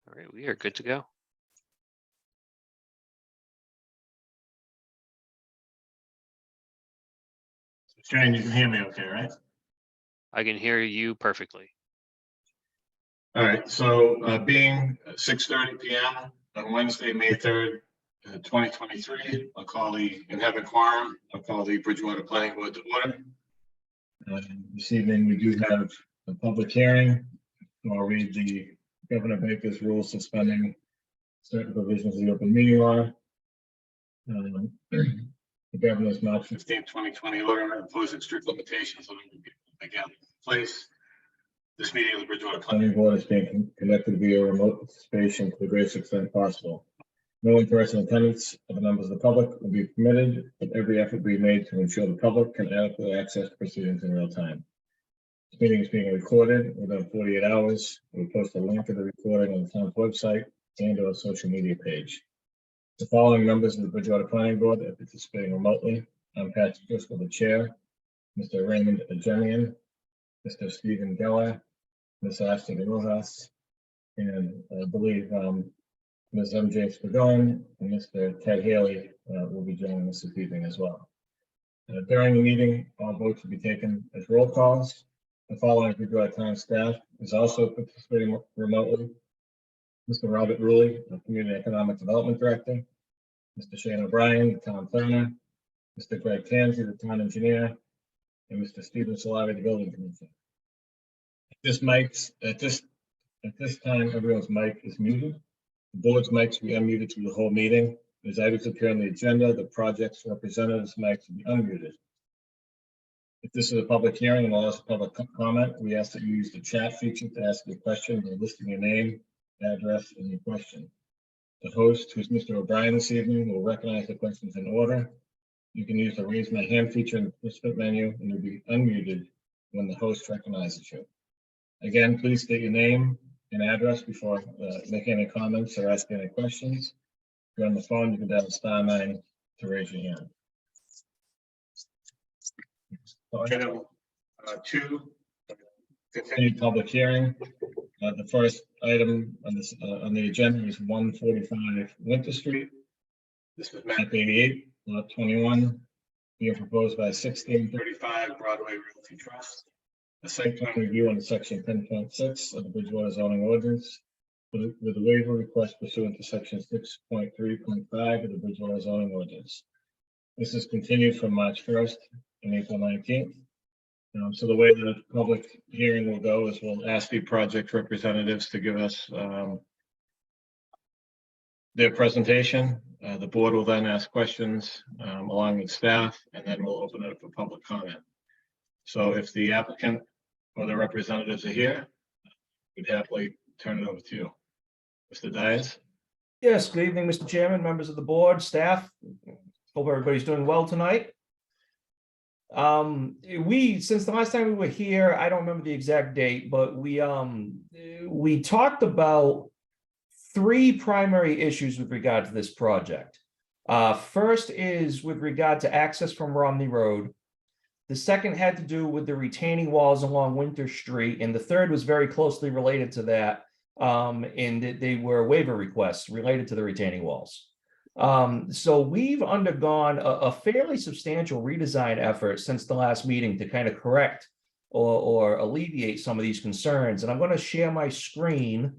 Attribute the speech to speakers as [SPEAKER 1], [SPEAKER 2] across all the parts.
[SPEAKER 1] All right, we are good to go.
[SPEAKER 2] Shane, you can hear me okay, right?
[SPEAKER 1] I can hear you perfectly.
[SPEAKER 2] All right, so being 6:30 p.m. on Wednesday, May 3rd, 2023, I'll call and have a quorum, I'll call the Bridgewater Planning Board to order. This evening, we do have a public hearing. I'll read the Governor Baker's rule suspending certain provisions of the open meeting law. The governor's March 15, 2020 order imposing strict limitations on again place. This meeting of the Bridgewater Planning Board is being conducted via remote participation to the greatest extent possible. No in-person attendance of the members of the public will be permitted, but every effort will be made to ensure the public can adequately access proceedings in real time. This meeting is being recorded within 48 hours. We'll post a link to the recording on the town's website and our social media page. The following members of the Bridgewater Planning Board are participating remotely. I'm Patrick Driscoll, the chair, Mr. Raymond Ajemian, Mr. Stephen Geller, Ms. Ashley Rojas, and I believe Ms. MJ Spadone and Mr. Ted Haley will be joining us this evening as well. During the meeting, all votes will be taken as roll calls. The following Bridgewater Town staff is also participating remotely. Mr. Robert Rulli, the Community Economic Development Director, Mr. Shane O'Brien, the Town Planner, Mr. Greg Tansey, the Town Engineer, and Mr. Stephen Solari, the Building Commissioner. At this time, everyone's mic is muted. The board's mics will be unmuted through the whole meeting. As items appear on the agenda, the project's representatives' mics will be unmuted. If this is a public hearing and allows public comment, we ask that you use the chat feature to ask your question by listing your name, address, and your question. The host, who is Mr. O'Brien this evening, will recognize the questions in order. You can use the raise my hand feature in the participant menu and you'll be unmuted when the host recognizes you. Again, please state your name and address before making any comments or asking any questions. If you're on the phone, you can dial *9 to raise your hand. So item 2, continued public hearing. The first item on the agenda is 145 Winter Street. This was map 88, lot 21, being proposed by 1635 Broadway Realty Trust. A site plan review under section 10.6 of the Bridgewater zoning ordinance with a waiver request pursuant to section 6.3.5 of the Bridgewater zoning ordinance. This is continued from March 1st and April 19th. So the way the public hearing will go is we'll ask the project representatives to give us their presentation. The board will then ask questions along with staff, and then we'll open it up for public comment. So if the applicant or the representatives are here, we'd happily turn it over to you. Mr. Dias?
[SPEAKER 3] Yes, good evening, Mr. Chairman, members of the board, staff. Hope everybody's doing well tonight. Since the last time we were here, I don't remember the exact date, but we talked about 3 primary issues with regard to this project. First is with regard to access from Romney Road. The second had to do with the retaining walls along Winter Street, and the third was very closely related to that, and they were waiver requests related to the retaining walls. So we've undergone a fairly substantial redesign effort since the last meeting to kind of correct or alleviate some of these concerns. And I'm going to share my screen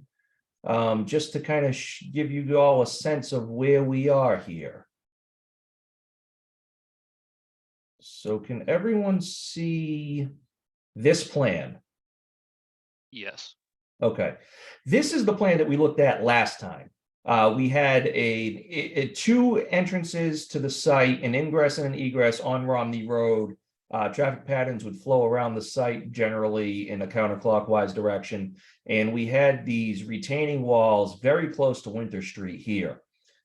[SPEAKER 3] just to kind of give you all a sense of where we are here. So can everyone see this plan?
[SPEAKER 1] Yes.
[SPEAKER 3] Okay. This is the plan that we looked at last time. We had 2 entrances to the site, an ingress and an egress on Romney Road. Traffic patterns would flow around the site generally in a counterclockwise direction. And we had these retaining walls very close to Winter Street here.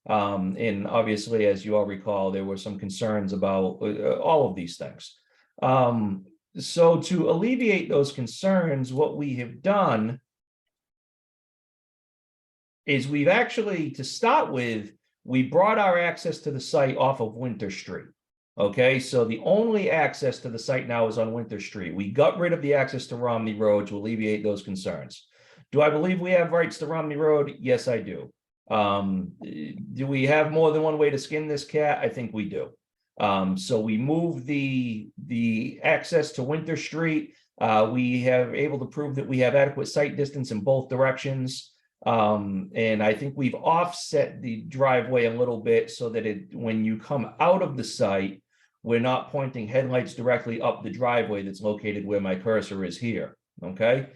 [SPEAKER 3] And obviously, as you all recall, there were some concerns about all of these things. So to alleviate those concerns, what we have done is we've actually, to start with, we brought our access to the site off of Winter Street. Okay, so the only access to the site now is on Winter Street. We got rid of the access to Romney Road to alleviate those concerns. Do I believe we have rights to Romney Road? Yes, I do. Do we have more than one way to skin this cat? I think we do. So we move the access to Winter Street. We have able to prove that we have adequate sight distance in both directions. And I think we've offset the driveway a little bit so that when you come out of the site, we're not pointing headlights directly up the driveway that's located where my cursor is here, okay?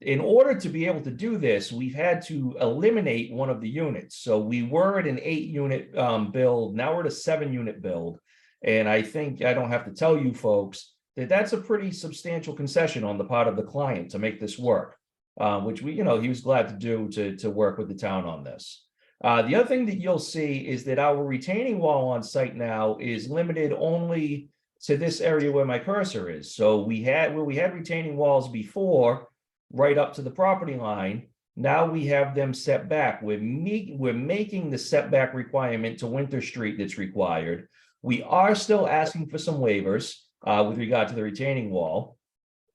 [SPEAKER 3] In order to be able to do this, we've had to eliminate one of the units. So we were at an 8-unit build, now we're at a 7-unit build. And I think I don't have to tell you folks that that's a pretty substantial concession on the part of the client to make this work, which he was glad to do to work with the town on this. The other thing that you'll see is that our retaining wall on site now is limited only to this area where my cursor is. So we had retaining walls before, right up to the property line. Now we have them set back. We're making the setback requirement to Winter Street that's required. We are still asking for some waivers with regard to the retaining wall.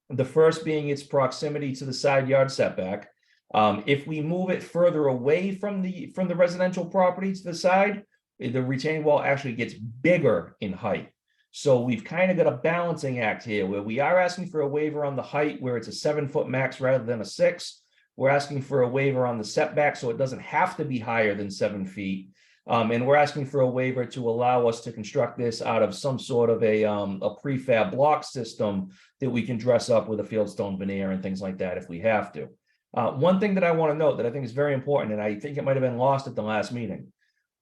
[SPEAKER 3] The first being its proximity to the side yard setback. If we move it further away from the residential property to the side, the retaining wall actually gets bigger in height. So we've kind of got a balancing act here where we are asking for a waiver on the height where it's a 7-foot max rather than a 6. We're asking for a waiver on the setback so it doesn't have to be higher than 7 feet. And we're asking for a waiver to allow us to construct this out of some sort of a prefab block system that we can dress up with a fieldstone veneer and things like that if we have to. One thing that I want to note that I think is very important, and I think it might have been lost at the last meeting.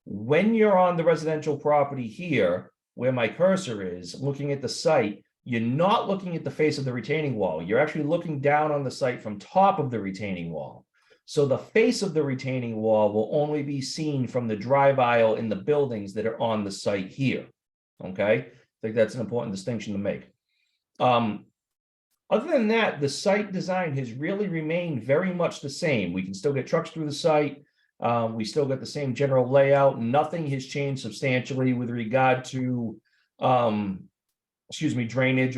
[SPEAKER 3] When you're on the residential property here, where my cursor is, looking at the site, you're not looking at the face of the retaining wall. You're actually looking down on the site from top of the retaining wall. So the face of the retaining wall will only be seen from the drive aisle in the buildings that are on the site here. Okay, I think that's an important distinction to make. Other than that, the site design has really remained very much the same. We can still get trucks through the site. We still got the same general layout. Nothing has changed substantially with regard to, drainage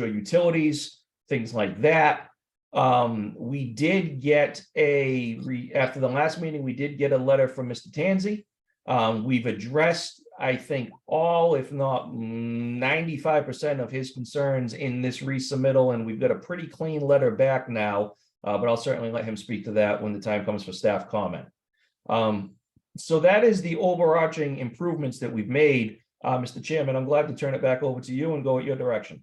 [SPEAKER 3] or utilities, things like that. We did get after the last meeting, we did get a letter from Mr. Tanzi. We've addressed, I think, all, if not 95% of his concerns in this resubmittal, and we've got a pretty clean letter back now, but I'll certainly let him speak to that when the time comes for staff comment. So that is the overarching improvements that we've made. Mr. Chairman, I'm glad to turn it back over to you and go at your direction.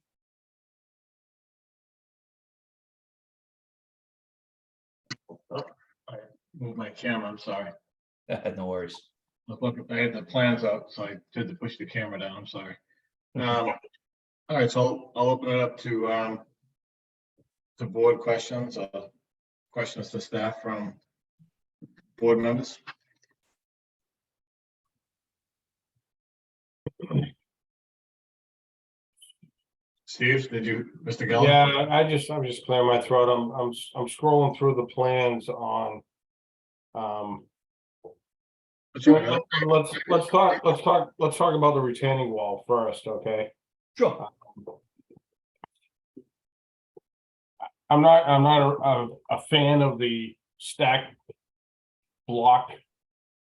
[SPEAKER 2] I moved my camera, I'm sorry.
[SPEAKER 3] No worries.
[SPEAKER 2] Look, I had the plans up, so I did to push the camera down, I'm sorry. All right, so I'll open it up to board questions, questions to staff from board members. Steve, Mr. Geller?
[SPEAKER 4] Yeah, I'm just clearing my throat. I'm scrolling through the plans on. Let's talk about the retaining wall first, okay?
[SPEAKER 3] Sure.
[SPEAKER 4] I'm not a fan of the stacked block,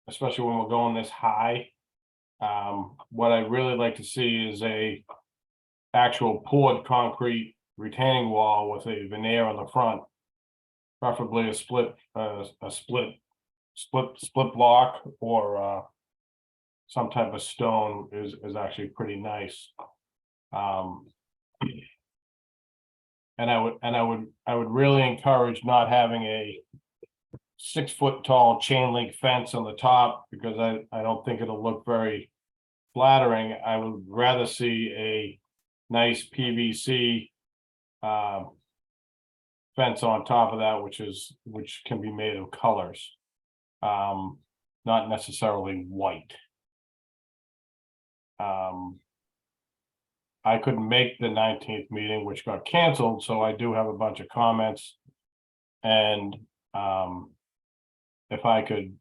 [SPEAKER 4] especially when we're going this high. What I'd really like to see is a actual poured concrete retaining wall with a veneer on the front, preferably a split block or some type of stone is actually pretty nice. And I would really encourage not having a 6-foot tall chain link fence on the top, because I don't think it'll look very flattering. I would rather see a nice PVC fence on top of that, which can be made of colors, not necessarily white. I couldn't make the 19th meeting, which got canceled, so I do have a bunch of comments. And if I could,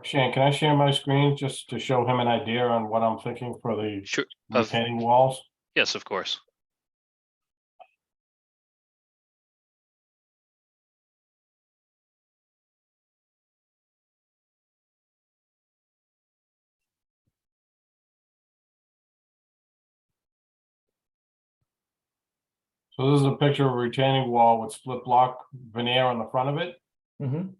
[SPEAKER 4] Shane, can I share my screen just to show him an idea on what I'm thinking for the
[SPEAKER 1] Sure.
[SPEAKER 4] retaining walls?
[SPEAKER 1] Yes, of course.
[SPEAKER 4] So this is a picture of a retaining wall with split block veneer on the front of it
[SPEAKER 3] Mhm.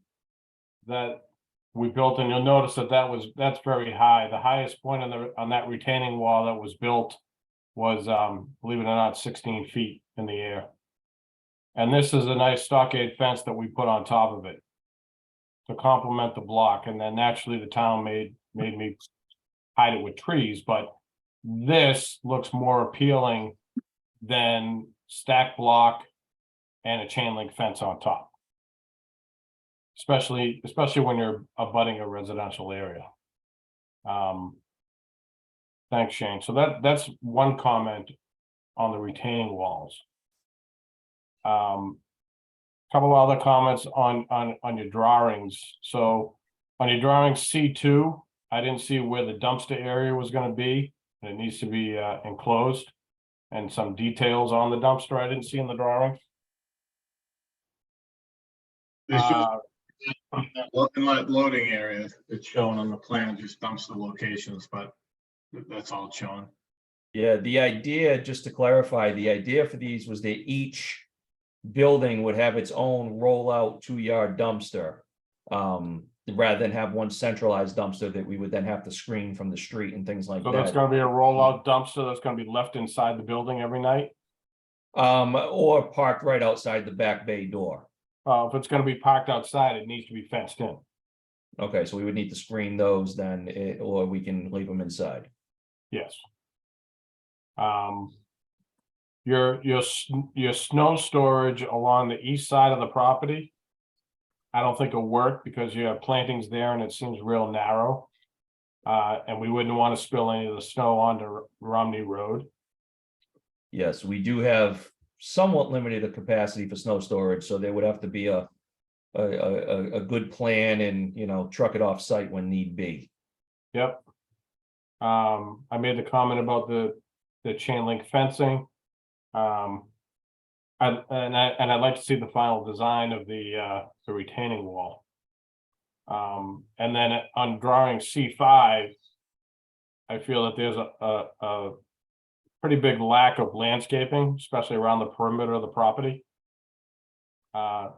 [SPEAKER 4] that we built, and you'll notice that that's very high. The highest point on that retaining wall that was built was, believe it or not, 16 feet in the air. And this is a nice stockade fence that we put on top of it to complement the block, and then naturally the town made me hide it with trees, but this looks more appealing than stack block and a chain link fence on top. Especially when you're abutting a residential area. Thanks, Shane. So that's one comment on the retaining walls. Couple other comments on your drawings. So on your drawing C2, I didn't see where the dumpster area was gonna be, and it needs to be enclosed. And some details on the dumpster I didn't see in the drawing.
[SPEAKER 2] There's just
[SPEAKER 4] Uh,
[SPEAKER 2] that inlet loading area that's shown on the plan, just dumpster locations, but that's all shown.
[SPEAKER 3] Yeah, the idea, just to clarify, the idea for these was that each building would have its own rollout 2-yard dumpster. Rather than have one centralized dumpster that we would then have to screen from the street and things like
[SPEAKER 4] So that's
[SPEAKER 3] that.
[SPEAKER 4] gonna be a rollout dumpster that's gonna be left inside the building every night?
[SPEAKER 3] Or parked right outside the back bay door.
[SPEAKER 4] If it's gonna be parked outside, it needs to be fenced in.
[SPEAKER 3] Okay, so we would need to screen those then, or we can leave them inside.
[SPEAKER 4] Yes. Your snow storage along the east side of the property, I don't think will work because you have plantings there and it seems real narrow. And we wouldn't want to spill any of the snow onto Romney Road.
[SPEAKER 3] Yes, we do have somewhat limited capacity for snow storage, so there would have to be a good plan and, you know, truck it off site when need be.
[SPEAKER 4] Yep. I made the comment about the chain link fencing. I'd like to see the final design of the retaining wall. And then on drawing C5, I feel that there's a pretty big lack of landscaping, especially around the perimeter of the property. And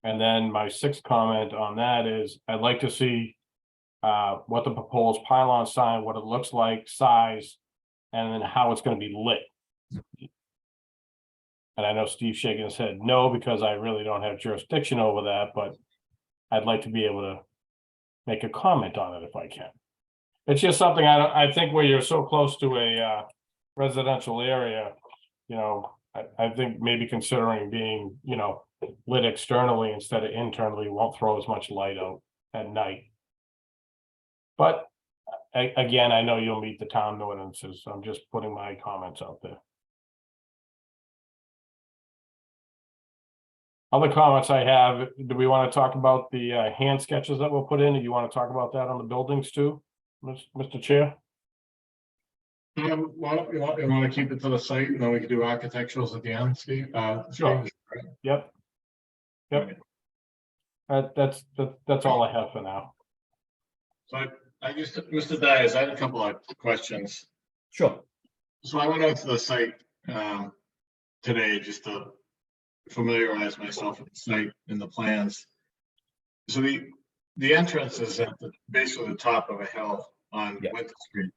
[SPEAKER 4] then my sixth comment on that is I'd like to see what the proposed pylon sign, what it looks like, size, and then how it's going to be lit. And I know Steve's shaking his head no, because I really don't have jurisdiction over that, but I'd like to be able to make a comment on it if I can. It's just something I think where you're so close to a residential area, you know, I think maybe considering being, you know, lit externally instead of internally won't throw as much light out at night. But again, I know you'll meet the town ordinances, so I'm just putting my comments out there. Other comments I have, do we want to talk about the hand sketches that were put in? Do you want to talk about that on the buildings too, Mr. Chair?
[SPEAKER 2] Well, you want to keep it to the site and then we can do architecturals at the end, Steve?
[SPEAKER 4] Sure. Yep. That's all I have for now.
[SPEAKER 2] So I just, Mr. Dyers, I had a couple of questions.
[SPEAKER 3] Sure.
[SPEAKER 2] So I went out to the site today just to familiarize myself with the site and the plans. So the entrance is at the base of the top of a hill on Winter Street.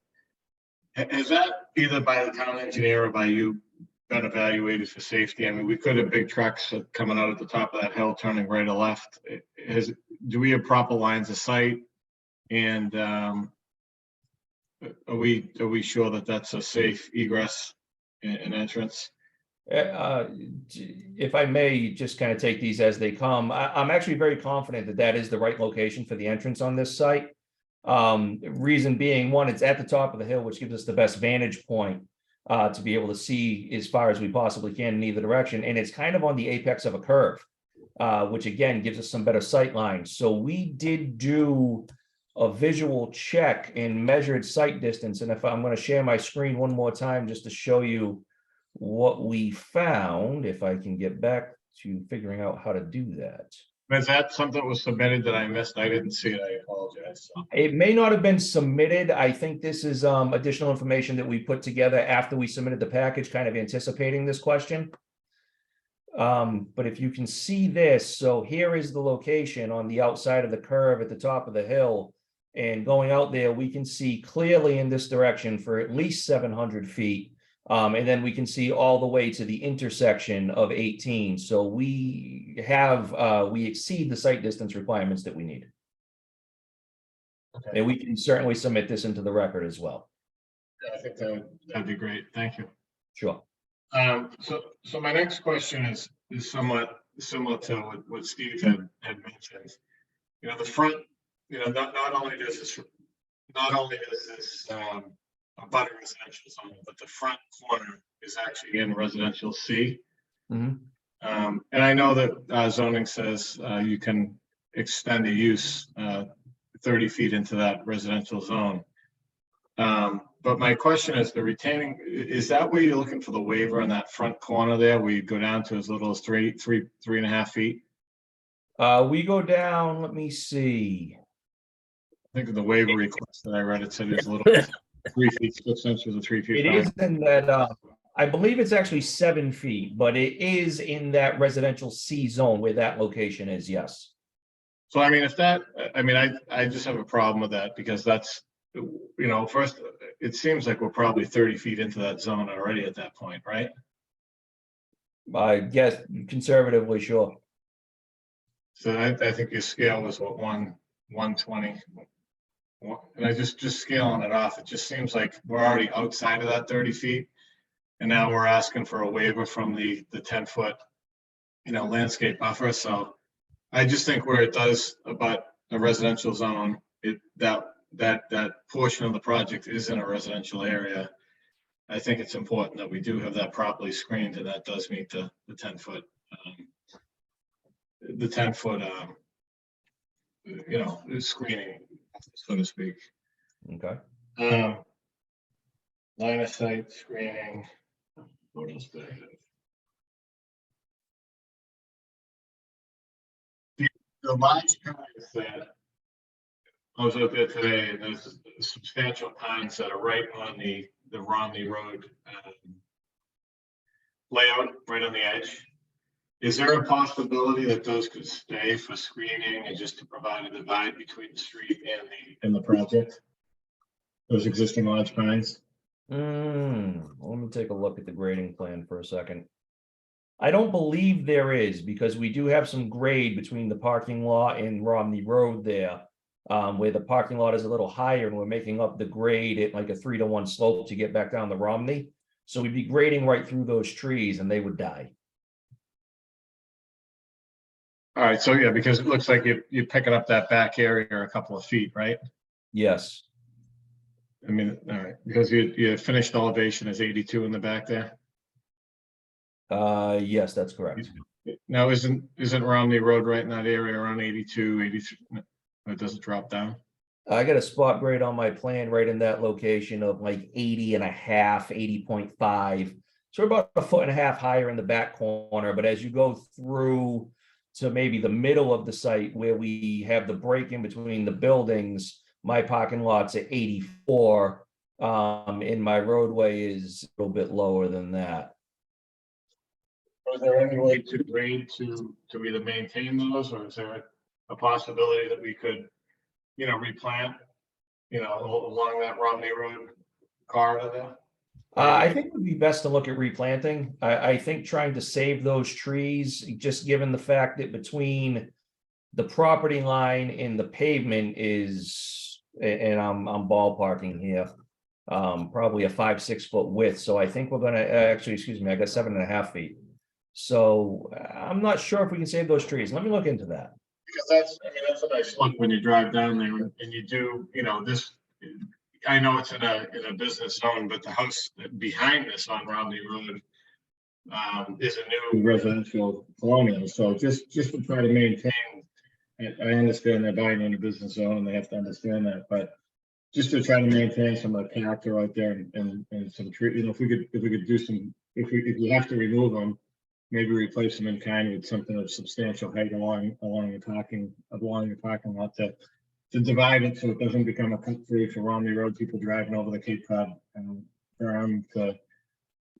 [SPEAKER 2] Has that either by the town engineer or by you been evaluated for safety? I mean, we could have big trucks coming out at the top of that hill, turning right or left. Do we have proper lines of sight? And are we sure that that's a safe egress and entrance?
[SPEAKER 3] If I may just kind of take these as they come, I'm actually very confident that that is the right location for the entrance on this site. Reason being, one, it's at the top of the hill, which gives us the best vantage point to be able to see as far as we possibly can in either direction. And it's kind of on the apex of a curve, which again gives us some better sight lines. So we did do a visual check and measured sight distance. And if I'm going to share my screen one more time just to show you what we found, if I can get back to figuring out how to do that.
[SPEAKER 2] Is that something that was submitted that I missed? I didn't see it. I apologize. So,
[SPEAKER 3] It may not have been submitted. I think this is additional information that we put together after we submitted the package, kind of anticipating this question. But if you can see this, so here is the location on the outside of the curve at the top of the hill. And going out there, we can see clearly in this direction for at least 700 feet. And then we can see all the way to the intersection of 18. So we exceed the site distance requirements that we need.
[SPEAKER 2] okay.
[SPEAKER 3] And we can certainly submit this into the record as well.
[SPEAKER 2] I think that'd be great. Thank you.
[SPEAKER 3] Sure.
[SPEAKER 2] So my next question is somewhat similar to what Steve had mentioned. You know, the front, you know, not only does this abut a residential zone, but the front corner is actually in residential C.
[SPEAKER 3] Mhm.
[SPEAKER 2] And I know that zoning says you can extend a use 30 feet into that residential zone. But my question is, the retaining, is that where you're looking for the waiver on that front corner there, where you go down to as little as 3.5 feet?
[SPEAKER 3] We go down, let me see.
[SPEAKER 2] I think of the waiver request that I read, it said it was a little 3 feet 6 inches or 3 feet.
[SPEAKER 3] It is in that, I believe it's actually 7 feet, but it is in that residential C zone where that location is, yes.
[SPEAKER 2] So I mean, I just have a problem with that because that's, you know, first, it seems like we're probably 30 feet into that zone already at that point, right?
[SPEAKER 3] I guess conservatively, sure.
[SPEAKER 2] So I think your scale was what, 120? And I just scaling it off, it just seems like we're already outside of that 30 feet. And now we're asking for a waiver from the 10-foot, you know, landscape buffer. So I just think where it does abut a residential zone, that portion of the project is in a residential area. I think it's important that we do have that properly screened, and that does meet the 10-foot, you know, screening, so to speak.
[SPEAKER 3] Okay.
[SPEAKER 2] Line of sight screening. What else did I have? The large pines that I was out there today, and there's substantial pines that are right on the Romney Road layout, right on the edge. Is there a possibility that those could stay for screening and just to provide a divide between the street and the project? Those existing large pines?
[SPEAKER 3] Let me take a look at the grading plan for a second. I don't believe there is, because we do have some grade between the parking lot and Romney Road there. Where the parking lot is a little higher and we're making up the grade at like a 3-to-1 slope to get back down the Romney. So we'd be grading right through those trees and they would die.
[SPEAKER 2] All right, so yeah, because it looks like you're picking up that back area a couple of feet, right?
[SPEAKER 3] Yes.
[SPEAKER 2] I mean, all right, because your finished elevation is 82 in the back there.
[SPEAKER 3] Yes, that's correct.
[SPEAKER 2] Now, isn't Romney Road right in that area around 82, 83? It doesn't drop down.
[SPEAKER 3] I got a spot grade on my plan right in that location of like 80.5, 80.5. So we're about 1.5 foot higher in the back corner, but as you go through to maybe the middle of the site where we have the break in between the buildings, my parking lot's at 84, and my roadway is a little bit lower than that.
[SPEAKER 2] Is there any way to grade to either maintain those, or is there a possibility that we could, you know, replant, you know, along that Romney Road corridor there?
[SPEAKER 3] I think it would be best to look at replanting. I think trying to save those trees, just given the fact that between the property line and the pavement is, and I'm ballparking here, probably a 5-6 foot width. So I think we're gonna actually, excuse me, I got 7.5 feet. So I'm not sure if we can save those trees. Let me look into that.
[SPEAKER 2] Because that's a nice look when you drive down there and you do, you know, this. I know it's in a business zone, but the house behind this on Romney Road is a new residential colonial. So just to try to maintain, I understand they're buying in a business zone and they have to understand that, but just to try to maintain some of the character out there and some tree, you know, if we could do some, if you have to remove them, maybe replace them in kind with something of substantial height along the parking lot to divide it so it doesn't become a cut through for Romney Road, people driving over the Cape Cod berm to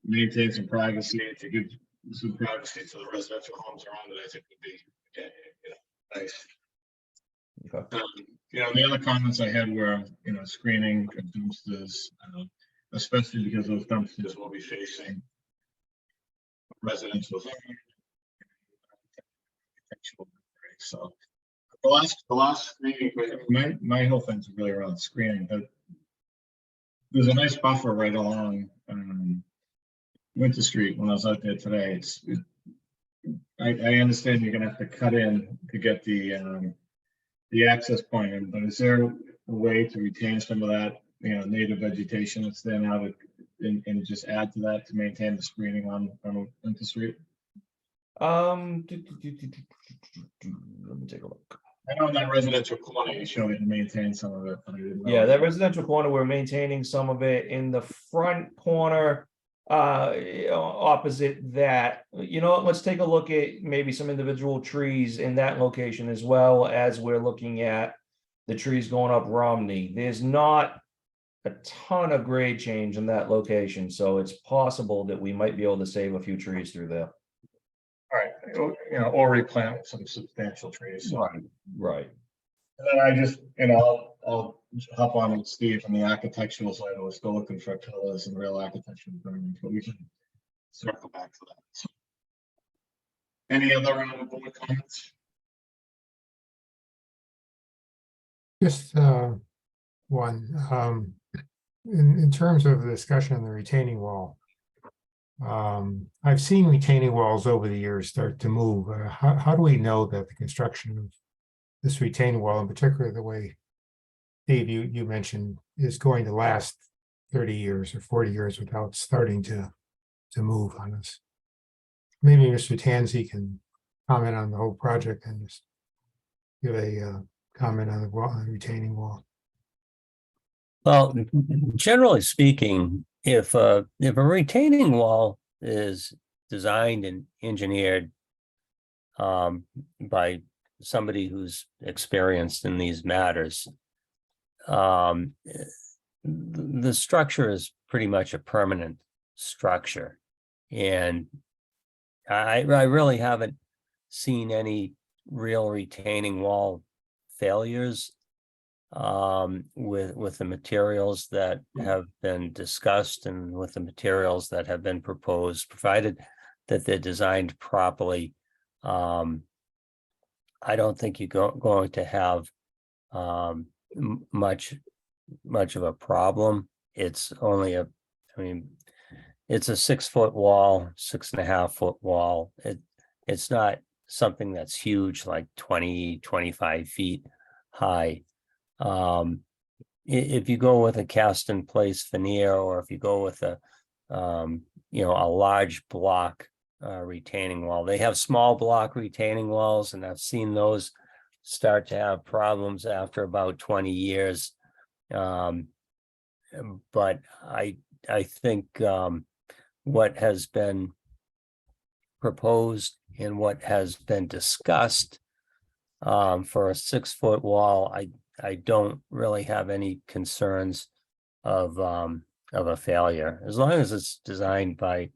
[SPEAKER 2] maintain some privacy, to give some privacy to the residential homes around it, I think would be, nice.
[SPEAKER 3] Okay.
[SPEAKER 2] The other comments I had were, screening of dumpsters, especially because those dumpsters will be facing residential zone. So the last screening, my whole thing's really around screening, but there's a nice buffer right along Winter Street. When I was out there today, I understand you're gonna have to cut in to get the access point in, but is there a way to retain some of that, native vegetation that's there now and just add to that to maintain the screening on Winter Street?
[SPEAKER 3] Let me take a look.
[SPEAKER 2] I know in that residential corner, you showed it to maintain some of it, but I didn't know.
[SPEAKER 3] Yeah, that residential corner, we're maintaining some of it in the front corner. Opposite that, let's take a look at maybe some individual trees in that location as well as we're looking at the trees going up Romney. There's not a ton of grade change in that location, so it's possible that we might be able to save a few trees through there.
[SPEAKER 2] All right, or replant some substantial trees. So.
[SPEAKER 3] Right.
[SPEAKER 2] And then I just, I'll hop on with Steve on the architectural side. We're still looking for colors and real architectural drawings, but we can circle back to that. So, any other board comments?
[SPEAKER 5] Just one. In terms of the discussion on the retaining wall, I've seen retaining walls over the years start to move. How do we know that the construction of this retaining wall, in particular the way, Dave, you mentioned, is going to last 30 years or 40 years without starting to move on us? Maybe Mr. Tansey can comment on the whole project and just give a comment on the wall, on the retaining wall.
[SPEAKER 6] Well, generally speaking, if a retaining wall is designed and engineered by somebody who's experienced in these matters, the structure is pretty much a permanent structure. And I really haven't seen any real retaining wall failures with the materials that have been discussed and with the materials that have been proposed, provided that they're designed properly. I don't think you're going to have much of a problem. It's only it's a 6 foot wall, 6.5 foot wall. It's not something that's huge, like 20-25 feet high. If you go with a cast in place veneer, or if you go with a large block retaining wall, they have small block retaining walls, and I've seen those start to have problems after about 20 years. But I think what has been proposed and what has been discussed for a 6 foot wall, I don't really have any concerns of a failure, as long as it's designed by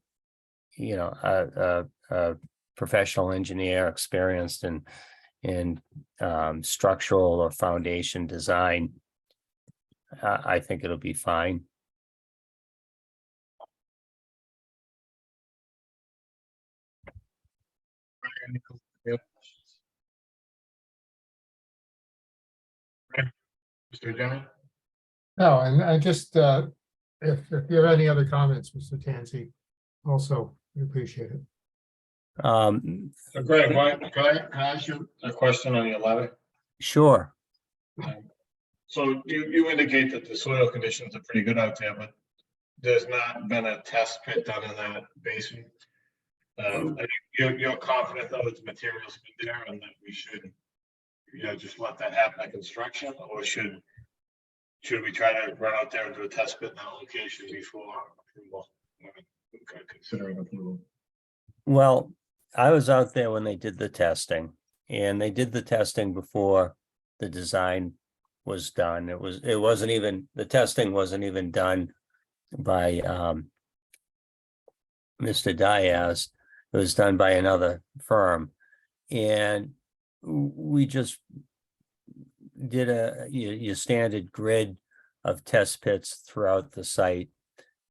[SPEAKER 6] a professional engineer experienced in structural or foundation design. I think it'll be fine.
[SPEAKER 2] Mr. Jennings?
[SPEAKER 5] No, and I just, if you have any other comments, Mr. Tansey, also, we appreciate it.
[SPEAKER 2] So Greg, can I ask you a question on the 11th?
[SPEAKER 6] Sure.
[SPEAKER 2] So you indicate that the soil conditions are pretty good out there, but there's not been a test pit done in that basin. I think you're confident that the materials have been there and that we should, just let that happen at construction, or should we try to run out there and do a test pit in that location before approval? Okay, considering approval.
[SPEAKER 6] Well, I was out there when they did the testing, and they did the testing before the design was done. It wasn't even, the testing wasn't even done by Mr. Diaz. It was done by another firm. And we just did your standard grid of test pits throughout the site.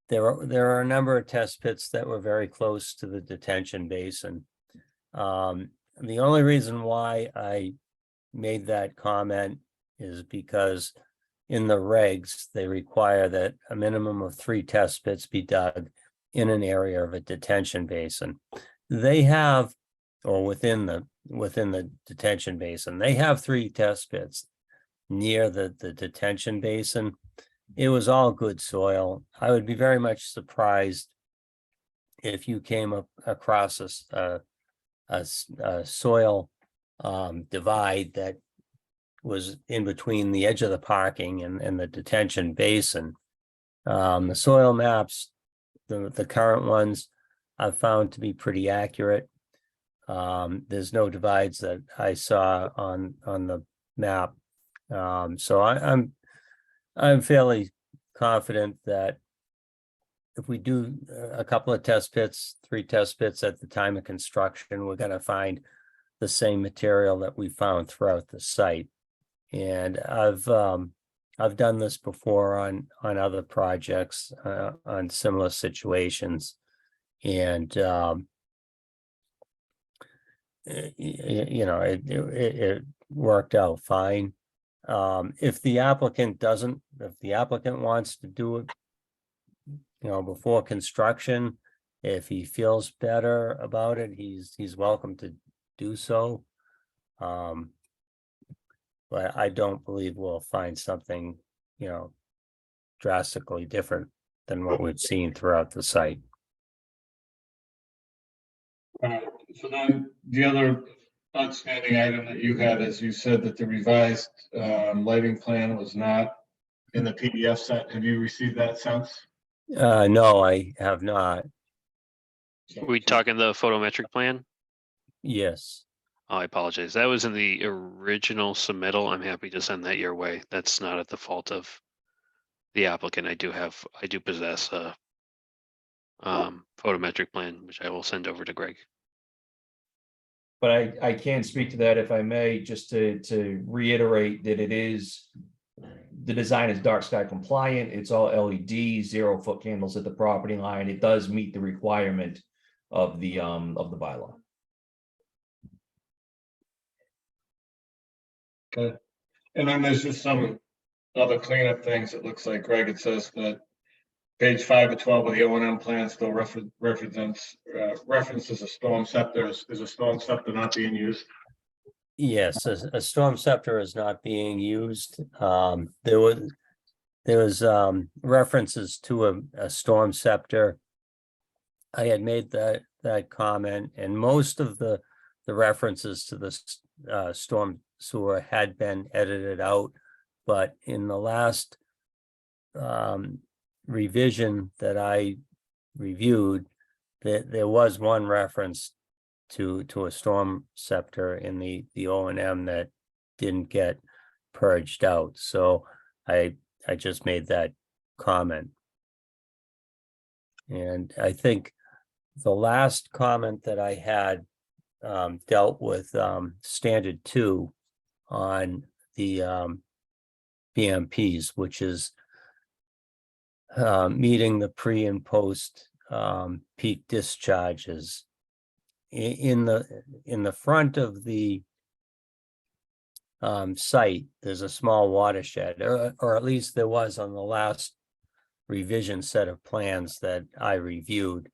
[SPEAKER 6] There are a number of test pits that were very close to the detention basin. The only reason why I made that comment is because in the regs, they require that a minimum of 3 test pits be dug in an area of a detention basin. They have, or within the detention basin, they have 3 test pits near the detention basin. It was all good soil. I would be very much surprised if you came across a soil divide that was in between the edge of the parking and the detention basin. The soil maps, the current ones, I've found to be pretty accurate. There's no divides that I saw on the map. So I'm fairly confident that if we do a couple of test pits, 3 test pits at the time of construction, we're going to find the same material that we found throughout the site. And I've done this before on other projects, on similar situations, and you know, it worked out fine. If the applicant wants to do it, you know, before construction, if he feels better about it, he's welcome to do so. But I don't believe we'll find something, you know, drastically different than what we've seen throughout the site.
[SPEAKER 2] So then the other outstanding item that you had is you said that the revised lighting plan was not in the PDF set. Have you received that since?
[SPEAKER 6] No, I have not.
[SPEAKER 1] We talking the photometric plan?
[SPEAKER 6] Yes.
[SPEAKER 1] Oh, I apologize. That was in the original submittal. I'm happy to send that your way. That's not at the fault of the applicant. I do possess a photometric plan, which I will send over to Greg.
[SPEAKER 3] But I can speak to that if I may, just to reiterate that the design is dark sky compliant. It's all LED, 0-foot candles at the property line. It does meet the requirement of the bylaw.
[SPEAKER 2] Okay. And then there's just some other cleanup things. It looks like, Greg, it says that page 5 of 12 of the O&M plan still references a storm scepter. Is a storm scepter not being used?
[SPEAKER 6] Yes, a storm scepter is not being used. There was references to a storm scepter. I had made that comment, and most of the references to the storm sewer had been edited out, but in the last revision that I reviewed, there was one reference to a storm scepter in the O&M that didn't get purged out. So I just made that comment. And I think the last comment that I had dealt with standard 2 on the BMPs, which is meeting the pre and post peak discharges. In the front of the site, there's a small watershed, or at least there was on the last revision set of plans that I reviewed.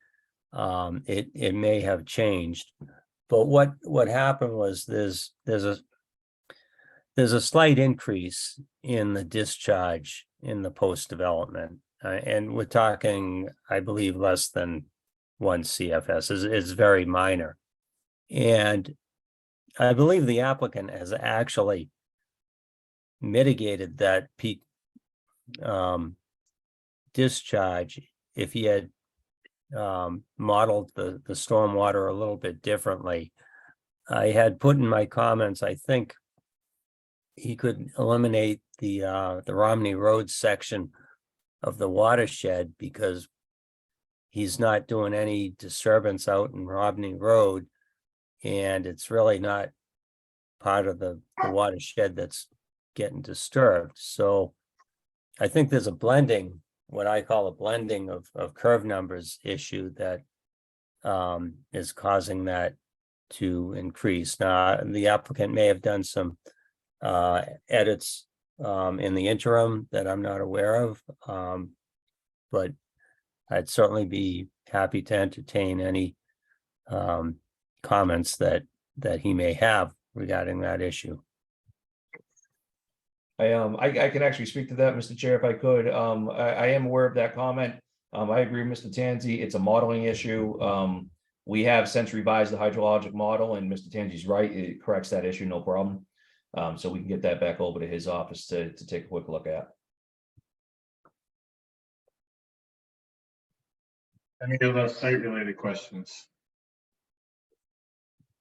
[SPEAKER 6] It may have changed, but what happened was there's a slight increase in the discharge in the post development, and we're talking, I believe, less than 1 CFS. Is very minor, and I believe the applicant has actually mitigated that peak discharge if he had modeled the stormwater a little bit differently. I had put in my comments, I think he could eliminate the Romney Road section of the watershed because he's not doing any disturbance out in Romney Road. And it's really not part of the watershed that's getting disturbed. So I think there's a blending, what I call a blending of curve numbers issue that is causing that to increase. Now, the applicant may have done some edits in the interim that I'm not aware of. But I'd certainly be happy to entertain any comments that he may have regarding that issue.
[SPEAKER 3] I can actually speak to that, Mr. Chair, if I could. I am aware of that comment. I agree with Mr. Tanzi. It's a modeling issue. We have since revised the hydrologic model, and Mr. Tanzi's right. It corrects that issue, no problem. So we can get that back over to his office to take a quick look at.
[SPEAKER 2] Any other site-related questions?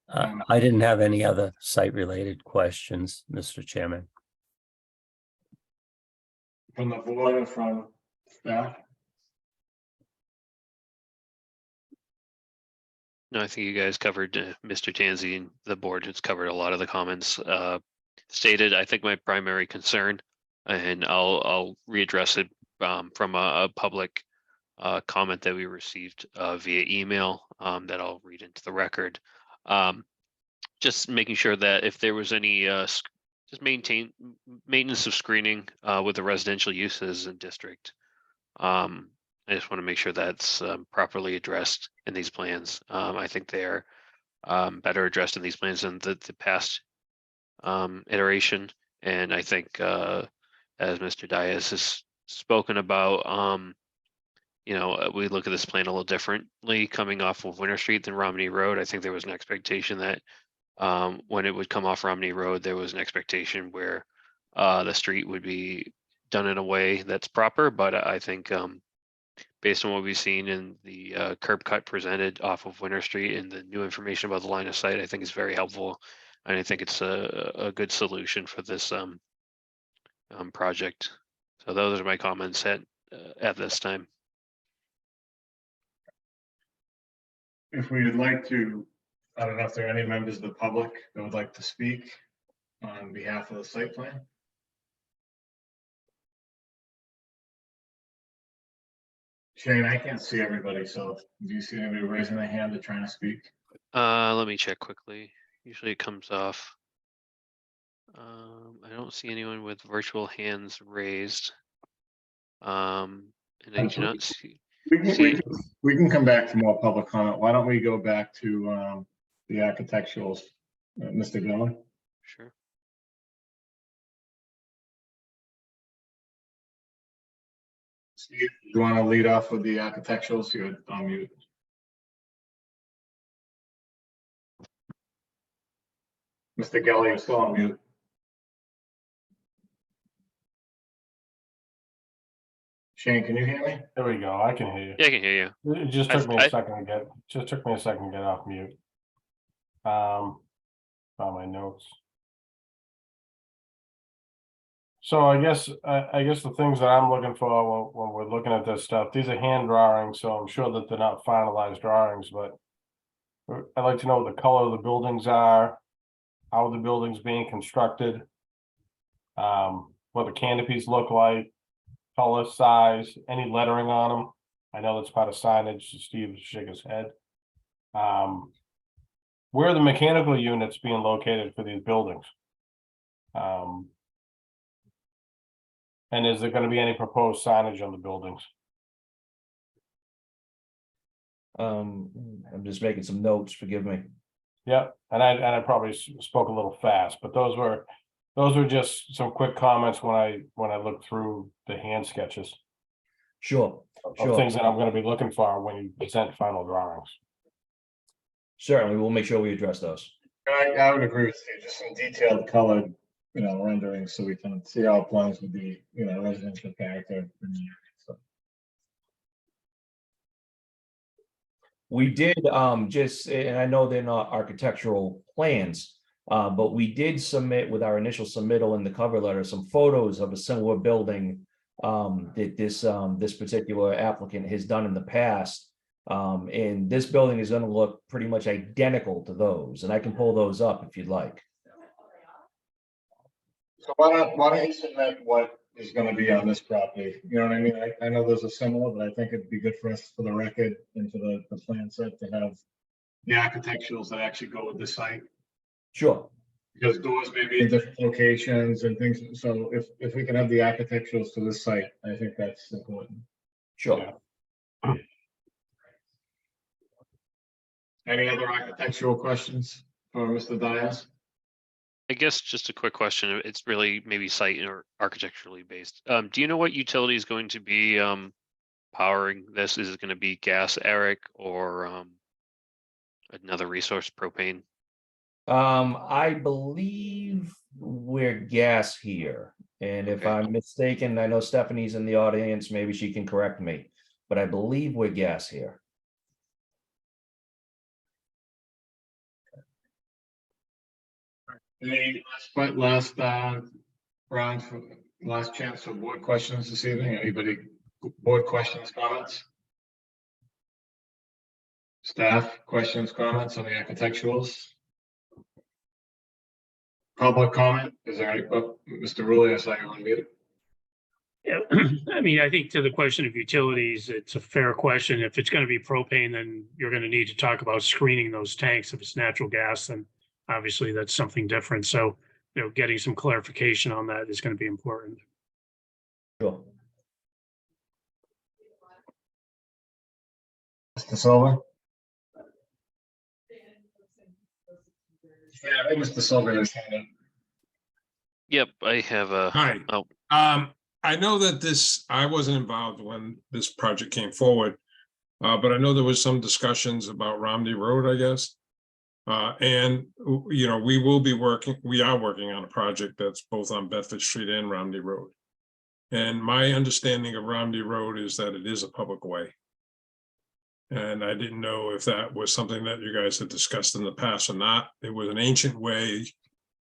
[SPEAKER 6] I didn't have any other site-related questions, Mr. Chairman.
[SPEAKER 2] From the board and from staff?
[SPEAKER 1] No, I think you guys covered Mr. Tanzi and the board has covered a lot of the comments stated. I think my primary concern, and I'll readdress it from a public comment that we received via email that I'll read into the record. Just making sure that if there was any just maintenance of screening with the residential uses in district. I just want to make sure that's properly addressed in these plans. I think they are better addressed in these plans than the past iteration. And I think as Mr. Dias has spoken about, we look at this plan a little differently coming off of Winter Street than Romney Road. I think there was an expectation that when it would come off Romney Road, there was an expectation where the street would be done in a way that's proper. But I think based on what we've seen in the curb cut presented off of Winter Street and the new information about the line of sight, I think is very helpful. And I think it's a good solution for this project. So those are my comments at this time.
[SPEAKER 2] If we would like to, I don't know if there are any members of the public that would like to speak on behalf of the site plan. Shane, I can't see everybody, so do you see anybody raising their hand or trying to speak?
[SPEAKER 1] Let me check quickly. Usually it comes off. I don't see anyone with virtual hands raised. And I do not see.
[SPEAKER 2] We can come back to more public comment. Why don't we go back to the architecturals, Mr. Gillen?
[SPEAKER 1] Sure.
[SPEAKER 2] Steve, you want to lead off with the architecturals? You're on mute. Mr. Gelli, you're still on mute. Shane, can you hear me?
[SPEAKER 4] There we go. I can hear you.
[SPEAKER 1] Yeah, I can hear you.
[SPEAKER 4] It just took me a second to get. Just took me a second to get off mute. Found my notes. So I guess the things that I'm looking for when we're looking at this stuff, these are hand drawings, so I'm sure that they're not finalized drawings, but I'd like to know what the color of the buildings are, how the building's being constructed, what the canopies look like, color, size, any lettering on them. I know that's part of signage, so Steve shook his head. Where are the mechanical units being located for these buildings? And is there going to be any proposed signage on the buildings?
[SPEAKER 3] I'm just making some notes, forgive me.
[SPEAKER 4] Yeah, and I probably spoke a little fast, but those were just some quick comments when I looked through the hand sketches
[SPEAKER 3] Sure,
[SPEAKER 4] of things that I'm going to be looking for when you present final drawings.
[SPEAKER 3] certainly, we'll make sure we address those.
[SPEAKER 2] I would agree with you. Just some detailed colored, rendering so we can see how it blends with the, residential character in the area. So.
[SPEAKER 3] We did, just, and I know they're not architectural plans, but we did submit with our initial submittal in the cover letter, some photos of a similar building that this particular applicant has done in the past. And this building is gonna look pretty much identical to those, and I can pull those up if you'd like.
[SPEAKER 2] So why don't you submit what is gonna be on this property? You know what I mean? I know there's a similar, but I think it'd be good for us for the record and for the plan set to have the architecturals that actually go with the site.
[SPEAKER 3] Sure,
[SPEAKER 2] Because doors may be in different locations and things, so if we can have the architecturals to this site, I think that's important.
[SPEAKER 3] sure.
[SPEAKER 2] Any other architectural questions for Mr. Dias?
[SPEAKER 1] I guess just a quick question. It's really maybe site or architecturally based. Do you know what utility is going to be powering this? Is it going to be gas, Eric, or another resource, propane?
[SPEAKER 3] I believe we're gas here, and if
[SPEAKER 1] Okay.
[SPEAKER 3] I'm mistaken, I know Stephanie's in the audience, maybe she can correct me, but I believe we're gas here.
[SPEAKER 2] Any last round for last chance for board questions this evening? Anybody, board questions, comments? Staff questions, comments on the architecturals? Public comment? Is there any, Mr. Rulli, I saw you on mute.
[SPEAKER 7] Yeah, I mean, I think to the question of utilities, it's a fair question. If it's going to be propane, then you're going to need to talk about screening those tanks. If it's natural gas, then obviously that's something different. So, getting some clarification on that is going to be important.
[SPEAKER 3] Sure.
[SPEAKER 2] Mr. Silver? Yeah, I think Mr. Silver is hand up.
[SPEAKER 1] Yep, I have a.
[SPEAKER 8] Hi.
[SPEAKER 1] Oh.
[SPEAKER 8] I know that I wasn't involved when this project came forward, but I know there was some discussions about Romney Road, I guess. And, we are working on a project that's both on Bedford Street and Romney Road. And my understanding of Romney Road is that it is a public way. And I didn't know if that was something that you guys had discussed in the past or not. It was an ancient way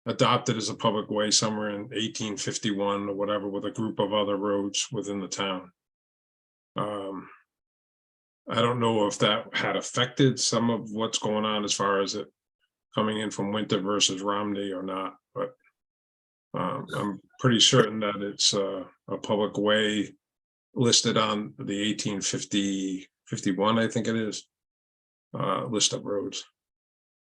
[SPEAKER 8] adopted as a public way somewhere in 1851 or whatever, with a group of other roads within the town. I don't know if that had affected some of what's going on as far as it coming in from Winter versus Romney or not, but I'm pretty certain that it's a public way listed on the 1851, I think it is, list of roads.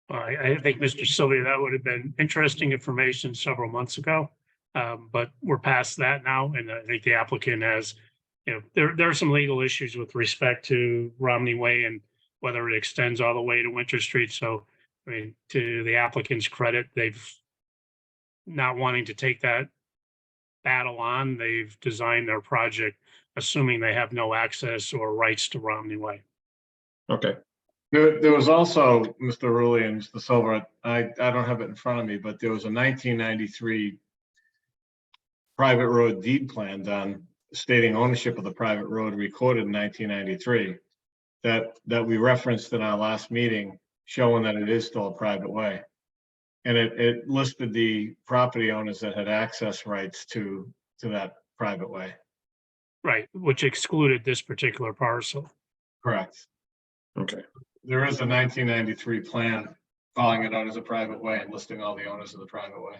[SPEAKER 7] I think, Mr. Sylvia, that would have been interesting information several months ago, but we're past that now, and I think the applicant has, there are some legal issues with respect to Romney Way and whether it extends all the way to Winter Street. So, I mean, to the applicant's credit, they've not wanting to take that battle on. They've designed their project assuming they have no access or rights to Romney Way.
[SPEAKER 8] Okay.
[SPEAKER 2] There was also, Mr. Rulli and Mr. Silver, I don't have it in front of me, but there was a 1993 private road deed plan done stating ownership of the private road recorded in 1993 that we referenced in our last meeting, showing that it is still a private way. And it listed the property owners that had access rights to that private way.
[SPEAKER 7] Right, which excluded this particular parcel.
[SPEAKER 2] Correct.
[SPEAKER 8] Okay.
[SPEAKER 2] There is a 1993 plan calling it out as a private way and listing all the owners of the private way.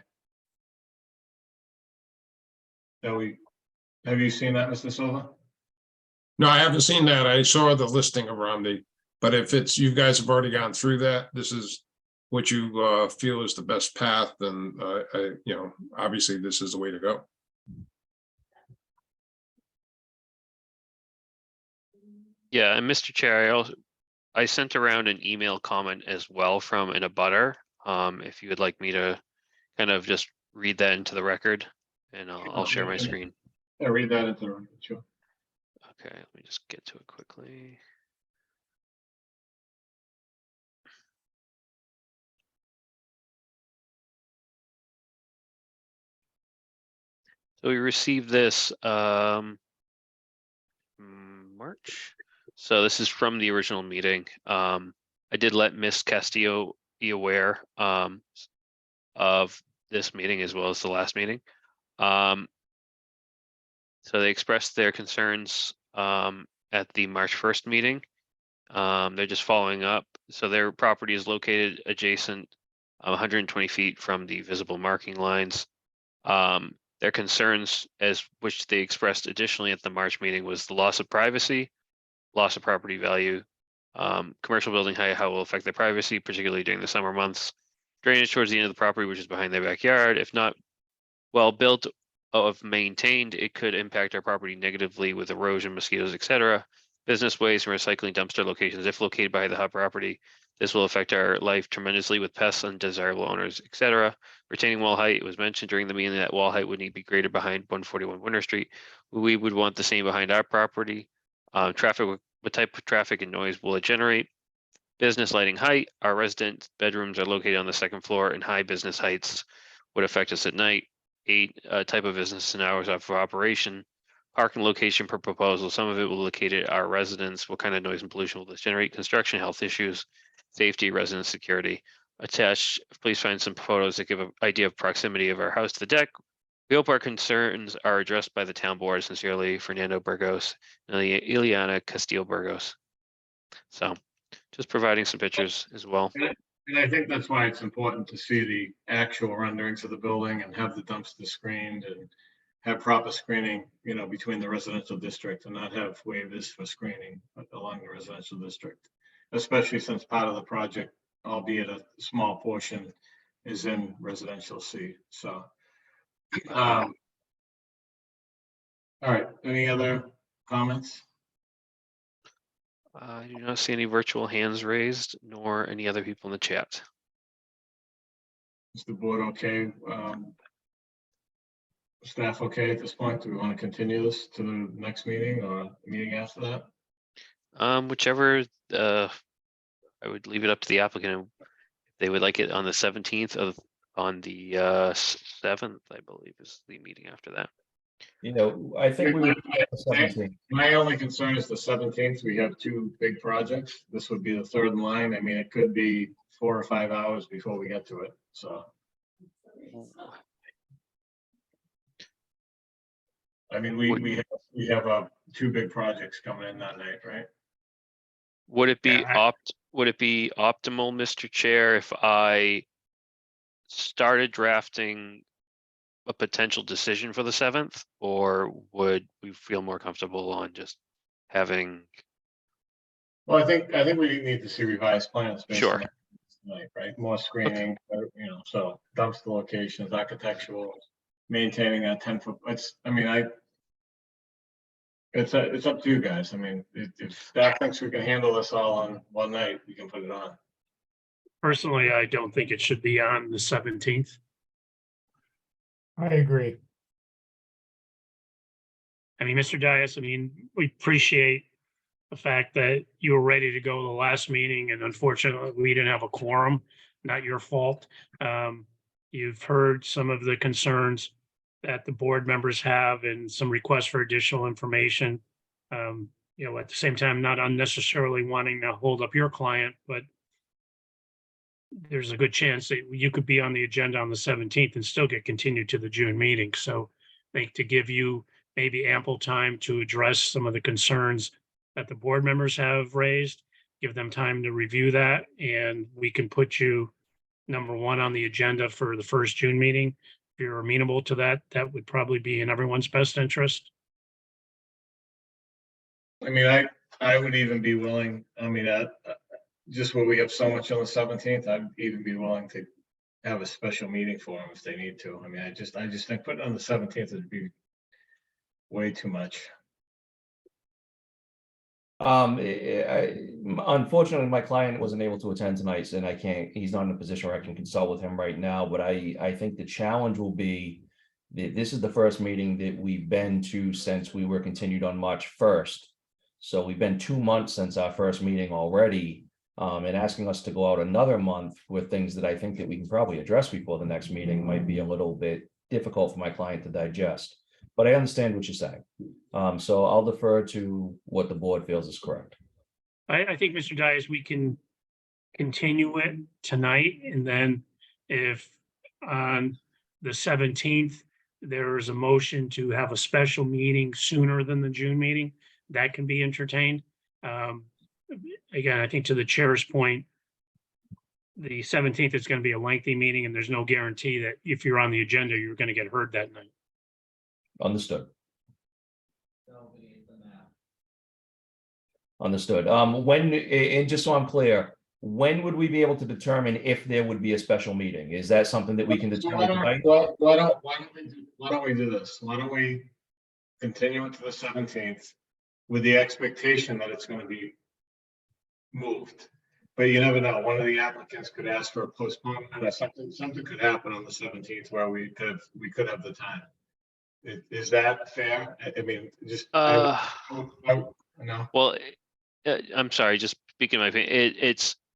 [SPEAKER 2] Have you seen that, Mr. Silva?
[SPEAKER 8] No, I haven't seen that. I saw the listing of Romney, but if it's, you guys have already gone through that, this is what you feel is the best path, then obviously this is the way to go.
[SPEAKER 1] Yeah, and Mr. Chair, I sent around an email comment as well from an abutter. If you would like me to kind of just read that into the record, and I'll share my screen.
[SPEAKER 2] Yeah, read that into the record, sure.
[SPEAKER 1] Okay, let me just get to it quickly. So we received this March. So this is from the original meeting. I did let Miss Castillo be aware of this meeting as well as the last meeting. So they expressed their concerns at the March 1st meeting. They're just following up. So their property is located adjacent 120 feet from the visible marking lines. Their concerns, as which they expressed additionally at the March meeting, was the loss of privacy, loss of property value, commercial building height, how it will affect their privacy, particularly during the summer months, drainage towards the end of the property, which is behind their backyard. If not well built or maintained, it could impact our property negatively with erosion, mosquitoes, etc. Business waste and recycling dumpster locations, if located by the hub property, this will affect our life tremendously with pests, undesirable owners, etc. Retaining wall height, it was mentioned during the meeting that wall height would need to be greater behind 141 Winter Street. We would want the same behind our property. Traffic, what type of traffic and noise will it generate? Business lighting height, our resident bedrooms are located on the second floor and high business heights would affect us at night. 8, type of business and hours of operation. Parking location per proposal, some of it will locate at our residence. What kind of noise and pollution will this generate? Construction, health issues, safety, resident security. Attached, please find some photos that give an idea of proximity of our house to the deck. We hope our concerns are addressed by the town board. Sincerely, Fernando Burgos and Ileana Castillo Burgos. So just providing some pictures as well.
[SPEAKER 2] And I think that's why it's important to see the actual renderings of the building and have the dumpster screened and have proper screening, you know, between the residential district and not have waivers for screening along the residential district, especially since part of the project, albeit a small portion, is in residential C. So, all right, any other comments?
[SPEAKER 1] I do not see any virtual hands raised, nor any other people in the chat.
[SPEAKER 2] Is the board okay? Staff okay at this point? Do we want to continue this to the next meeting or meeting after that?
[SPEAKER 1] Whichever, I would leave it up to the applicant. If they would like it on the 17th on the 7th, I believe is the meeting after that.
[SPEAKER 3] You know, I think we would. 17.
[SPEAKER 2] My only concern is the 17th. We have 2 big projects. This would be the third in line. I mean, it could be 4 or 5 hours before we get to it. So, I mean, we have 2 big projects coming in that night, right?
[SPEAKER 1] Would it be
[SPEAKER 7] Yeah,
[SPEAKER 1] would it be optimal, Mr. Chair, if I started drafting a potential decision for the 7th, or would we feel more comfortable on just having?
[SPEAKER 2] Well, I think we need to see revised plans. based
[SPEAKER 1] Sure.
[SPEAKER 2] on that tonight, right? More screening, you know, so dumpster locations, architectural, maintaining that 10-foot. It's up to you guys. I mean, if staff thinks we can handle this all on one night, we can put it on.
[SPEAKER 7] Personally, I don't think it should be on the 17th.
[SPEAKER 5] I agree.
[SPEAKER 7] I mean, Mr. Dias, I mean, we appreciate the fact that you were ready to go to the last meeting, and unfortunately, we didn't have a quorum. Not your fault. You've heard some of the concerns that the board members have and some requests for additional information. You know, at the same time, not unnecessarily wanting to hold up your client, but there's a good chance that you could be on the agenda on the 17th and still get continued to the June meeting. So I think to give you maybe ample time to address some of the concerns that the board members have raised, give them time to review that, and we can put you number 1 on the agenda for the first June meeting. If you're amenable to that, that would probably be in everyone's best interest.
[SPEAKER 2] I mean, I would even be willing, I mean, just where we have so much on the 17th, I'd even be willing to have a special meeting for them if they need to. I mean, I just think putting it on the 17th would be way too much.
[SPEAKER 3] Unfortunately, my client wasn't able to attend tonight, and he's not in a position where I can consult with him right now, but I think the challenge will be that this is the first meeting that we've been to since we were continued on March 1st. So we've been 2 months since our first meeting already, and asking us to go out another month with things that I think that we can probably address before the next meeting might be a little bit difficult for my client to digest. But I understand what you're saying. So I'll defer to what the board feels is correct.
[SPEAKER 7] I think, Mr. Dias, we can continue it tonight, and then if on the 17th, there is a motion to have a special meeting sooner than the June meeting, that can be entertained. Again, I think to the chair's point, the 17th is going to be a lengthy meeting, and there's no guarantee that if you're on the agenda, you're going to get heard that night.
[SPEAKER 3] Understood. Understood. When, and just so I'm clear, when would we be able to determine if there would be a special meeting? Is that something that we can determine tonight?
[SPEAKER 2] Why don't we do this? Why don't we continue it to the 17th with the expectation that it's gonna be moved? But you never know. One of the applicants could ask for a postponement or something could happen on the 17th where we could have the time. Is that fair? I mean, just. No.
[SPEAKER 1] Well, I'm sorry, just speaking my opinion,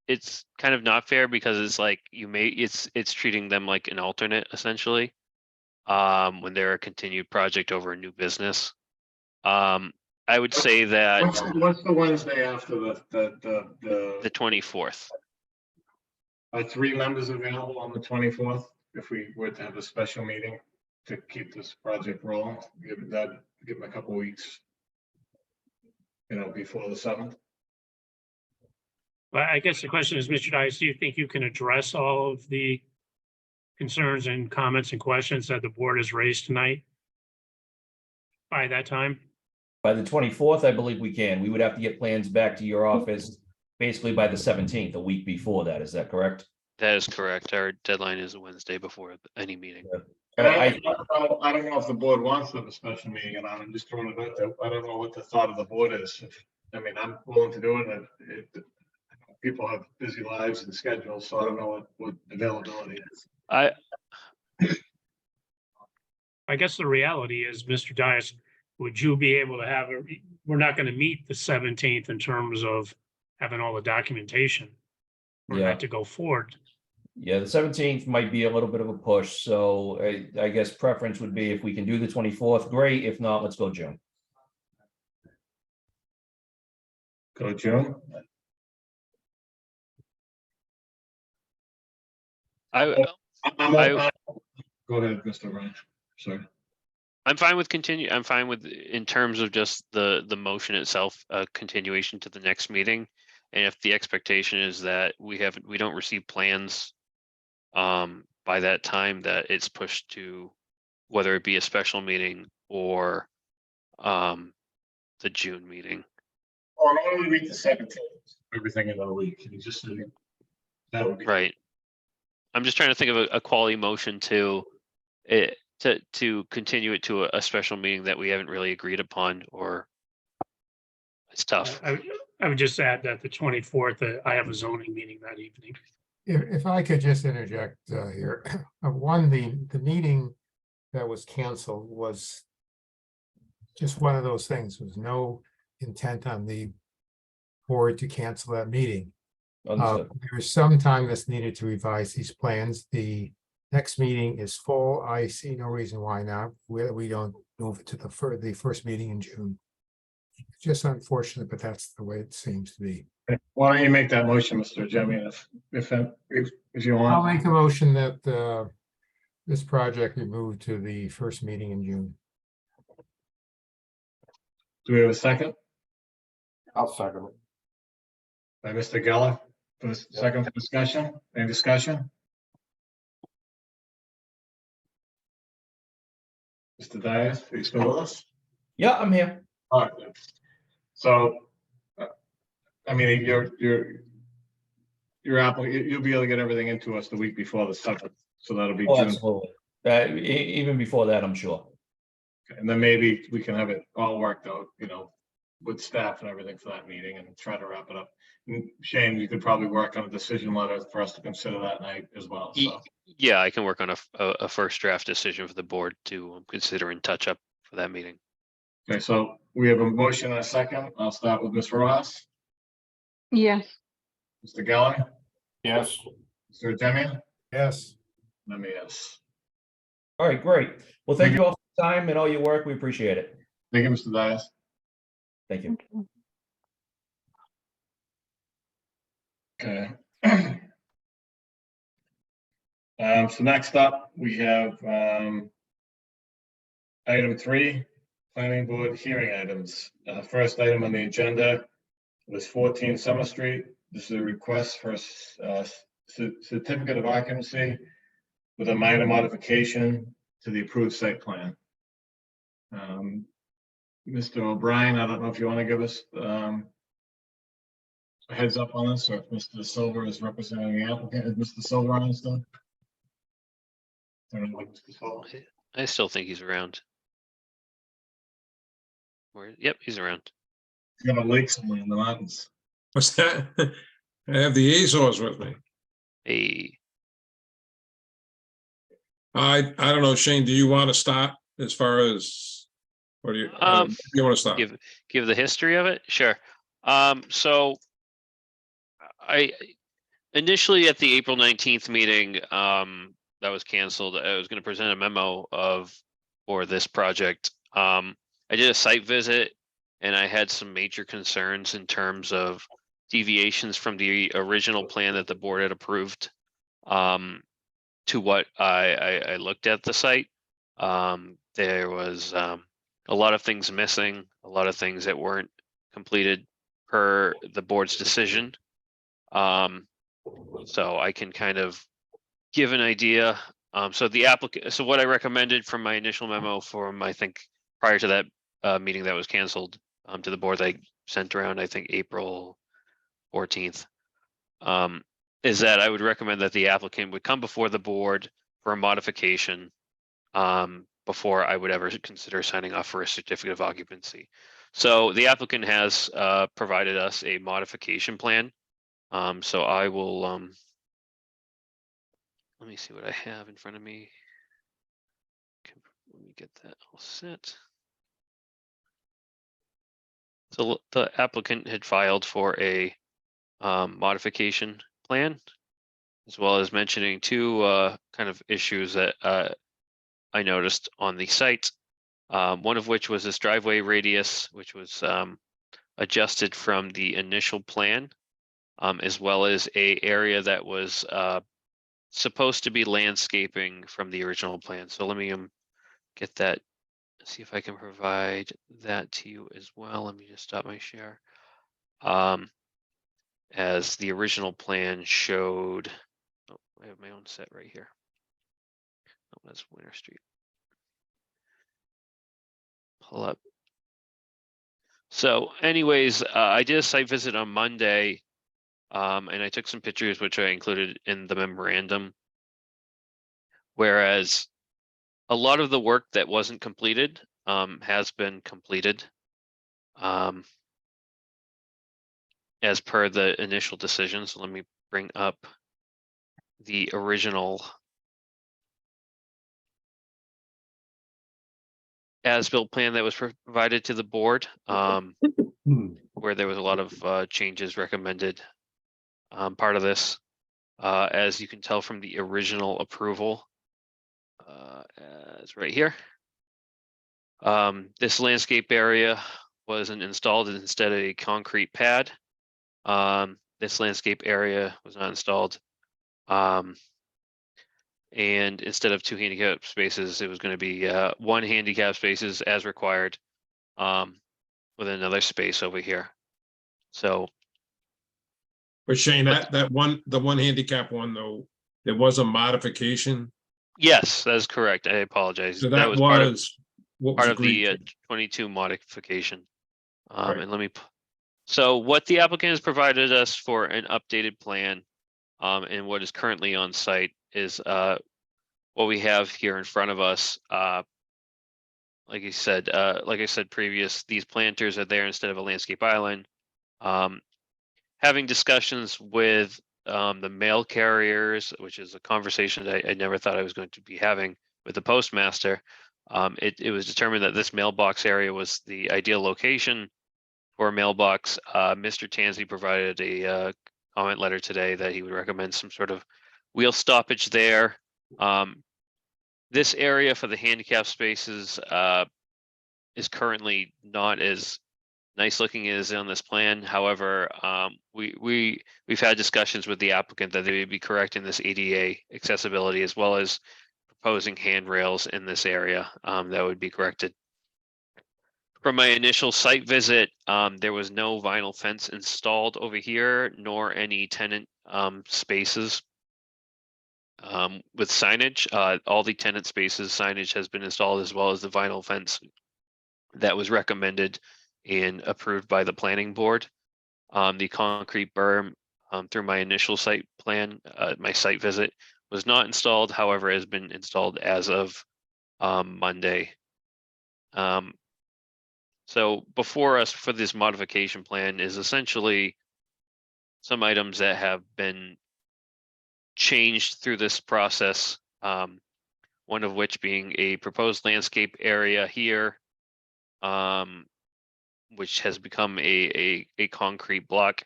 [SPEAKER 1] it's kind of not fair because it's like it's treating them like an alternate essentially. When they're a continued project over a new business. I would say that
[SPEAKER 2] What's the Wednesday after
[SPEAKER 1] the 24th.
[SPEAKER 2] are 3 members available on the 24th? If we were to have a special meeting to keep this project rolling, give them a couple weeks. Before the 7th.
[SPEAKER 7] But I guess the question is, Mr. Dias, do you think you can address all of the concerns and comments and questions that the board has raised tonight by that time?
[SPEAKER 3] By the 24th, I believe we can. We would have to get plans back to your office basically by the 17th, a week before that. Is that correct?
[SPEAKER 1] That is correct. Our deadline is a Wednesday before any meeting.
[SPEAKER 2] I don't know if the board wants to have a special meeting, and I'm just throwing it out there. I don't know what the thought of the board is. I mean, I'm willing to do it, and people have busy lives and schedules, so I don't know what availability is.
[SPEAKER 7] I guess the reality is, Mr. Dias, would you be able to have, we're not going to meet the 17th in terms of having all the documentation for
[SPEAKER 3] Yeah.
[SPEAKER 7] that to go forward.
[SPEAKER 3] Yeah, the 17th might be a little bit of a push, so I guess preference would be if we can do the 24th, great. If not, let's go June.
[SPEAKER 2] Go June.
[SPEAKER 1] I
[SPEAKER 2] Go ahead, Mr. Ryan. Sorry.
[SPEAKER 1] I'm fine with I'm fine with, in terms of just the motion itself, a continuation to the next meeting. And if the expectation is that we don't receive plans by that time, that it's pushed to whether it be a special meeting or the June meeting.
[SPEAKER 2] Or why don't we meet the 17th? Everything in a week. Can you just say that would be
[SPEAKER 1] Right. I'm just trying to think of a quality motion to continue it to a special meeting that we haven't really agreed upon, or it's tough.
[SPEAKER 7] I would just add that the 24th, I have a zoning meeting that evening.
[SPEAKER 5] If I could just interject here, the meeting that was canceled was just one of those things. There was no intent on the board to cancel that meeting.
[SPEAKER 3] Understood.
[SPEAKER 5] There was some time that's needed to revise these plans. The next meeting is full. I see no reason why not. We don't move it to the first meeting in June. It's just unfortunate, but that's the way it seems to be.
[SPEAKER 2] Why don't you make that motion, Mr. Jimmy, if you
[SPEAKER 5] I'll
[SPEAKER 2] want?
[SPEAKER 5] make a motion that this project be moved to the first meeting in June.
[SPEAKER 2] Do we have a second?
[SPEAKER 4] I'll second it.
[SPEAKER 2] By Mr. Geller, for the second for discussion. Any discussion? Mr. Dias, are you still with us?
[SPEAKER 3] Yeah, I'm here.
[SPEAKER 2] All right. So, I mean, your applicant, you'll be able to get everything into us the week before the 7th, so that'll be
[SPEAKER 3] Oh,
[SPEAKER 2] June.
[SPEAKER 3] absolutely. Even before that, I'm sure.
[SPEAKER 2] And then maybe we can have it all worked out, with staff and everything for that meeting and try to wrap it up. And Shane, you could probably work on a decision letter for us to consider that night as well, so.
[SPEAKER 1] Yeah, I can work on a first draft decision for the board to consider and touch up for that meeting.
[SPEAKER 2] Okay, so we have a motion and a second. I'll start with Ms. Rojas,
[SPEAKER 9] Yes.
[SPEAKER 2] Mr. Geller,
[SPEAKER 4] Yes.
[SPEAKER 2] Mr. Jemian,
[SPEAKER 5] Yes.
[SPEAKER 2] let me yes.
[SPEAKER 3] All right, great. Well, thank you all for your time and all your work. We appreciate it.
[SPEAKER 2] Thank you, Mr. Dias.
[SPEAKER 3] Thank you.
[SPEAKER 9] Okay.
[SPEAKER 2] Okay. So next up, we have item 3, planning board hearing items. First item on the agenda was 14 Summer Street. This is a request for a certificate of occupancy with a minor modification to the approved site plan. Mr. O'Brien, I don't know if you want to give us a heads up on this, or if Mr. Silver is representing the applicant. Is Mr. Silver on this stuff?
[SPEAKER 1] I still think he's around. Yep, he's around.
[SPEAKER 2] He's got a lake somewhere in the mountains.
[SPEAKER 8] What's that? I have the Azores with me.
[SPEAKER 1] Hey,
[SPEAKER 8] I don't know, Shane, do you want to start as far as, what do you, you want to start?
[SPEAKER 1] give the history of it? Sure. So I initially at the April 19th meeting, that was canceled. I was going to present a memo for this project. I did a site visit and I had some major concerns in terms of deviations from the original plan that the board had approved to what I looked at the site. There was a lot of things missing, a lot of things that weren't completed per the board's decision. So I can kind of give an idea. So what I recommended from my initial memo from, I think, prior to that meeting that was canceled to the board that I sent around, I think April 14th, is that I would recommend that the applicant would come before the board for a modification before I would ever consider signing off for a certificate of occupancy. So the applicant has provided us a modification plan. So I will, let me see what I have in front of me. Let me get that all set. So the applicant had filed for a modification plan, as well as mentioning two kind of issues that I noticed on the site. One of which was this driveway radius, which was adjusted from the initial plan, as well as a area that was supposed to be landscaping from the original plan. So let me get that, see if I can provide that to you as well. Let me just stop my share. As the original plan showed, oh, I have my own set right here. Oh, that's Winter Street. Pull up. So anyways, I did a site visit on Monday, and I took some pictures, which I included in the memorandum. Whereas a lot of the work that wasn't completed has been completed as per the initial decision. So let me bring up the original as-built plan that was provided to the board, where there was a lot of changes recommended. Part of this, as you can tell from the original approval, it's right here. This landscape area wasn't installed, instead of a concrete pad. This landscape area was not installed. And instead of 2 handicap spaces, it was going to be 1 handicap spaces as required, with another space over here. So,
[SPEAKER 8] But Shane, the one handicap one though, there was a modification.
[SPEAKER 1] yes, that's correct. I apologize.
[SPEAKER 8] So that was
[SPEAKER 1] part of
[SPEAKER 8] what was agreed
[SPEAKER 1] the
[SPEAKER 8] to.
[SPEAKER 1] 22 modification.
[SPEAKER 8] Right.
[SPEAKER 1] And let me. So what the applicant has provided us for an updated plan, and what is currently on site is what we have here in front of us. Like I said previous, these planters are there instead of a landscape island. Having discussions with the mail carriers, which is a conversation that I never thought I was going to be having with the postmaster. It was determined that this mailbox area was the ideal location for a mailbox. Mr. Tansey provided a comment letter today that he would recommend some sort of wheel stoppage there. This area for the handicap spaces is currently not nice looking as on this plan. However, we've had discussions with the applicant that they would be correcting this ADA accessibility as well as proposing handrails in this area that would be corrected. From my initial site visit, there was no vinyl fence installed over here, nor any tenant spaces with signage. All the tenant spaces signage has been installed, as well as the vinyl fence that was recommended and approved by the planning board. The concrete berm through my initial site plan, my site visit, was not installed, however, has been installed as of Monday. So before us for this modification plan is essentially some items that have been changed through this process. One of which being a proposed landscape area here, which has become a concrete block.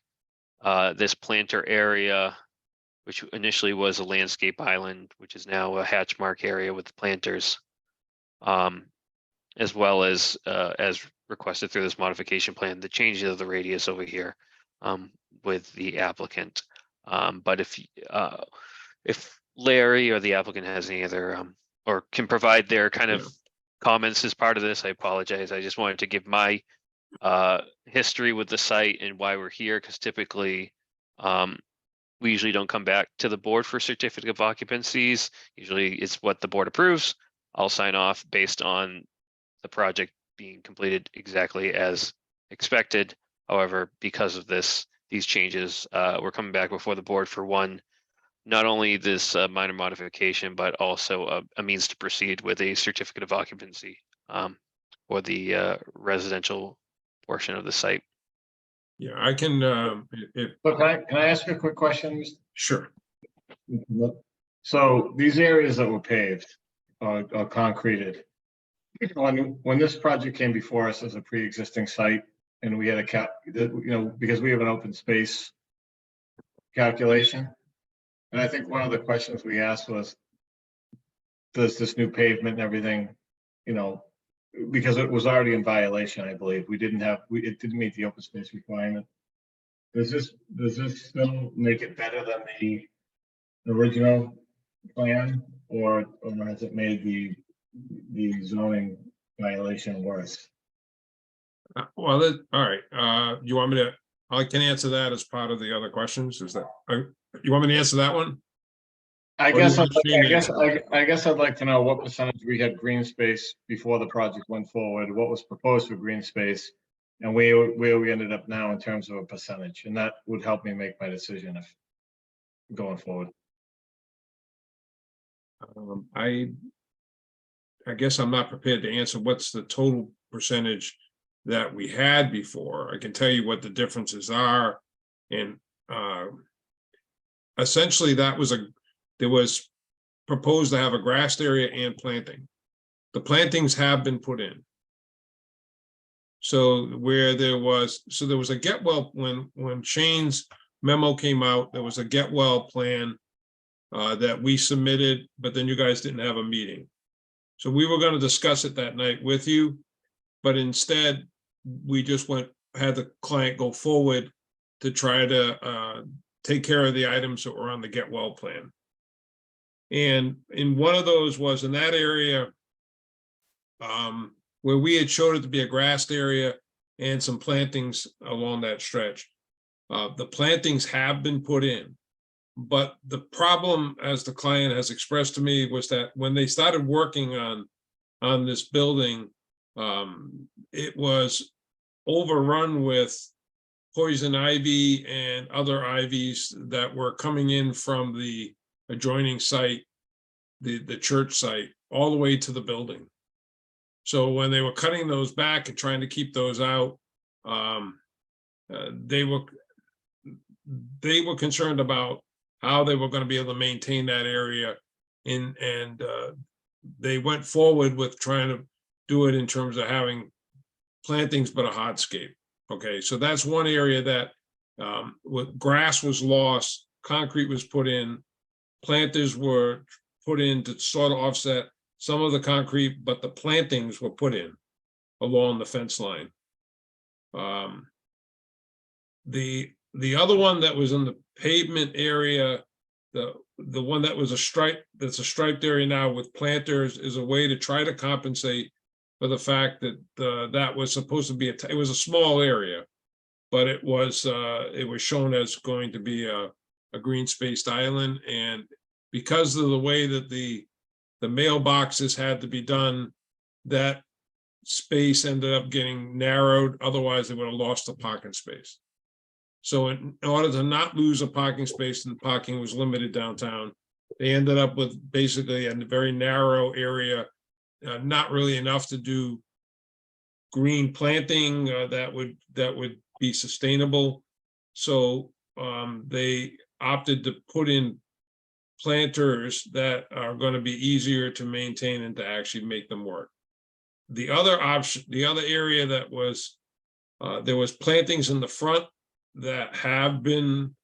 [SPEAKER 1] This planter area, which initially was a landscape island, which is now a hatch mark area with planters, as well as requested through this modification plan, the change of the radius over here with the applicant. But if Larry or the applicant has any other or can provide their kind of comments as part of this, I apologize. I just wanted to give my history with the site and why we're here, because typically we usually don't come back to the board for certificate of occupancies. Usually it's what the board approves. I'll sign off based on the project being completed exactly as expected. However, because of these changes, we're coming back before the board for one, not only this minor modification, but also a means to proceed with a certificate of occupancy for the residential portion of the site.
[SPEAKER 8] Yeah, I can,
[SPEAKER 2] But can I ask you a quick question?
[SPEAKER 8] sure.
[SPEAKER 2] So these areas that were paved or concreted, when this project came before us as a pre-existing site and we had a because we have an open space calculation. And I think one of the questions we asked was, does this new pavement and everything, because it was already in violation, I believe, it didn't meet the open space requirement. Does this still make it better than the original plan, or has it made the zoning violation worse?
[SPEAKER 8] All right. You want me to, I can answer that as part of the other questions. Is that, you want me to answer that one?
[SPEAKER 2] I
[SPEAKER 8] Or do you
[SPEAKER 2] guess,
[SPEAKER 8] want Shane to answer?
[SPEAKER 2] I guess I'd like to know what percentage we had green space before the project went forward, what was proposed for green space, and where we ended up now in terms of a percentage, and that would help me make my decision if going forward.
[SPEAKER 8] I guess I'm not prepared to answer what's the total percentage that we had before. I can tell you what the differences are. And essentially there was proposed to have a grassed area and planting. The plantings have been put in. So there was a get well, when Shane's memo came out, there was a get well plan that we submitted, but then you guys didn't have a meeting. So we were going to discuss it that night with you, but instead we just had the client go forward to try to take care of the items that were on the get well plan. And in one of those was in that area where we had showed it to be a grassed area and some plantings along that stretch. The plantings have been put in, but the problem, as the client has expressed to me, was that when they started working on this building, it was overrun with poison ivy and other ivies that were coming in from the adjoining site, the church site, all the way to the building. So when they were cutting those back and trying to keep those out, they were concerned about how they were going to be able to maintain that area and they went forward with trying to do it in terms of having plantings but a hardscape. Okay, so that's one area that grass was lost, concrete was put in, planters were put in to sort of offset some of the concrete, but the plantings were put in along the fence line. The other one that was in the pavement area, the one that was a stripe, that's a striped area now with planters, is a way to try to compensate for the fact that that was supposed to be it was a small area, but it was shown as going to be a green spaced island, and because of the way that the mailboxes had to be done, that space ended up getting narrowed. Otherwise, they would have lost the parking space. So in order to not lose a parking space, and parking was limited downtown, they ended up with basically a very narrow area, not really enough to do green planting that would be sustainable. So they opted to put in planters that are going to be easier to maintain and to actually make them work. The other option, the other area that was, there was plantings in the front that have been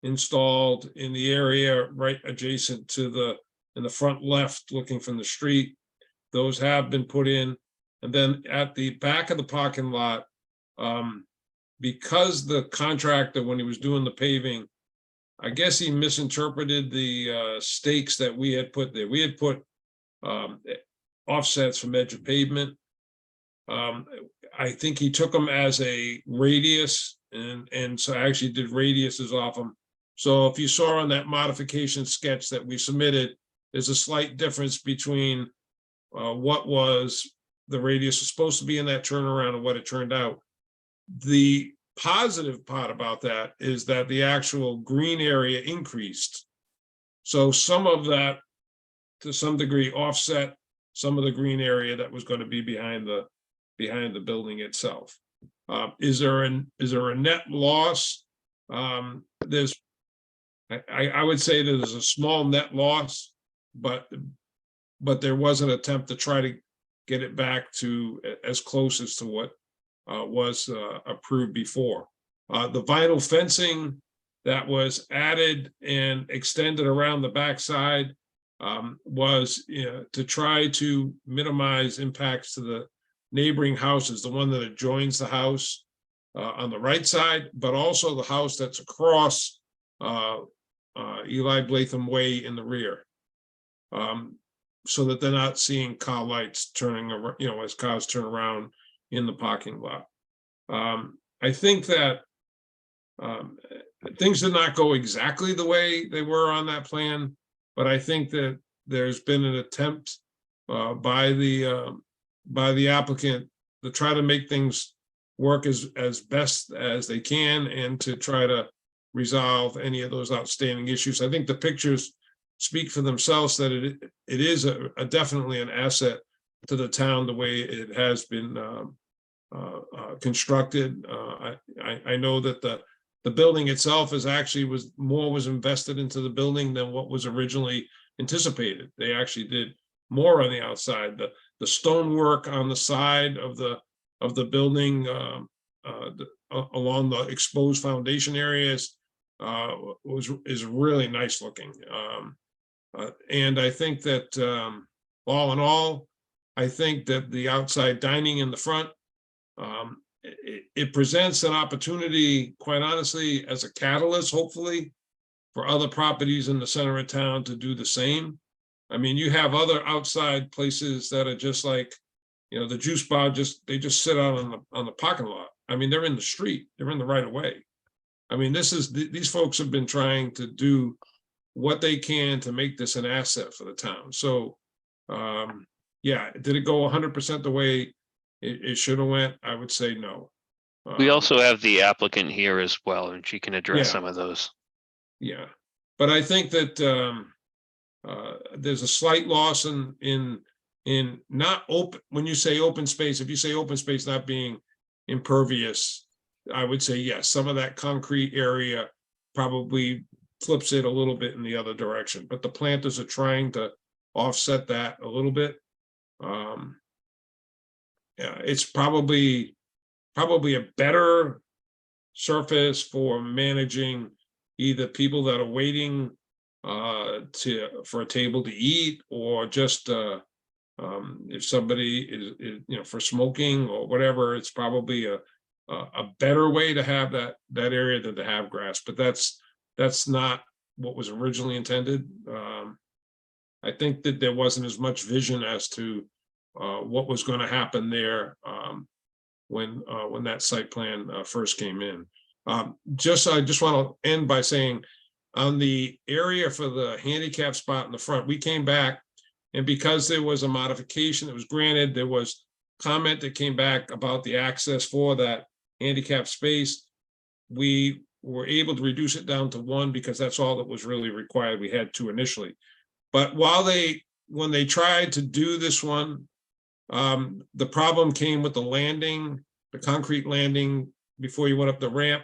[SPEAKER 8] installed in the area right adjacent to in the front left, looking from the street. Those have been put in. And then at the back of the parking lot, because the contractor, when he was doing the paving, I guess he misinterpreted the stakes that we had put there. We had put offsets from edge of pavement. I think he took them as a radius, and so I actually did radiuses off them. So if you saw on that modification sketch that we submitted, there's a slight difference between what was the radius was supposed to be in that turnaround and what it turned out. The positive part about that is that the actual green area increased. So some of that, to some degree, offset some of the green area that was going to be behind the building itself. Is there a net loss? I would say there's a small net loss, but there was an attempt to try to get it back to as close as to what was approved before. The vinyl fencing that was added and extended around the backside was to try to minimize impacts to the neighboring houses, the one that adjoins the house on the right side, but also the house that's across Eli Blatham Way in the rear, so that they're not seeing car lights turning around, as cars turn around in the parking lot. I think that things did not go exactly the way they were on that plan, but I think that there's been an attempt by the applicant to try to make things work as best as they can and to try to resolve any of those outstanding issues. I think the pictures speak for themselves that it is definitely an asset to the town the way it has been constructed. I know that the building itself was invested into the building than what was originally anticipated. They actually did more on the outside. The stonework on the side of the building along the exposed foundation areas is really nice looking. And I think that all in all, I think that the outside dining in the front, it presents an opportunity, quite honestly, as a catalyst, hopefully, for other properties in the center of town to do the same. I mean, you have other outside places that are just like, the juice bar, they just sit out on the parking lot. I mean, they're in the street, they're in the right of way. I mean, these folks have been trying to do what they can to make this an asset for the town. So, yeah, did it go 100% the way it should have went? I would say no.
[SPEAKER 1] We also have the applicant here as well, and she can address
[SPEAKER 8] Yeah.
[SPEAKER 1] some of those.
[SPEAKER 8] Yeah, but I think that there's a slight loss in not open. When you say open space, if you say open space not being impervious, I would say yes. Some of that concrete area probably flips it a little bit in the other direction, but the planters are trying to offset that a little bit. Yeah, it's probably a better surface for managing either people that are waiting for a table to eat, or just if somebody is for smoking or whatever. It's probably a better way to have that area than to have grass, but that's not what was originally intended. I think that there wasn't as much vision as to what was going to happen there when that site plan first came in. I just want to end by saying, on the area for the handicap spot in the front, we came back, and because there was a modification that was granted, there was comment that came back about the access for that handicap space. We were able to reduce it down to 1 because that's all that was really required. We had 2 initially. But when they tried to do this one, the problem came with the landing, the concrete landing before you went up the ramp.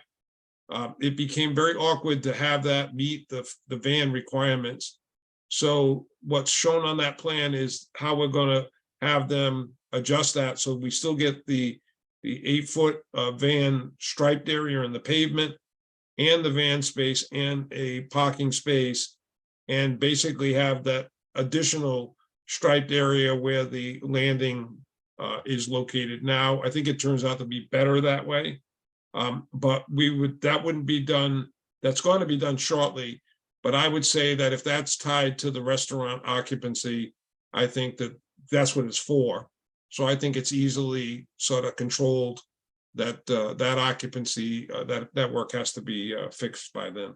[SPEAKER 8] It became very awkward to have that meet the van requirements. So what's shown on that plan is how we're going to have them adjust that so we still get the 8-foot van striped area in the pavement and the van space and a parking space, and basically have that additional striped area where the landing is located now. I think it turns out to be better that way. But that wouldn't be done, that's going to be done shortly. But I would say that if that's tied to the restaurant occupancy, I think that that's what it's for. So I think it's easily sort of controlled that that occupancy, that work has to be fixed by then.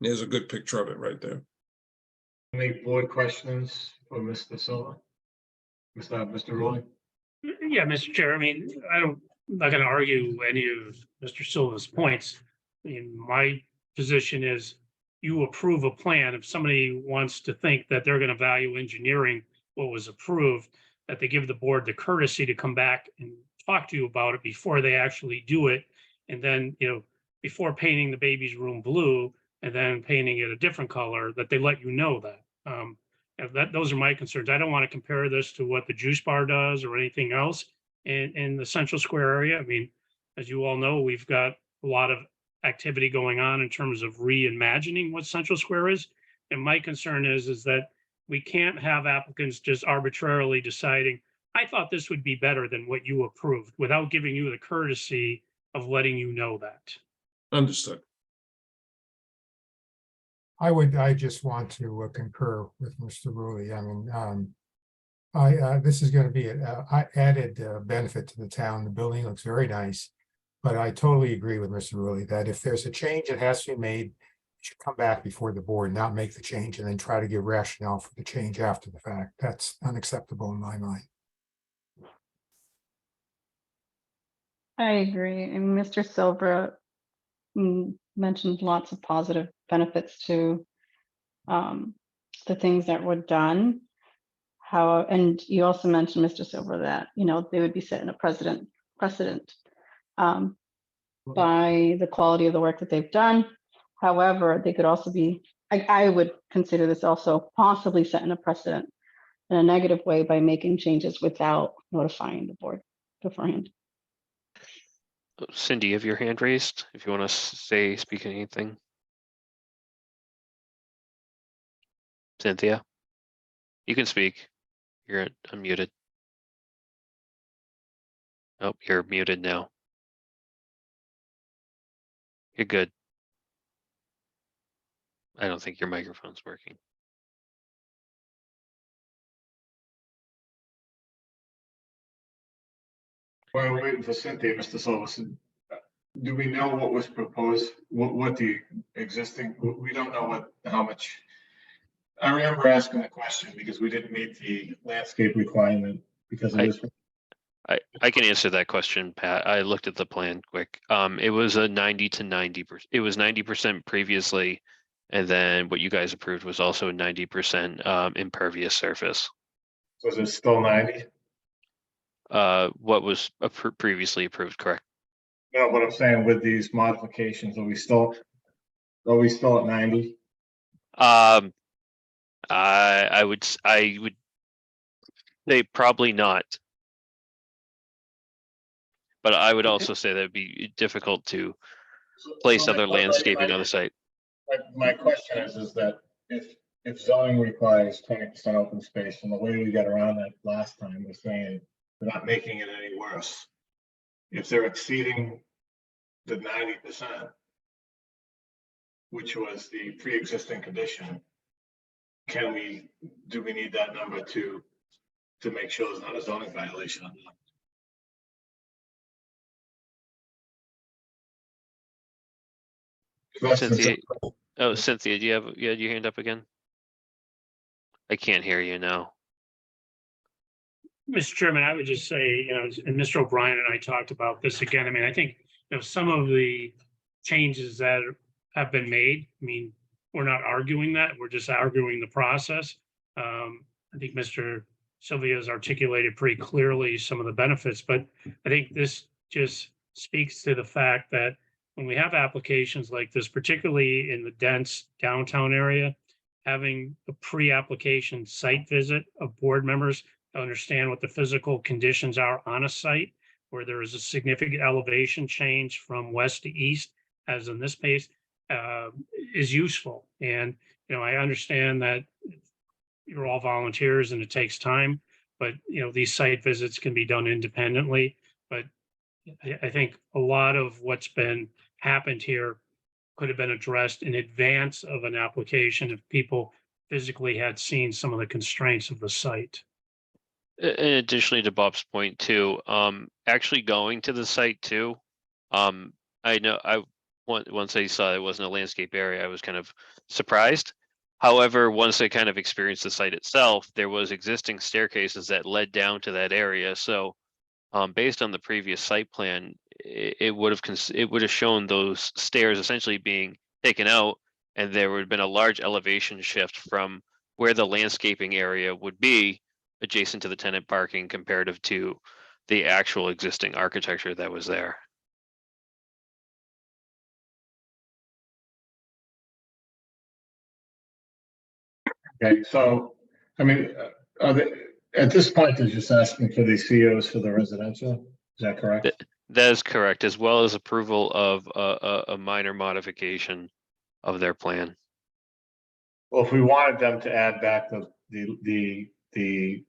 [SPEAKER 8] There's a good picture of it right there.
[SPEAKER 2] Any board questions for Mr. Silva? Mr. Rowley?
[SPEAKER 7] Yeah, Mr. Chair, I mean, I'm not going to argue any of Mr. Silva's points. I mean, my position is you approve a plan. If somebody wants to think that they're going to value engineering what was approved, that they give the board the courtesy to come back and talk to you about it before they actually do it. And then, before painting the baby's room blue and then painting it a different color, that they let you know that. Those are my concerns. I don't want to compare this to what the juice bar does or anything else in the Central Square area. I mean, as you all know, we've got a lot of activity going on in terms of reimagining what Central Square is. And my concern is that we can't have applicants just arbitrarily deciding, I thought this would be better than what you approved, without giving you the courtesy of letting you know that.
[SPEAKER 8] Understood.
[SPEAKER 5] I just want to concur with Mr. Rowley. I mean, this is going to be an added benefit to the town. The building looks very nice. But I totally agree with Mr. Rowley that if there's a change that has to be made, it should come back before the board, not make the change and then try to give rationale for the change after the fact. That's unacceptable in my mind.
[SPEAKER 9] I agree. And Mr. Silva mentioned lots of positive benefits to the things that were done. And you also mentioned, Mr. Silva, that they would be setting a precedent by the quality of the work that they've done. However, they could also be, I would consider this also possibly setting a precedent in a negative way by making changes without notifying the board beforehand.
[SPEAKER 1] Cindy, you have your hand raised if you want to speak anything. Cynthia, you can speak. You're unmuted. Oh, you're muted now. You're good. I don't think your microphone's working.
[SPEAKER 2] While we're waiting for Cynthia, Mr. Silverson, do we know what was proposed? What the existing? We don't know how much. I remember asking the question because we didn't meet the landscape requirement because of this.
[SPEAKER 1] I can answer that question, Pat. I looked at the plan quick. It was a 90 to 90%. It was 90% previously, and then what you guys approved was also 90% impervious surface.
[SPEAKER 2] So is it still 90?
[SPEAKER 1] What was previously approved, correct?
[SPEAKER 2] No, but I'm saying with these modifications, are we still at 90?
[SPEAKER 1] I would say probably not. But I would also say that it'd be difficult to place other landscaping on the site.
[SPEAKER 2] My question is that if zoning requires 20% open space, and the way we got around that last time was saying We're not making it any worse. If they're exceeding the 90%, which was the pre-existing condition, do we need that number to make sure there's not a zoning violation?
[SPEAKER 1] Cynthia, oh, Cynthia, do you have your hand up again? I can't hear you now.
[SPEAKER 7] Mr. Chairman, I would just say, and Mr. O'Brien and I talked about this again. I mean, I think, some of the changes that have been made, I mean, we're not arguing that, we're just arguing the process. I think Mr. Sylvia has articulated pretty clearly some of the benefits, but I think this just speaks to the fact that when we have applications like this, particularly in the dense downtown area, having a pre-application site visit of board members to understand what the physical conditions are on a site where there is a significant elevation change from west to east, as in this case, is useful. And, I understand that you're all volunteers and it takes time, but, these site visits can be done independently. But I think a lot of what's happened here could have been addressed in advance of an application if people physically had seen some of the constraints of the site.
[SPEAKER 1] And additionally to Bob's point too, actually going to the site too, I know once I saw it wasn't a landscape area, I was kind of surprised. However, once I kind of experienced the site itself, there was existing staircases that led down to that area. So based on the previous site plan, it would have shown those stairs essentially being taken out, and there would have been a large elevation shift from where the landscaping area would be adjacent to the tenant parking comparative to the actual existing architecture that was there.
[SPEAKER 2] Okay, so, I mean, at this point, they're just asking for the COs for the residential, is that correct?
[SPEAKER 1] That is correct, as well as approval of a minor modification of their plan.
[SPEAKER 2] Well, if we wanted them to add back the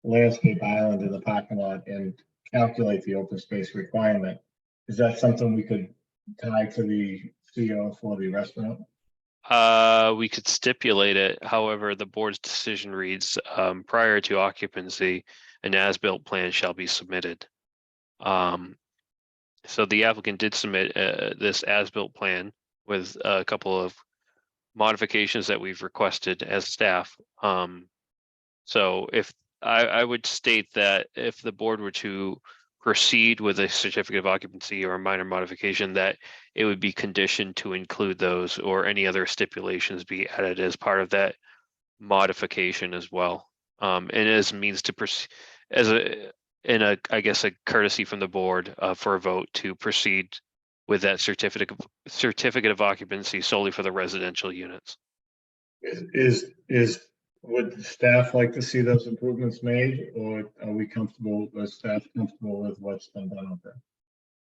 [SPEAKER 2] landscape island in the parking lot and calculate the open space requirement, is that something we could tie to the CO for the restaurant?
[SPEAKER 1] We could stipulate it. However, the board's decision reads, prior to occupancy, an as-built plan shall be submitted. So the applicant did submit this as-built plan with a couple of modifications that we've requested as staff. So if I would state that if the board were to proceed with a certificate of occupancy or a minor modification, that it would be conditioned to include those or any other stipulations be added as part of that modification as well. And as means to proceed I guess a courtesy from the board for a vote to proceed with that certificate of occupancy solely for the residential units.
[SPEAKER 2] Would staff like to see those improvements made, or are we comfortable, is staff comfortable with what's been done out there?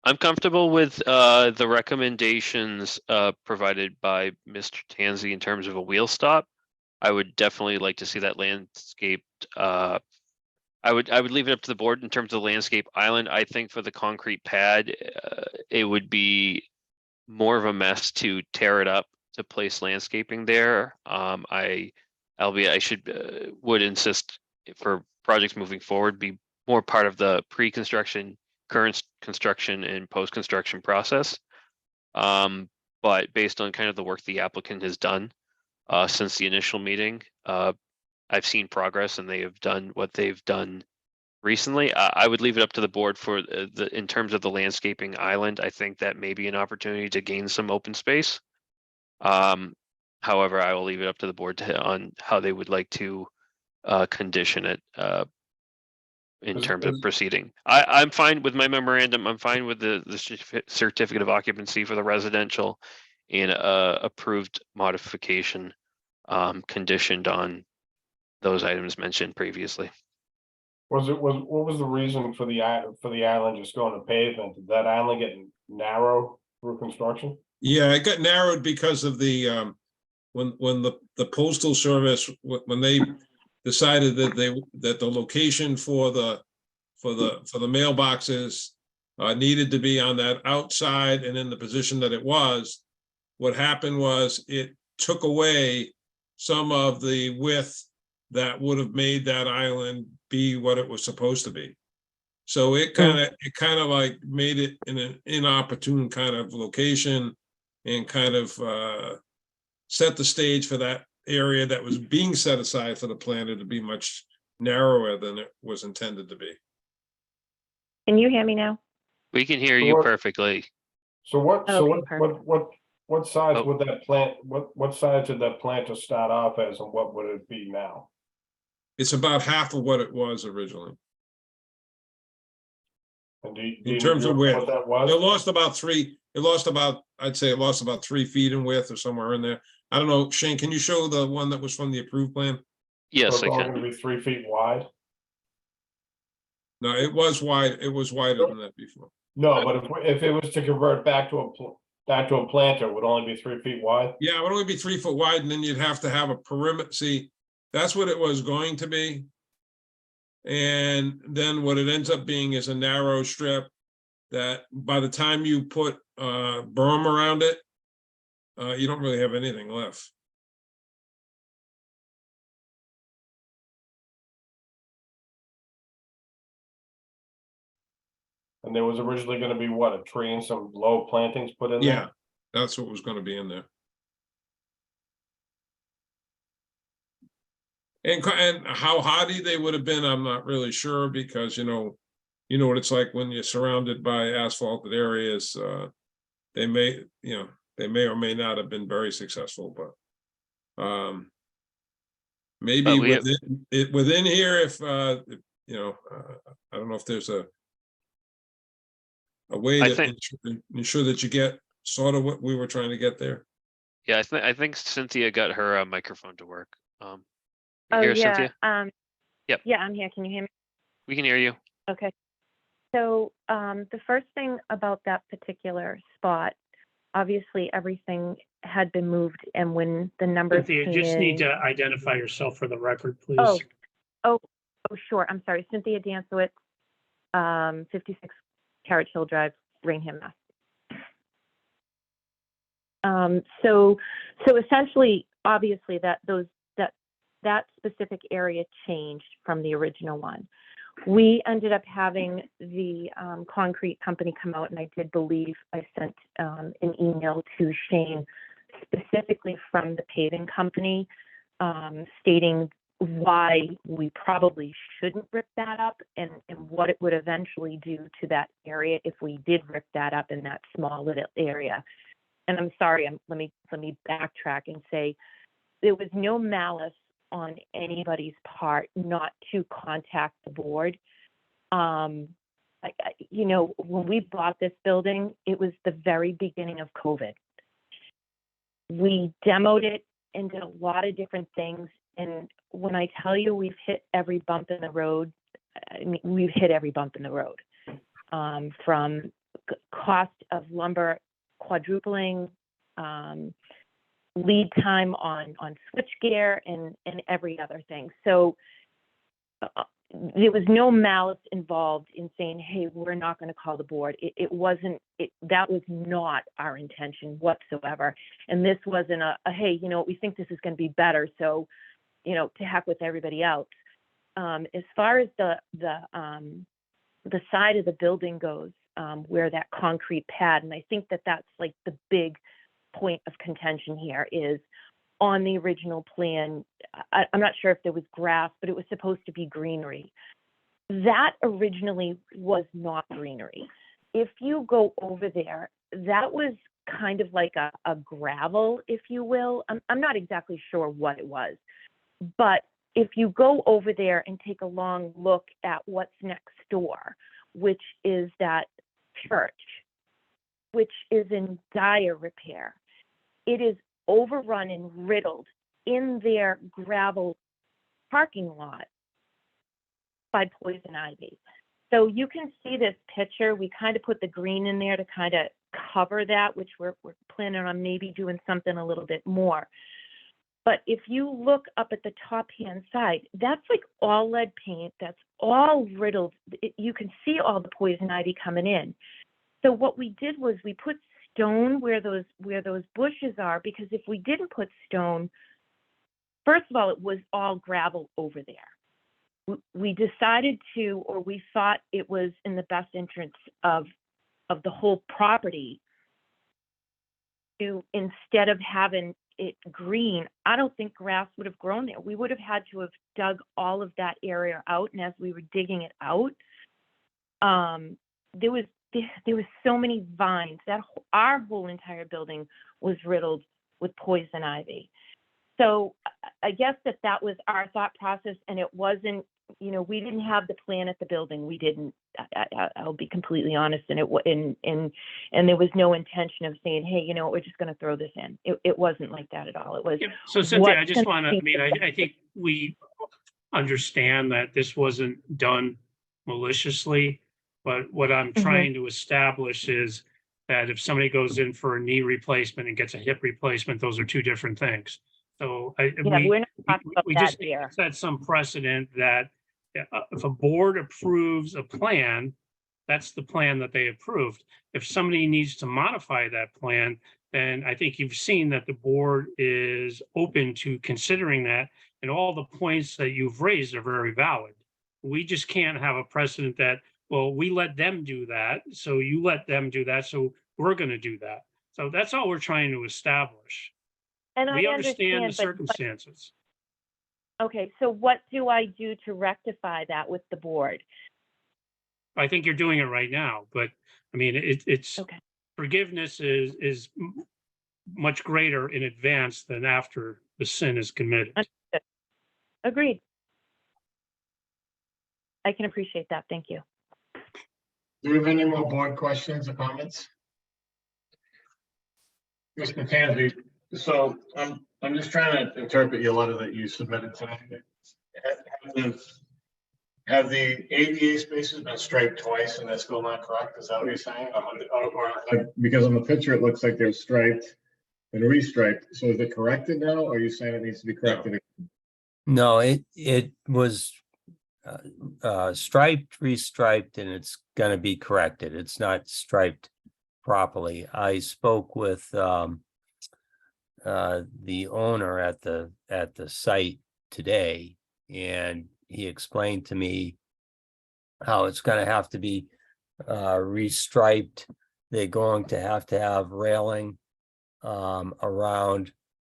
[SPEAKER 1] I'm comfortable with the recommendations provided by Mr. Tanzi in terms of a wheel stop. I would definitely like to see that landscaped. I would leave it up to the board in terms of the landscape island. I think for the concrete pad, it would be more of a mess to tear it up to place landscaping there. I would insist for projects moving forward be more part of the pre-construction, current construction, and post-construction process. But based on kind of the work the applicant has done since the initial meeting, I've seen progress and they have done what they've done recently. I would leave it up to the board for in terms of the landscaping island. I think that may be an opportunity to gain some open space. However, I will leave it up to the board on how they would like to condition it in terms of proceeding. I'm fine with my memorandum. I'm fine with the certificate of occupancy for the residential and approved modification conditioned on those items mentioned previously.
[SPEAKER 4] What was the reason for the island just going to pavement? Did that island get narrow through construction?
[SPEAKER 8] Yeah, it got narrowed because of the when the postal service, when they decided that the location for the for the mailboxes needed to be on that outside and in the position that it was. What happened was it took away some of the width that would have made that island be what it was supposed to be. So it kind of like made it in an inopportune kind of location and kind of set the stage for that area that was being set aside for the planter to be much narrower than it was intended to be.
[SPEAKER 10] Can you hear me now?
[SPEAKER 1] We can hear you
[SPEAKER 4] Sure.
[SPEAKER 1] perfectly.
[SPEAKER 4] So what,
[SPEAKER 10] Okay, perfect.
[SPEAKER 4] what size
[SPEAKER 1] Oh.
[SPEAKER 4] would that plant, what size did that plant to start off as and what would it be now?
[SPEAKER 8] It's about half of what it was originally.
[SPEAKER 4] And do you
[SPEAKER 8] In terms of width,
[SPEAKER 4] what that
[SPEAKER 8] it
[SPEAKER 4] was?
[SPEAKER 8] lost about, I'd say it lost about 3 feet in width or somewhere in there. I don't know, Shane, can you show the one that was from the approved plan?
[SPEAKER 4] So
[SPEAKER 1] Yes,
[SPEAKER 4] it's
[SPEAKER 1] I
[SPEAKER 4] all
[SPEAKER 1] can.
[SPEAKER 4] gonna be 3 feet wide?
[SPEAKER 8] No, it was wide, it was wider than that before.
[SPEAKER 4] No, but if it was to convert back to a planter, it would only be 3 feet wide?
[SPEAKER 8] Yeah, it would only be 3 foot wide and then you'd have to have a perimeter. See, that's what it was going to be. And then what it ends up being is a narrow strip that by the time you put berm around it, you don't really have anything left.
[SPEAKER 4] And there was originally gonna be what, a tree and some low plantings put in there?
[SPEAKER 8] Yeah, that's what was gonna be in there. And how hardy they would have been, I'm not really sure, because you know what it's like when you're surrounded by asphalted areas. They may, they may or may not have been very successful, but maybe
[SPEAKER 1] But we have-
[SPEAKER 8] within here, if I don't know if there's a way
[SPEAKER 1] I
[SPEAKER 8] to
[SPEAKER 1] think-
[SPEAKER 8] ensure that you get sort of what we were trying to get there.
[SPEAKER 1] Yeah, I think Cynthia got her microphone to work. You
[SPEAKER 10] Oh,
[SPEAKER 1] hear
[SPEAKER 10] yeah.
[SPEAKER 1] Cynthia? Yep.
[SPEAKER 10] Yeah, I'm here. Can you hear me?
[SPEAKER 1] We can hear you.
[SPEAKER 10] Okay. So the first thing about that particular spot, obviously everything had been moved, and when the numbers
[SPEAKER 7] Cynthia,
[SPEAKER 10] came
[SPEAKER 7] just need
[SPEAKER 10] in-
[SPEAKER 7] to identify yourself for the record, please.
[SPEAKER 10] Oh, sure. I'm sorry. Cynthia Dansowitz, 56 Carriage Hill Drive, Rainham, Mass. So essentially, obviously, that specific area changed from the original one. We ended up having the concrete company come out, and I did believe I sent an email to Shane specifically from the paving company, stating why we probably shouldn't rip that up and what it would eventually do to that area if we did rip that up in that small little area. And I'm sorry, let me backtrack and say there was no malice on anybody's part not to contact the board. When we bought this building, it was the very beginning of COVID. We demoed it and did a lot of different things. And when I tell you we've hit every bump in the road, I mean, we've hit every bump in the road, from cost of lumber quadrupling, lead time on switchgear and every other thing. So there was no malice involved in saying, hey, we're not going to call the board. That was not our intention whatsoever. And this wasn't a hey, we think this is going to be better, so, to heck with everybody else. As far as the side of the building goes, where that concrete pad, and I think that's like the big point of contention here is on the original plan. I'm not sure if there was grass, but it was supposed to be greenery. That originally was not greenery. If you go over there, that was kind of like a gravel, if you will. I'm not exactly sure what it was, but if you go over there and take a long look at what's next door, which is that church, which is in dire repair, it is overrun and riddled in their gravel parking lot by poison ivy. So you can see this picture. We kind of put the green in there to kind of cover that, which we're planning on maybe doing something a little bit more. But if you look up at the top hand side, that's like all lead paint, that's all riddled. You can see all the poison ivy coming in. So what we did was we put stone where those bushes are, because if we didn't put stone, first of all, it was all gravel over there. We decided to, or we thought it was in the best interest of the whole property to, instead of having it green, I don't think grass would have grown there. We would have had to have dug all of that area out. And as we were digging it out, there was so many vines that our whole entire building was riddled with poison ivy. So I guess that was our thought process, and it wasn't, we didn't have the plan at the building. We didn't. I'll be completely honest, and there was no intention of saying, hey, we're just going to throw this in. It wasn't like that at all. It was.
[SPEAKER 7] Yeah, so Cynthia, I just want to. I think we understand that this wasn't done maliciously, but what I'm trying to establish is that if somebody goes in for a knee replacement and gets a hip replacement, those are two different things. So
[SPEAKER 10] we're not talking about
[SPEAKER 7] we
[SPEAKER 10] that
[SPEAKER 7] just
[SPEAKER 10] here.
[SPEAKER 7] set some precedent that if a board approves a plan, that's the plan that they approved. If somebody needs to modify that plan, then I think you've seen that the board is open to considering that, and all the points that you've raised are very valid. We just can't have a precedent that, well, we let them do that, so you let them do that, so we're going to do that. So that's all we're trying to establish.
[SPEAKER 10] And
[SPEAKER 7] We
[SPEAKER 10] I
[SPEAKER 7] understand the
[SPEAKER 10] but
[SPEAKER 7] circumstances.
[SPEAKER 10] okay, so what do I do to rectify that with the board?
[SPEAKER 7] I think you're doing it right now, but I mean, it's
[SPEAKER 10] Okay.
[SPEAKER 7] forgiveness is much greater in advance than after the sin is committed.
[SPEAKER 10] Understood. Agreed. I can appreciate that. Thank you.
[SPEAKER 2] Do we have any more board questions or comments? Mr. Tansey, so I'm just trying to interpret your letter that you submitted tonight. Have the ADA spaces been striped twice and that's still not correct? Is that what you're saying? Because on the picture, it looks like they're striped and restriped. So is it corrected now, or are you saying it needs to be corrected?
[SPEAKER 6] No, it was striped, restriped, and it's going to be corrected. It's not striped properly. I spoke with the owner at the site today, and he explained to me how it's going to have to be restriped. They're going to have railing around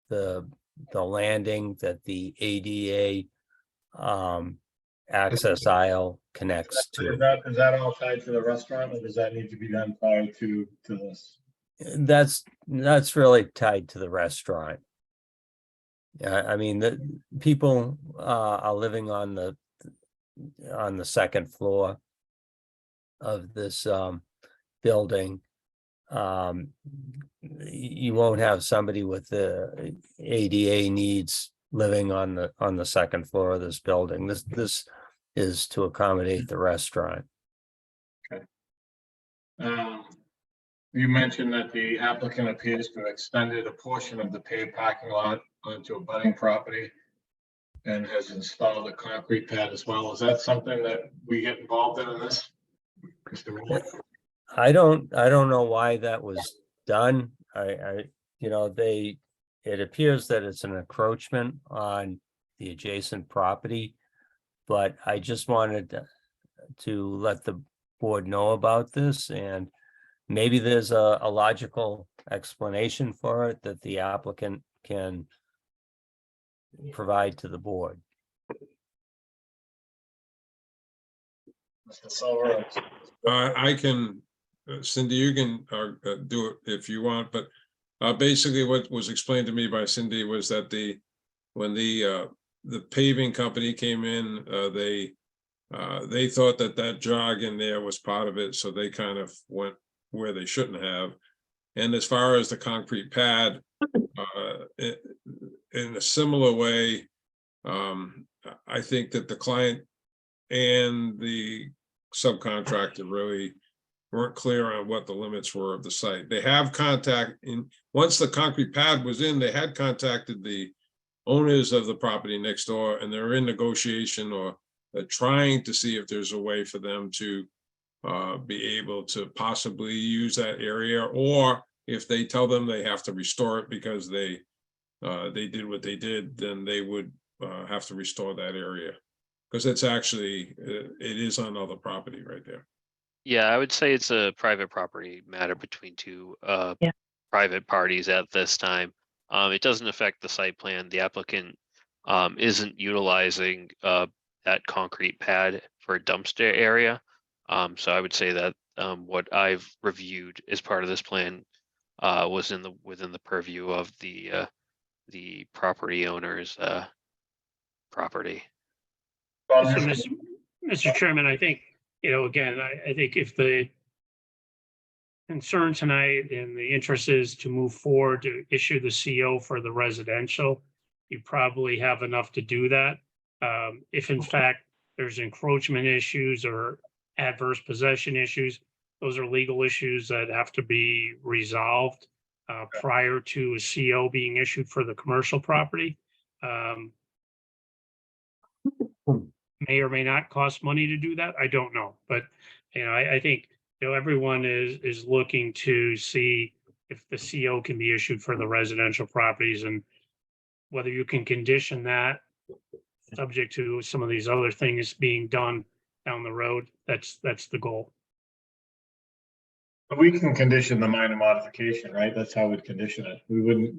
[SPEAKER 6] the landing that the ADA access aisle connects to.
[SPEAKER 2] Is that all tied to the restaurant, or does that need to be done prior to this?
[SPEAKER 6] That's really tied to the restaurant. I mean, the people are living on the second floor of this building. You won't have somebody with the ADA needs living on the second floor of this building. This is to accommodate the restaurant.
[SPEAKER 2] Okay. You mentioned that the applicant appears to have extended a portion of the paved parking lot onto a budding property and has installed a concrete pad as well. Is that something that we get involved in this? Mr. Moore?
[SPEAKER 6] I don't know why that was done. It appears that it's an encroachment on the adjacent property, but I just wanted to let the board know about this, and maybe there's a logical explanation for it that the applicant can provide to the board.
[SPEAKER 2] Mr. Silver?
[SPEAKER 8] I can, Cindy, you can do it if you want, but basically what was explained to me by Cindy was that when the paving company came in, they thought that jog in there was part of it, so they kind of went where they shouldn't have. And as far as the concrete pad, in a similar way, I think that the client and the subcontractor really weren't clear on what the limits were of the site. They have once the concrete pad was in, they had contacted the owners of the property next door, and they're in negotiation or trying to see if there's a way for them to be able to possibly use that area, or if they tell them they have to restore it because they did what they did, then they would have to restore that area. Because it's actually, it is on other property right there.
[SPEAKER 1] Yeah, I would say it's a private property matter between two
[SPEAKER 10] Yeah.
[SPEAKER 1] private parties at this time. It doesn't affect the site plan. The applicant isn't utilizing that concrete pad for a dumpster area. So I would say that what I've reviewed as part of this plan was within the purview of the property owner's property.
[SPEAKER 7] So, Mr. Chairman, I think, again, I think if the concern tonight and the interest is to move forward to issue the CO for the residential, you probably have enough to do that. If in fact there's encroachment issues or adverse possession issues, those are legal issues that have to be resolved prior to a CO being issued for the commercial property. May or may not cost money to do that. I don't know, but I think everyone is looking to see if the CO can be issued for the residential properties, and whether you can condition that subject to some of these other things being done down the road. That's the goal.
[SPEAKER 2] But we can condition the minor modification, right? That's how we'd condition it.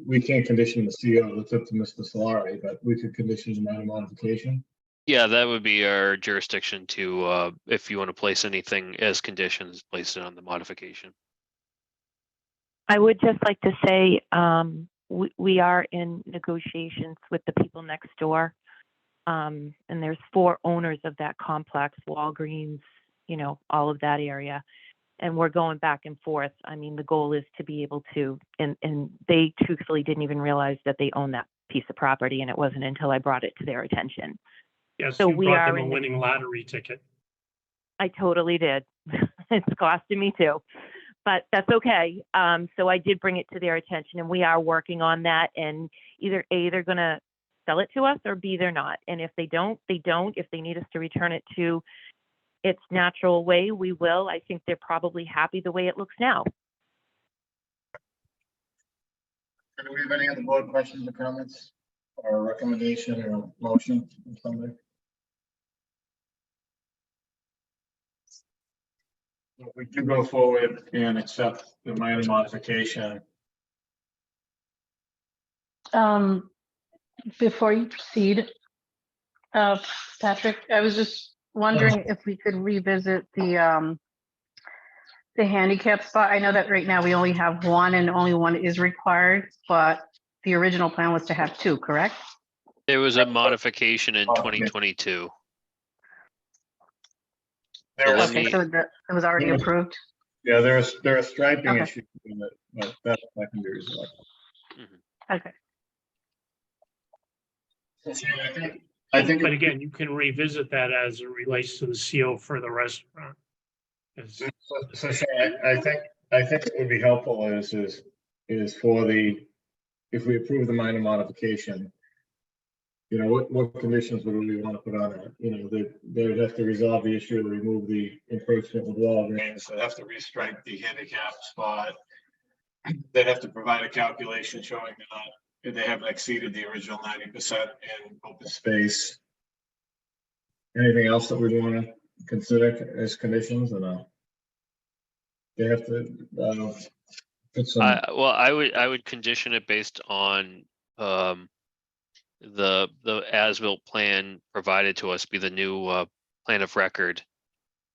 [SPEAKER 2] We can't condition the CO. That's up to Mr. Solari, but we could condition the minor modification.
[SPEAKER 1] Yeah, that would be our jurisdiction to, if you want to place anything as conditions, place it on the modification.
[SPEAKER 10] I would just like to say, we are in negotiations with the people next door. And there's 4 owners of that complex, Walgreens, all of that area. And we're going back and forth. I mean, the goal is to be able to, and they truthfully didn't even realize that they own that piece of property. And it wasn't until I brought it to their attention.
[SPEAKER 7] Yes,
[SPEAKER 10] So
[SPEAKER 7] you
[SPEAKER 10] we
[SPEAKER 7] brought
[SPEAKER 10] are
[SPEAKER 7] them a
[SPEAKER 10] in the-
[SPEAKER 7] winning lottery ticket.
[SPEAKER 10] I totally did. It's costing me too, but that's okay. So I did bring it to their attention, and we are working on that. And either A, they're going to sell it to us, or B, they're not. And if they don't, they don't. If they need us to return it to its natural way, we will. I think they're probably happy the way it looks now.
[SPEAKER 2] Do we have any other board questions or comments, or a recommendation or motion from somebody? We can go forward and accept the minor modification.
[SPEAKER 9] Before you proceed, Patrick, I was just wondering if we could revisit the handicap spot. I know that right now we only have one and only one is required, but the original plan was to have 2, correct?
[SPEAKER 1] There was a modification in
[SPEAKER 2] Oh, okay.
[SPEAKER 1] 2022.
[SPEAKER 2] There
[SPEAKER 1] Let
[SPEAKER 2] is,
[SPEAKER 1] me-
[SPEAKER 9] Okay, so it was already approved?
[SPEAKER 2] yeah, there are striping
[SPEAKER 9] Okay.
[SPEAKER 2] issues in it, but that can be resolved.
[SPEAKER 9] Okay.
[SPEAKER 2] I think.
[SPEAKER 7] But again, you can revisit that as it relates to the CO for the restaurant. It's-
[SPEAKER 2] So Shane, I think it would be helpful is for if we approve the minor modification, what conditions would we want to put on it? They would have to resolve the issue, remove the encroachment with Walgreens, they'd have to restrike the handicap spot. They'd have to provide a calculation showing that they haven't exceeded the original 90% in open space. Anything else that we want to consider as conditions or no? They have to put some.
[SPEAKER 1] Well, I would condition it based on the as-built plan provided to us be the new plan of record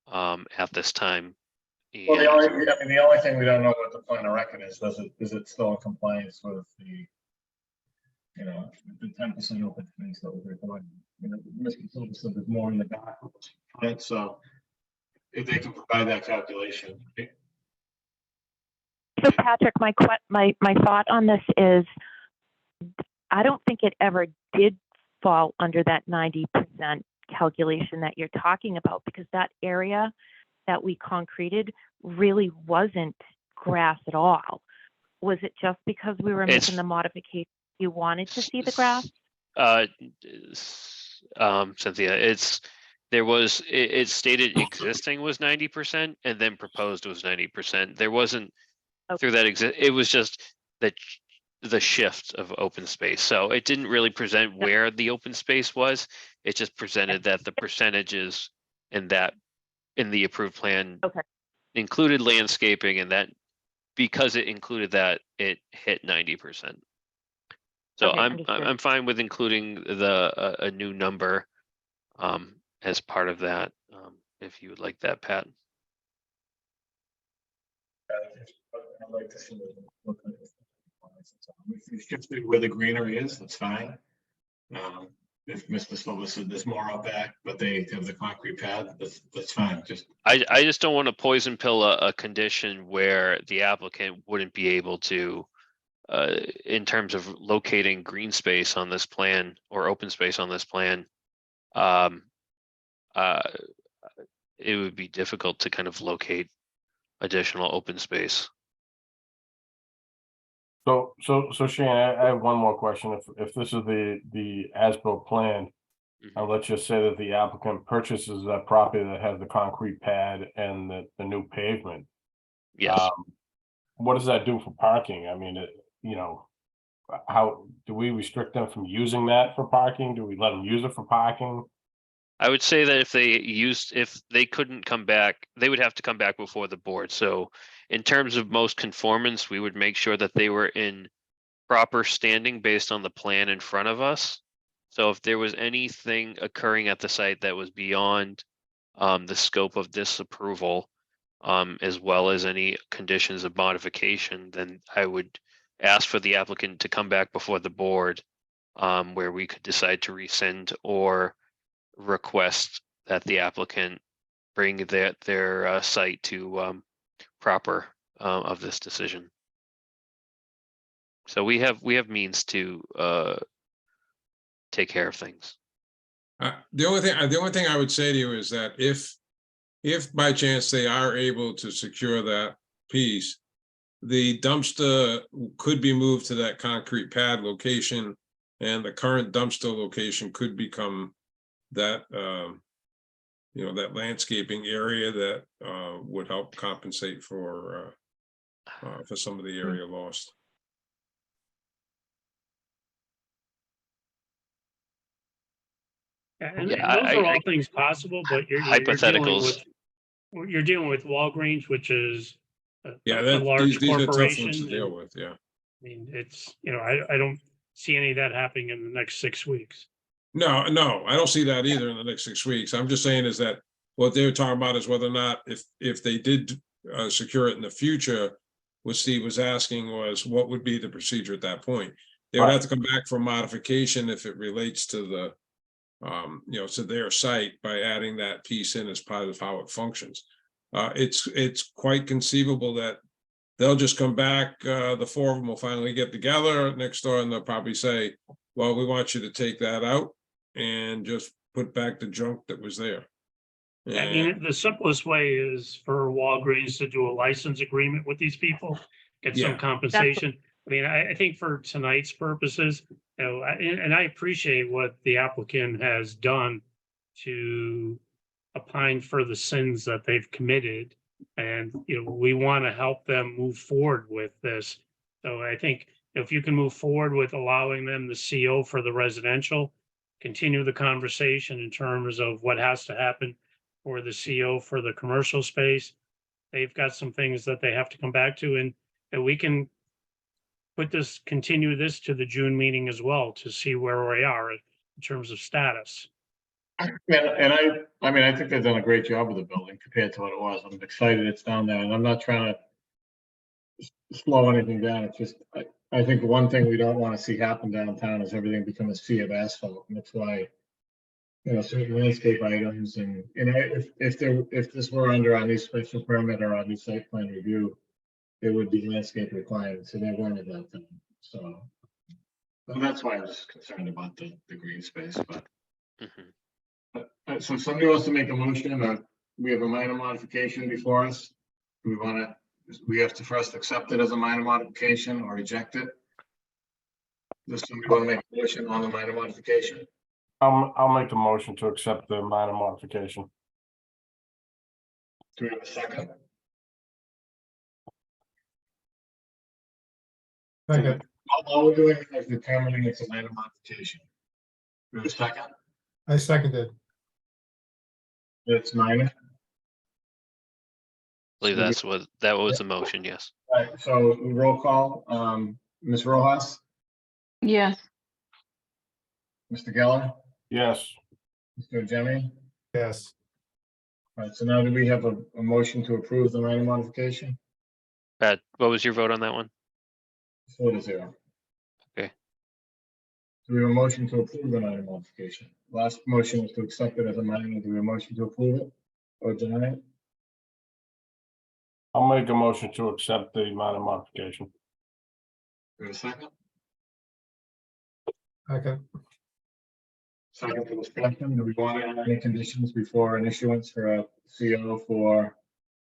[SPEAKER 1] at this time.
[SPEAKER 2] Well,
[SPEAKER 1] And
[SPEAKER 2] the only thing we don't know what the plan of record is it still in compliance with the 10% open space that was required? Mr. Silver said there's more in the back. Right, so if they can provide that calculation.
[SPEAKER 10] So Patrick, my thought on this is, I don't think it ever did fall under that 90% calculation that you're talking about, because that area that we concreted really wasn't grass at all. Was it just because we were
[SPEAKER 1] It's-
[SPEAKER 10] making the modification, you wanted to see the grass?
[SPEAKER 1] Cynthia, there was, it stated existing was 90% and then proposed was 90%. There wasn't
[SPEAKER 10] Okay.
[SPEAKER 1] through that it was just the shift of open space. So it didn't really present where the open space was. It just presented that the percentages in the approved plan
[SPEAKER 10] Okay.
[SPEAKER 1] included landscaping, and that because it included that, it hit 90%. So
[SPEAKER 10] Okay,
[SPEAKER 1] I'm
[SPEAKER 10] understood.
[SPEAKER 1] fine with including a new number as part of that, if you would like that, Pat.
[SPEAKER 2] I'd like to see what kind of- If you shifted where the greenery is, that's fine. If Mr. Silva said there's more out back, but they have the concrete pad, that's fine, just.
[SPEAKER 1] I just don't want to poison pill a condition where the applicant wouldn't be able to, in terms of locating green space on this plan or open space on this plan. It would be difficult to kind of locate additional open space.
[SPEAKER 4] So Shane, I have one more question. If this is the as-built plan,
[SPEAKER 1] Mhm.
[SPEAKER 4] let's just say that the applicant purchases that property that has the concrete pad and the new pavement.
[SPEAKER 1] Yes,
[SPEAKER 4] What does that do for parking? I mean, how do we restrict them from using that for parking? Do we let them use it for parking?
[SPEAKER 1] I would say that if they couldn't come back, they would have to come back before the board. So in terms of most conformance, we would make sure that they were in proper standing based on the plan in front of us. So if there was anything occurring at the site that was beyond the scope of this approval, as well as any conditions of modification, then I would ask for the applicant to come back before the board, where we could decide to rescind or request that the applicant bring their site to proper of this decision. So we have means to take care of things.
[SPEAKER 8] The only thing I would say to you is that if by chance they are able to secure that piece, the dumpster could be moved to that concrete pad location, and the current dumpster location could become that, that landscaping area that would help compensate for some of the area lost.
[SPEAKER 7] And
[SPEAKER 1] Yeah,
[SPEAKER 7] those are all things possible, but
[SPEAKER 1] Hypotheticals.
[SPEAKER 7] you're dealing with Walgreens, which is
[SPEAKER 8] Yeah,
[SPEAKER 7] a large
[SPEAKER 8] these are tough ones
[SPEAKER 7] corporation.
[SPEAKER 8] to deal with, yeah.
[SPEAKER 7] I mean, it's, I don't see any of that happening in the next 6 weeks.
[SPEAKER 8] No, I don't see that either in the next 6 weeks. I'm just saying is that what they're talking about is whether or not if they did secure it in the future, what Steve was asking was what would be the procedure at that point? They would have to come back for modification if it relates to the to their site by adding that piece in as part of how it functions. It's quite conceivable that they'll just come back, the four of them will finally get together next door and they'll probably say, well, we want you to take that out and just put back the junk that was there.
[SPEAKER 7] I mean, the simplest way is for Walgreens to do a license agreement with these people, get some
[SPEAKER 8] Yeah.
[SPEAKER 7] compensation. I mean, I think for tonight's purposes, and I appreciate what the applicant has done to opine for the sins that they've committed. And, we want to help them move forward with this. So I think if you can move forward with allowing them the CO for the residential, continue the conversation in terms of what has to happen for the CO for the commercial space. They've got some things that they have to come back to, and we can continue this to the June meeting as well to see where we are in terms of status.
[SPEAKER 2] I think they've done a great job with the building compared to what it was. I'm excited it's down there, and I'm not trying to slow anything down. It's just, I think the one thing we don't want to see happen downtown is everything become a sea of asphalt, and that's why, certain landscape items and if this were under our new special permit or our new site plan review, it would be landscape requirements, and they weren't at that time. So that's why I was concerned about the green space, but.
[SPEAKER 1] Mhm.
[SPEAKER 2] So if somebody wants to make a motion, we have a minor modification before us. We have to first accept it as a minor modification or reject it. Does somebody want to make a motion on the minor modification?
[SPEAKER 4] I'll make the motion to accept the minor modification.
[SPEAKER 2] Do we have a second?
[SPEAKER 5] Second,
[SPEAKER 2] All we're doing is determining it's a minor modification. Do we have a second?
[SPEAKER 5] I seconded.
[SPEAKER 2] It's minor.
[SPEAKER 1] I believe that was the motion, yes.
[SPEAKER 2] All right, so roll call, Ms. Rojas,
[SPEAKER 9] Yes,
[SPEAKER 2] Mr. Geller,
[SPEAKER 4] Yes,
[SPEAKER 2] Mr. Jimmy.
[SPEAKER 5] Yes,
[SPEAKER 2] All right, so now do we have a motion to approve the minor modification?
[SPEAKER 1] Pat, what was your vote on that one?
[SPEAKER 2] 4-0.
[SPEAKER 1] Okay.
[SPEAKER 2] Do we have a motion to approve the minor modification? Last motion was to accept it as a minor. Do we have a motion to approve it or deny it?
[SPEAKER 4] I'll make a motion to accept the minor modification.
[SPEAKER 2] Do we have a second?
[SPEAKER 5] second,
[SPEAKER 2] Second for discussion. Do we want to add any conditions before an issuance for a CO for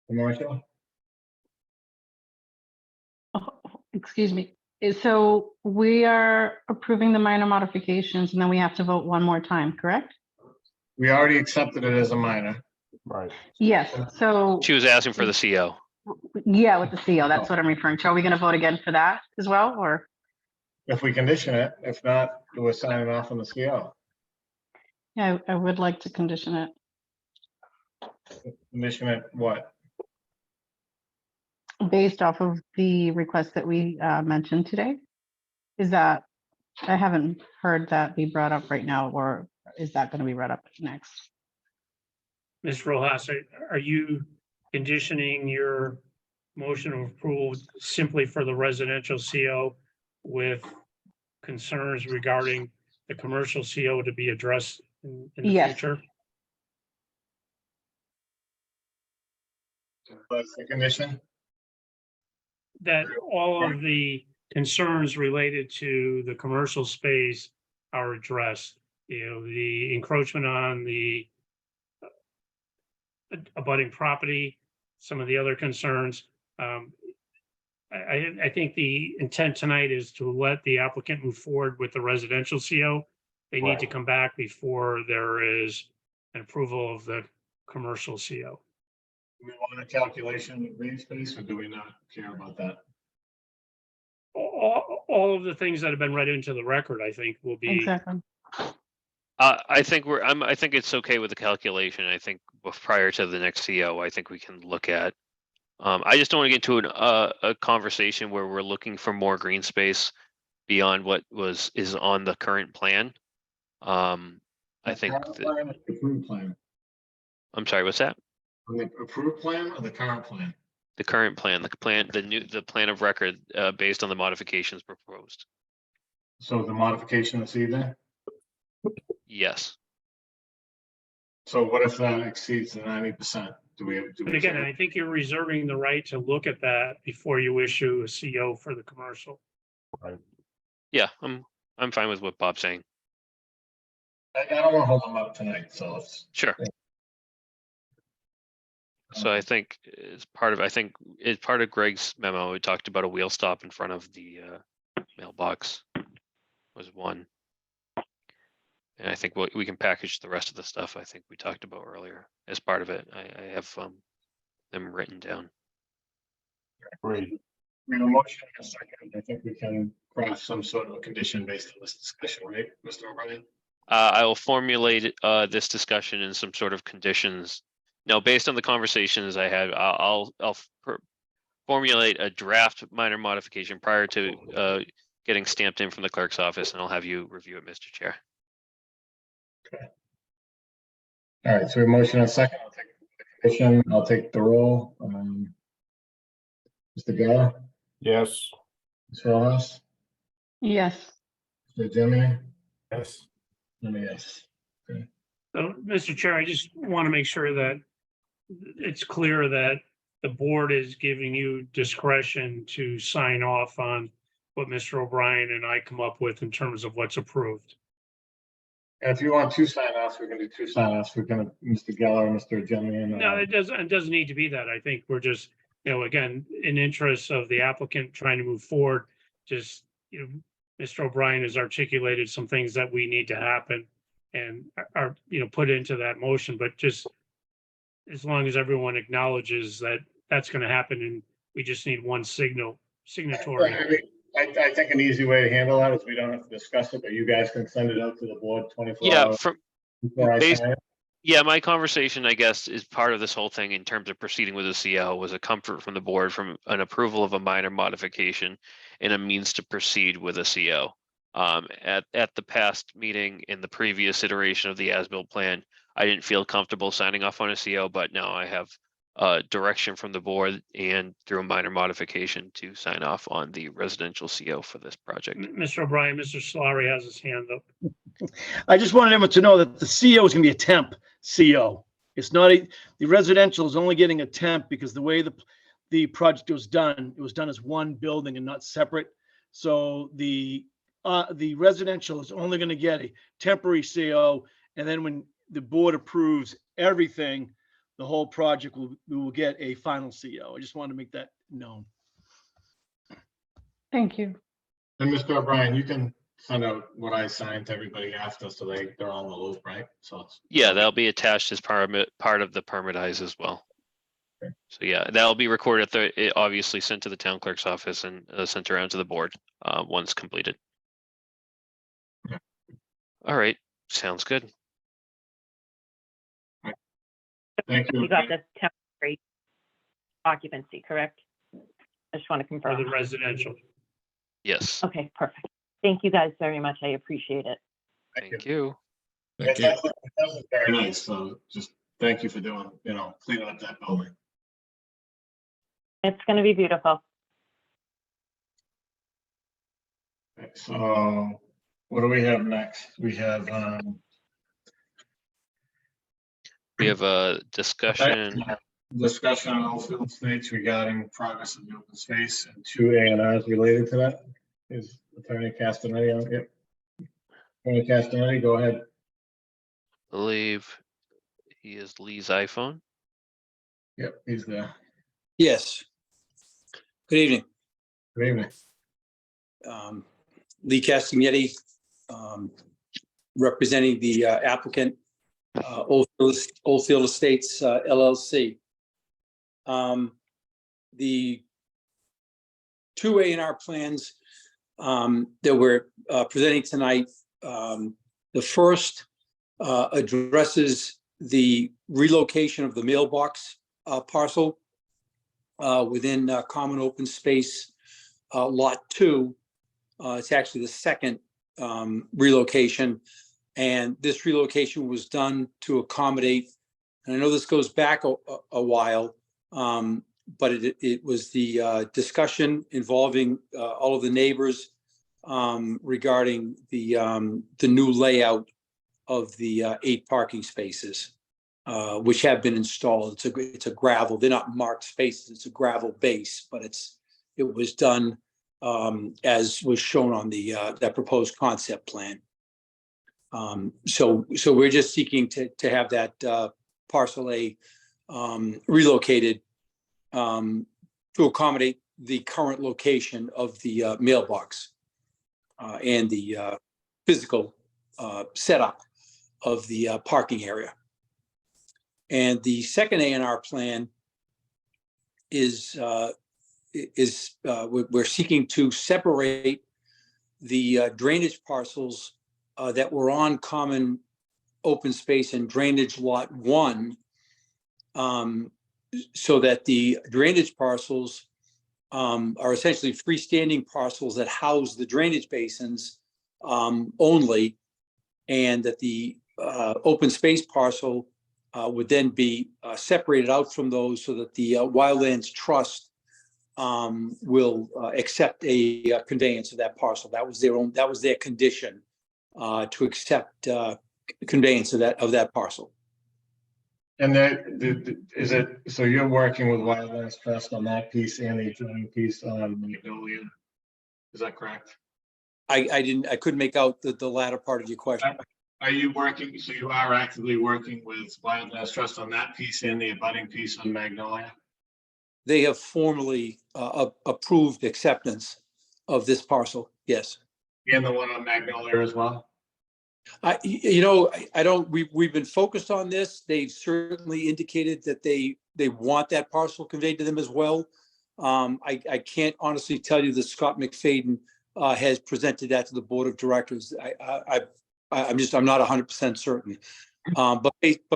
[SPEAKER 2] commercial?
[SPEAKER 9] excuse me. So we are approving the minor modifications and then we have to vote one more time, correct?
[SPEAKER 2] We already accepted it as a minor.
[SPEAKER 4] Right.
[SPEAKER 9] Yes, so,
[SPEAKER 1] She was asking for the CO.
[SPEAKER 9] yeah, with the CO, that's what I'm referring to. Are we going to vote again for that as well, or?
[SPEAKER 2] If we condition it, if not, we're signing off on the CO.
[SPEAKER 9] Yeah, I would like to condition it.
[SPEAKER 2] Condition it what?
[SPEAKER 9] Based off of the request that we mentioned today? Is that, I haven't heard that be brought up right now, or is that going to be brought up next?
[SPEAKER 7] Ms. Rojas, are you conditioning your motion of approval simply for the residential CO with concerns regarding the commercial CO to be addressed in the
[SPEAKER 9] Yes.
[SPEAKER 7] future?
[SPEAKER 2] That's the condition.
[SPEAKER 7] That all of the concerns related to the commercial space are addressed. You know, the encroachment on the abutting property, some of the other concerns. I think the intent tonight is to let the applicant move forward with the residential CO. They need to
[SPEAKER 4] Right.
[SPEAKER 7] come back before there is an approval of the commercial CO.
[SPEAKER 2] Do we want a calculation of green space or do we not care about that?
[SPEAKER 7] All of the things that have been read into the record, I think, will be.
[SPEAKER 9] Exactly.
[SPEAKER 1] I think I think it's okay with the calculation. I think prior to the next CO, I think we can look at. I just don't want to get into a conversation where we're looking for more green space beyond what is on the current plan. I think,
[SPEAKER 2] Current plan or the approved plan?
[SPEAKER 1] I'm sorry, what's that?
[SPEAKER 2] On the approved plan or the current plan?
[SPEAKER 1] The current plan, the plan of record, based on the modifications proposed.
[SPEAKER 2] So the modification this evening?
[SPEAKER 1] Yes.
[SPEAKER 2] So what if that exceeds the 90%? Do we?
[SPEAKER 7] But again, I think you're reserving the right to look at that before you issue a CO for the commercial.
[SPEAKER 1] Yeah, I'm fine with what Bob's saying.
[SPEAKER 2] I don't want to hold them up tonight, so let's.
[SPEAKER 1] Sure. So I think it's part of Greg's memo. We talked about a wheel stop in front of the mailbox was one. And I think we can package the rest of the stuff I think we talked about earlier as part of it. I have them written down.
[SPEAKER 4] Agreed.
[SPEAKER 2] We have a motion in a second. I think we can craft some sort of a condition based on this discussion, right, Mr. O'Brien?
[SPEAKER 1] I will formulate this discussion in some sort of conditions. No, based on the conversations I had, I'll formulate a draft minor modification prior to getting stamped in from the clerk's office, and I'll have you review it, Mr. Chair.
[SPEAKER 2] All right, so we have a motion in a second. I'll take the condition. I'll take the roll. Mr. Geller,
[SPEAKER 4] Yes,
[SPEAKER 2] Ms. Rojas,
[SPEAKER 9] Yes,
[SPEAKER 2] Mr. Jimmy,
[SPEAKER 5] yes,
[SPEAKER 2] and a yes.
[SPEAKER 7] So, Mr. Chair, I just want to make sure that it's clear that the board is giving you discretion to sign off on what Mr. O'Brien and I come up with in terms of what's approved.
[SPEAKER 2] And if you want two sign-offs, we can do two sign-offs. We're gonna, Mr. Geller and Mr. Jimmy. And
[SPEAKER 7] No, it doesn't need to be that. I think we're just, again, in interest of the applicant trying to move forward, just, Mr. O'Brien has articulated some things that we need to happen. and are, put into that motion, but just as long as everyone acknowledges that that's going to happen and we just need one signatory.
[SPEAKER 2] I think an easy way to handle that is we don't have to discuss it, but you guys can send it out to the board 24
[SPEAKER 1] Yeah,
[SPEAKER 2] hours
[SPEAKER 1] from
[SPEAKER 2] before I
[SPEAKER 1] based-
[SPEAKER 2] sign it.
[SPEAKER 1] yeah, my conversation, I guess, is part of this whole thing in terms of proceeding with the CO was a comfort from the board from an approval of a minor modification and a means to proceed with a CO. At the past meeting in the previous iteration of the as-built plan, I didn't feel comfortable signing off on a CO, but now I have direction from the board and through a minor modification to sign off on the residential CO for this project.
[SPEAKER 7] Mr. O'Brien, Mr. Solari has his hand up.
[SPEAKER 11] I just wanted everyone to know that the CO is going to be a temp CO. It's not the residential is only getting a temp because the way the project was done, it was done as one building and not separate. So the residential is only going to get a temporary CO, and then when the board approves everything, the whole project we will get a final CO. I just wanted to make that known.
[SPEAKER 9] Thank you.
[SPEAKER 2] And Mr. O'Brien, you can send out what I signed to everybody after, so they're on the loop, right? So it's.
[SPEAKER 1] Yeah, that'll be attached as part of the permitize as well.
[SPEAKER 2] Okay.
[SPEAKER 1] So yeah, that'll be recorded obviously sent to the town clerk's office and sent around to the board once completed.
[SPEAKER 2] Okay.
[SPEAKER 1] All right, sounds good.
[SPEAKER 2] Thank you.
[SPEAKER 10] You got the temporary occupancy, correct? I just want to
[SPEAKER 7] For
[SPEAKER 10] confirm.
[SPEAKER 7] the residential.
[SPEAKER 1] Yes,
[SPEAKER 10] Okay, perfect. Thank you guys very much. I appreciate it.
[SPEAKER 1] thank you.
[SPEAKER 8] Thank you.
[SPEAKER 2] That was very nice. So just thank you for doing, cleaning up that building.
[SPEAKER 10] It's going to be beautiful.
[SPEAKER 2] Okay, so what do we have next? We have,
[SPEAKER 1] We have a discussion.
[SPEAKER 2] discussion on Oldfield Estates regarding progress of the open space and 2 A&Rs related to that. Is Attorney Castanetti on? Yep. Attorney Castanetti, go ahead.
[SPEAKER 1] Believe he is Lee's iPhone.
[SPEAKER 2] Yep, he's there.
[SPEAKER 12] Yes. Good evening.
[SPEAKER 2] Good evening.
[SPEAKER 12] Lee Castagnetti, representing the applicant, Oldfield Estates LLC. The 2 A&R plans that we're presenting tonight, the first addresses the relocation of the mailbox parcel within common open space lot 2. It's actually the second relocation, and this relocation was done to accommodate, and I know this goes back a while, but it was the discussion involving all of the neighbors regarding the new layout of the 8 parking spaces, which have been installed. It's a gravel. They're not marked spaces. It's a gravel base, but it was done as was shown on the that proposed concept plan. So we're just seeking to have that parcel A relocated to accommodate the current location of the mailbox and the physical setup of the parking area. And the second A&R plan is we're seeking to separate the drainage parcels that were on common open space and drainage lot 1, so that the drainage parcels are essentially freestanding parcels that house the drainage basins only, and that the open space parcel would then be separated out from those, so that the Wildlands Trust will accept a conveyance of that parcel. That was their condition to accept conveyance of that parcel.
[SPEAKER 2] And is it, so you're working with Wildlands Trust on that piece and the adjoining piece on Magnolia? Is that correct?
[SPEAKER 12] I couldn't make out the latter part of your question.
[SPEAKER 2] Are you working, so you are actively working with Wildlands Trust on that piece and the abutting piece on Magnolia?
[SPEAKER 12] They have formally approved acceptance of this parcel, yes.
[SPEAKER 2] And the one on Magnolia as well?
[SPEAKER 12] I don't, we've been focused on this. They've certainly indicated that they want that parcel conveyed to them as well. I can't honestly tell you that Scott McFadden has presented that to the Board of Directors. I'm not 100% certain. But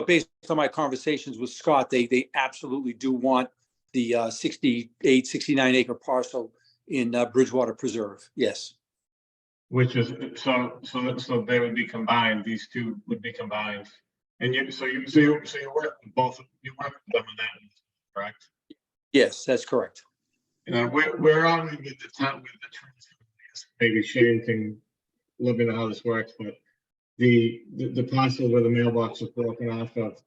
[SPEAKER 12] based on my conversations with Scott, they absolutely do want the 68, 69 acre parcel in Bridgewater Preserve. Yes.
[SPEAKER 2] Which is, so they would be combined, these two would be combined. And you work with both, you work with them on that, correct?
[SPEAKER 12] Yes, that's correct.
[SPEAKER 2] And where are we with the town, with the terms? Maybe Shane can let me know how this works, but the parcel where the mailbox is broken off of,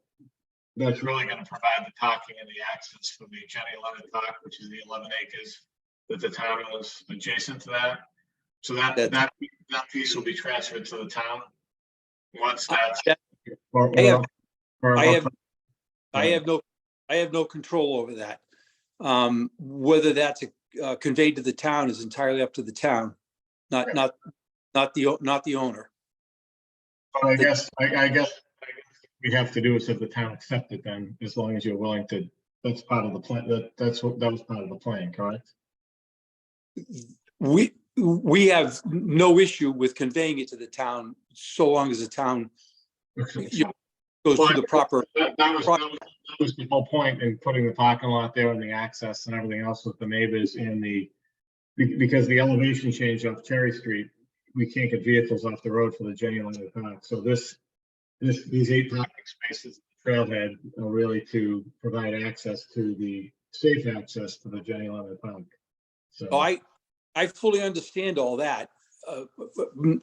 [SPEAKER 2] that's really gonna provide the parking and the access for the Jenny Leonard Park, which is the 11 acres that the town owns adjacent to that. So that piece will be transferred to the town once that's.
[SPEAKER 12] I have no control over that. Whether that's conveyed to the town is entirely up to the town, not the owner.
[SPEAKER 2] But I guess we have to do is have the town accept it then, as long as you're willing to, that's part of the plan, that was part of the plan, correct?
[SPEAKER 12] We have no issue with conveying it to the town, so long as the town goes through the proper.
[SPEAKER 2] That was the whole point in putting the parking lot there and the access and everything else with the neighbors because the elevation change off Cherry Street, we can't get vehicles off the road for the Jenny Leonard Park. So these 8 parking spaces, trailhead, are really to provide access to the safe access to the Jenny Leonard Park. So
[SPEAKER 12] I fully understand all that.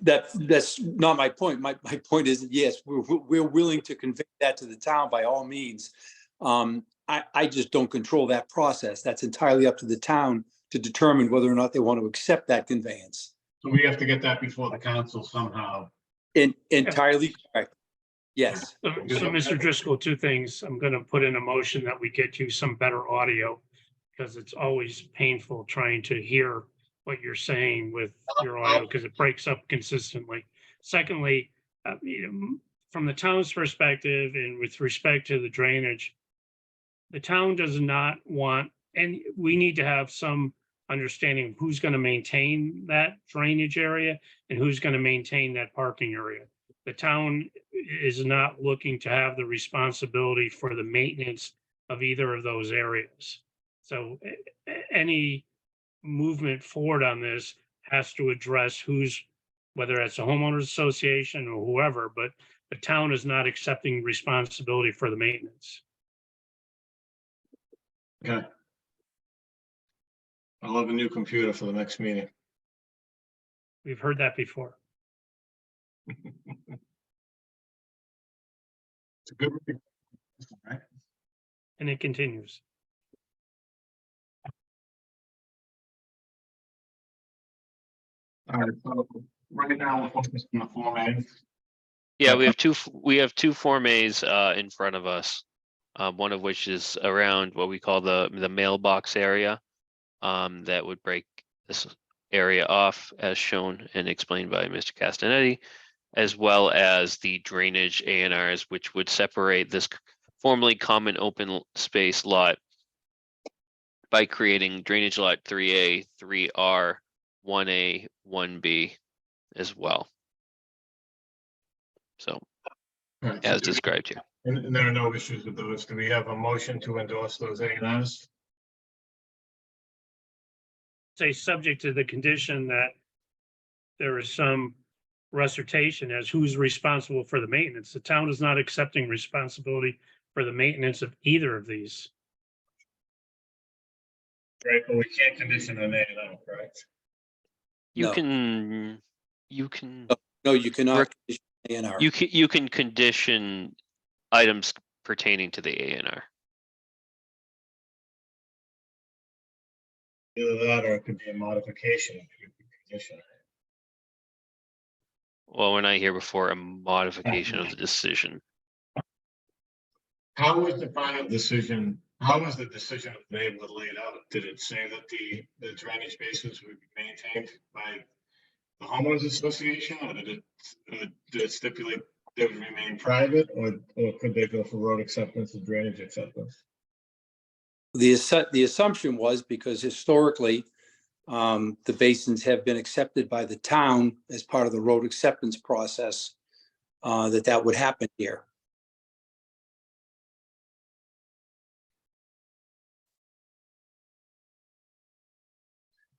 [SPEAKER 12] That's not my point. My point is that yes, we're willing to convey that to the town by all means. I just don't control that process. That's entirely up to the town to determine whether or not they want to accept that conveyance.
[SPEAKER 2] So we have to get that before the council somehow.
[SPEAKER 12] Entirely correct. Yes.
[SPEAKER 7] So Mr. Driscoll, 2 things. I'm going to put in a motion that we get you some better audio because it's always painful trying to hear what you're saying with your audio because it breaks up consistently. Secondly, from the town's perspective and with respect to the drainage, the town does not want, and we need to have some understanding of who's going to maintain that drainage area and who's going to maintain that parking area. The town is not looking to have the responsibility for the maintenance of either of those areas. So any movement forward on this has to address whether it's a homeowners association or whoever, but the town is not accepting responsibility for the maintenance.
[SPEAKER 2] Okay. I'll have a new computer for the next meeting.
[SPEAKER 7] We've heard that before.
[SPEAKER 2] It's a good. Right?
[SPEAKER 7] And it continues.
[SPEAKER 2] All right, so right now we're focused on the Form A.
[SPEAKER 1] Yeah, we have two Form As in front of us. One of which is around what we call the mailbox area. That would break this area off as shown and explained by Mr. Castanetti, as well as the drainage A&Rs, which would separate this formerly common open space lot by creating drainage lot 3A, 3R, 1A, 1B as well. So as described here.
[SPEAKER 2] And there are no issues with those. Do we have a motion to endorse those A&Rs?
[SPEAKER 7] Say subject to the condition that there is some recitation as who's responsible for the maintenance. The town is not accepting responsibility for the maintenance of either of these.
[SPEAKER 2] Right, but we can't condition an A&R, correct?
[SPEAKER 1] You
[SPEAKER 12] No.
[SPEAKER 1] can
[SPEAKER 12] No, you cannot. A&R.
[SPEAKER 1] you can condition items pertaining to the A&R.
[SPEAKER 2] Either that or it could be a modification of the condition.
[SPEAKER 1] Well, we're not here before a modification of the decision.
[SPEAKER 2] How was the final decision? How was the decision of the neighborhood laid out? Did it say that the drainage basins would be maintained by the homeowners association, or did it stipulate they would remain private, or could they go for road acceptance and drainage acceptance?
[SPEAKER 12] The assumption was because historically, the basins have been accepted by the town as part of the road acceptance process, that would happen here.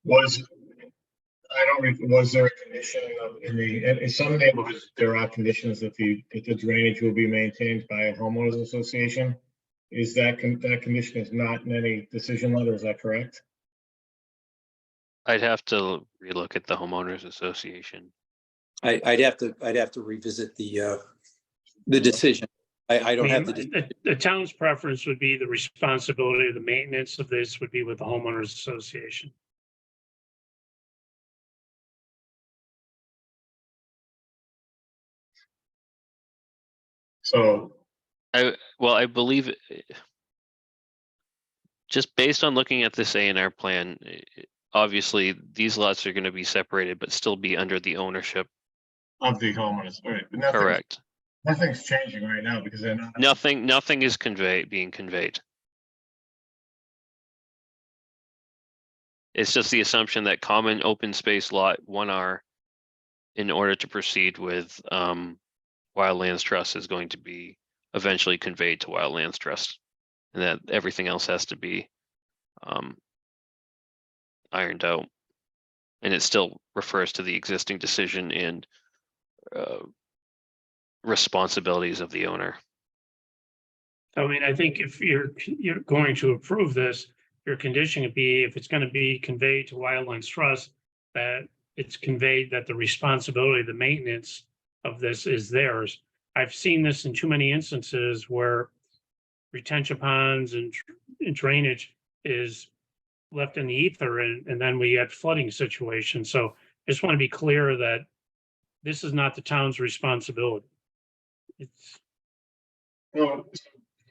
[SPEAKER 2] Was there a condition in some neighborhoods, there are conditions that the drainage will be maintained by a homeowners association? Is that condition is not in any decision letter, is that correct?
[SPEAKER 1] I'd have to relook at the homeowners association.
[SPEAKER 12] I'd have to revisit the decision. I don't have
[SPEAKER 7] The town's preference would be the responsibility of the maintenance of this would be with the homeowners association.
[SPEAKER 2] So,
[SPEAKER 1] I believe just based on looking at this A&R plan, obviously these lots are going to be separated, but still be under the ownership.
[SPEAKER 2] of the homeowners, all right, but
[SPEAKER 1] Correct.
[SPEAKER 2] nothing's changing right now because they're not.
[SPEAKER 1] Nothing is being conveyed. It's just the assumption that common open space lot 1R, in order to proceed with Wildlands Trust, is going to be eventually conveyed to Wildlands Trust, and that everything else has to be ironed out. And it still refers to the existing decision and responsibilities of the owner.
[SPEAKER 7] I mean, I think if you're going to approve this, your condition would be, if it's going to be conveyed to Wildlands Trust, that it's conveyed that the responsibility, the maintenance of this is theirs. I've seen this in too many instances where retention ponds and drainage is left in the ether, and then we had flooding situations. So I just want to be clear that this is not the town's responsibility. It's
[SPEAKER 2] Well,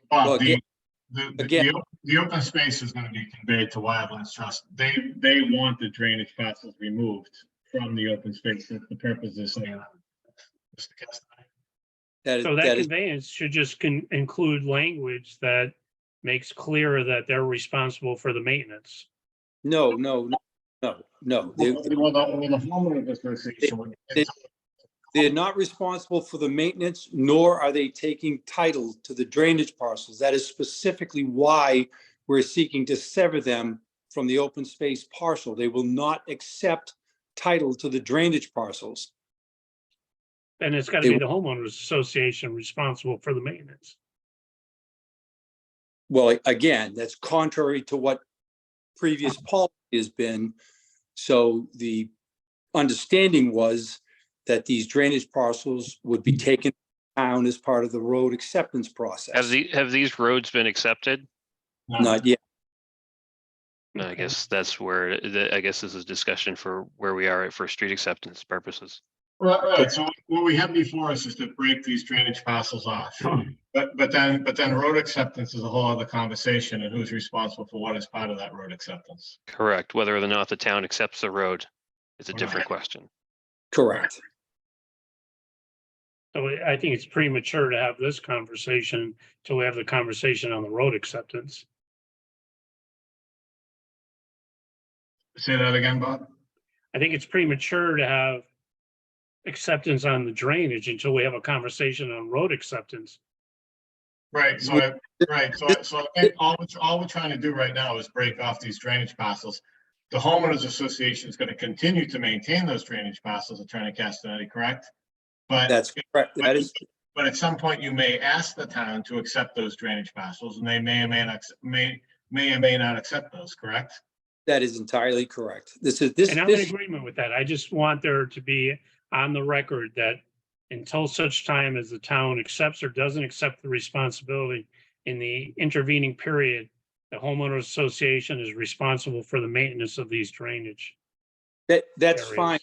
[SPEAKER 2] Bob,
[SPEAKER 12] Well,
[SPEAKER 2] the open space is going to be conveyed to Wildlands Trust. They want the drainage parcels removed from the open space. That's the purpose of saying that. Mr. Castleman.
[SPEAKER 7] so that conveyance should just include language that makes clear that they're responsible for the maintenance.
[SPEAKER 12] No.
[SPEAKER 2] Well, the homeowners association.
[SPEAKER 12] They're not responsible for the maintenance, nor are they taking title to the drainage parcels. That is specifically why we're seeking to sever them from the open space parcel. They will not accept title to the drainage parcels.
[SPEAKER 7] And it's got to be the homeowners association responsible for the maintenance.
[SPEAKER 12] Well, again, that's contrary to what previous policy has been. So the understanding was that these drainage parcels would be taken down as part of the road acceptance process.
[SPEAKER 1] Have these roads been accepted?
[SPEAKER 12] Not yet.
[SPEAKER 1] No, I guess that's where I guess this is discussion for where we are for street acceptance purposes.
[SPEAKER 2] Right. So what we have before us is to break these drainage parcels off. But then road acceptance is a whole other conversation, and who's responsible for what is part of that road acceptance.
[SPEAKER 1] Correct. Whether or not the town accepts the road is a different question.
[SPEAKER 12] Correct.
[SPEAKER 7] So I think it's premature to have this conversation till we have the conversation on the road acceptance.
[SPEAKER 2] Say that again, Bob?
[SPEAKER 7] I think it's premature to have acceptance on the drainage until we have a conversation on road acceptance.
[SPEAKER 2] Right, so I think all we're trying to do right now is break off these drainage parcels. The homeowners association is going to continue to maintain those drainage parcels, Attorney Castanetti, correct? But
[SPEAKER 12] That's correct. That is,
[SPEAKER 2] but at some point you may ask the town to accept those drainage parcels, and they may or may not accept those, correct?
[SPEAKER 12] that is entirely correct.
[SPEAKER 7] And I'm in agreement with that. I just want there to be on the record that until such time as the town accepts or doesn't accept the responsibility in the intervening period, the homeowners association is responsible for the maintenance of these drainage.
[SPEAKER 12] That's
[SPEAKER 7] areas.
[SPEAKER 12] fine.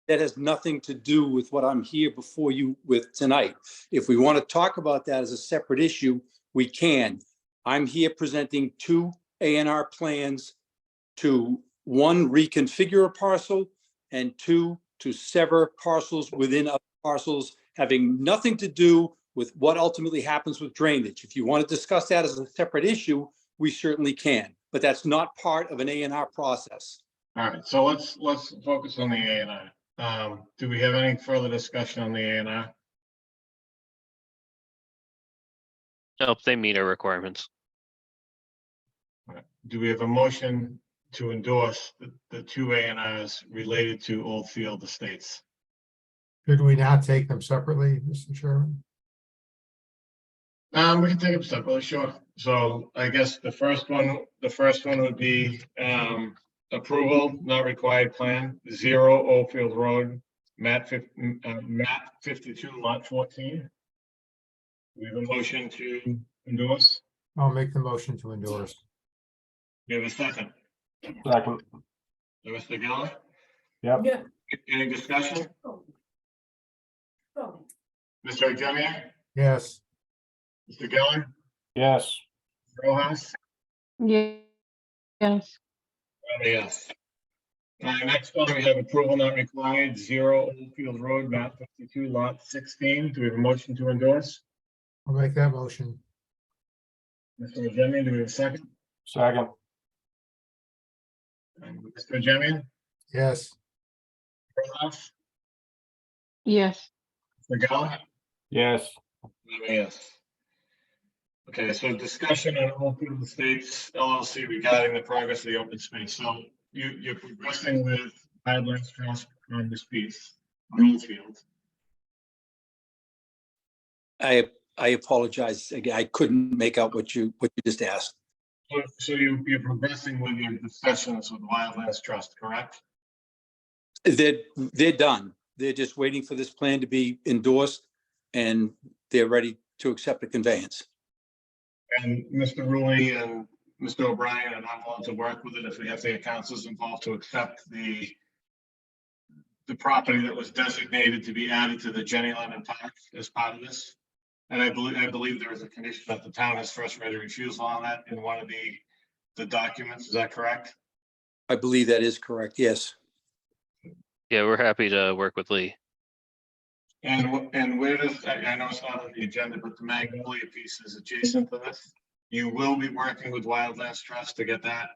[SPEAKER 12] That has nothing to do with what I'm here before you with tonight. If we want to talk about that as a separate issue, we can. I'm here presenting two A&R plans to, one, reconfigure a parcel, and two, to sever parcels within other parcels, having nothing to do with what ultimately happens with drainage. If you want to discuss that as a separate issue, we certainly can, but that's not part of an A&R process.
[SPEAKER 2] All right, so let's focus on the A and R. Do we have any further discussion on the A and R?
[SPEAKER 1] Nope, they meet our requirements.
[SPEAKER 2] Do we have a motion to endorse the two A and Rs related to Oldfield Estates?
[SPEAKER 5] Should we not take them separately, Mr. Chairman?
[SPEAKER 2] We can take them separately, sure. So I guess the first one would be approval, not required plan, 0 Oldfield Road, map 52, lot 14. We have a motion to endorse.
[SPEAKER 5] I'll make the motion to endorse.
[SPEAKER 2] We have a second.
[SPEAKER 4] Second.
[SPEAKER 2] Mr. Geller,
[SPEAKER 4] Yep.
[SPEAKER 2] any discussion? Mr. Jemian,
[SPEAKER 5] Yes,
[SPEAKER 2] Mr. Geller,
[SPEAKER 4] Yes.
[SPEAKER 2] Rojas?
[SPEAKER 9] Yes.
[SPEAKER 2] Yes. Next one, we have approval not required, 0 Oldfield Road, map 52, lot 16. Do we have a motion to endorse?
[SPEAKER 5] I'll make that motion.
[SPEAKER 2] Mr. Jemian, do we have a second?
[SPEAKER 4] Second.
[SPEAKER 2] Mr. Jemian,
[SPEAKER 5] Yes,
[SPEAKER 2] Rojas,
[SPEAKER 9] Yes.
[SPEAKER 2] Mr. Geller?
[SPEAKER 4] Yes.
[SPEAKER 2] Yes. Okay, so discussion on Oldfield Estates LLC regarding the progress of the open space. So you're progressing with Wildlands Trust on this piece, on Oldfield.
[SPEAKER 12] I apologize. Again, I couldn't make out what you just asked.
[SPEAKER 2] So you're progressing with your discussions with Wildlands Trust, correct?
[SPEAKER 12] They're done. They're just waiting for this plan to be endorsed and they're ready to accept a conveyance.
[SPEAKER 2] And Mr. Rulli and Mr. O'Brien are not willing to work with it if we have the councils involved to accept the property that was designated to be added to the Jenny Lennon Park as part of this. And I believe there is a condition that the town has first right of refusal on that in one of the documents. Is that correct?
[SPEAKER 12] I believe that is correct. Yes.
[SPEAKER 1] Yeah, we're happy to work with Lee.
[SPEAKER 2] And where does, I know it's not on the agenda, but the Magnolia piece is adjacent to this. You will be working with Wildlands Trust to get that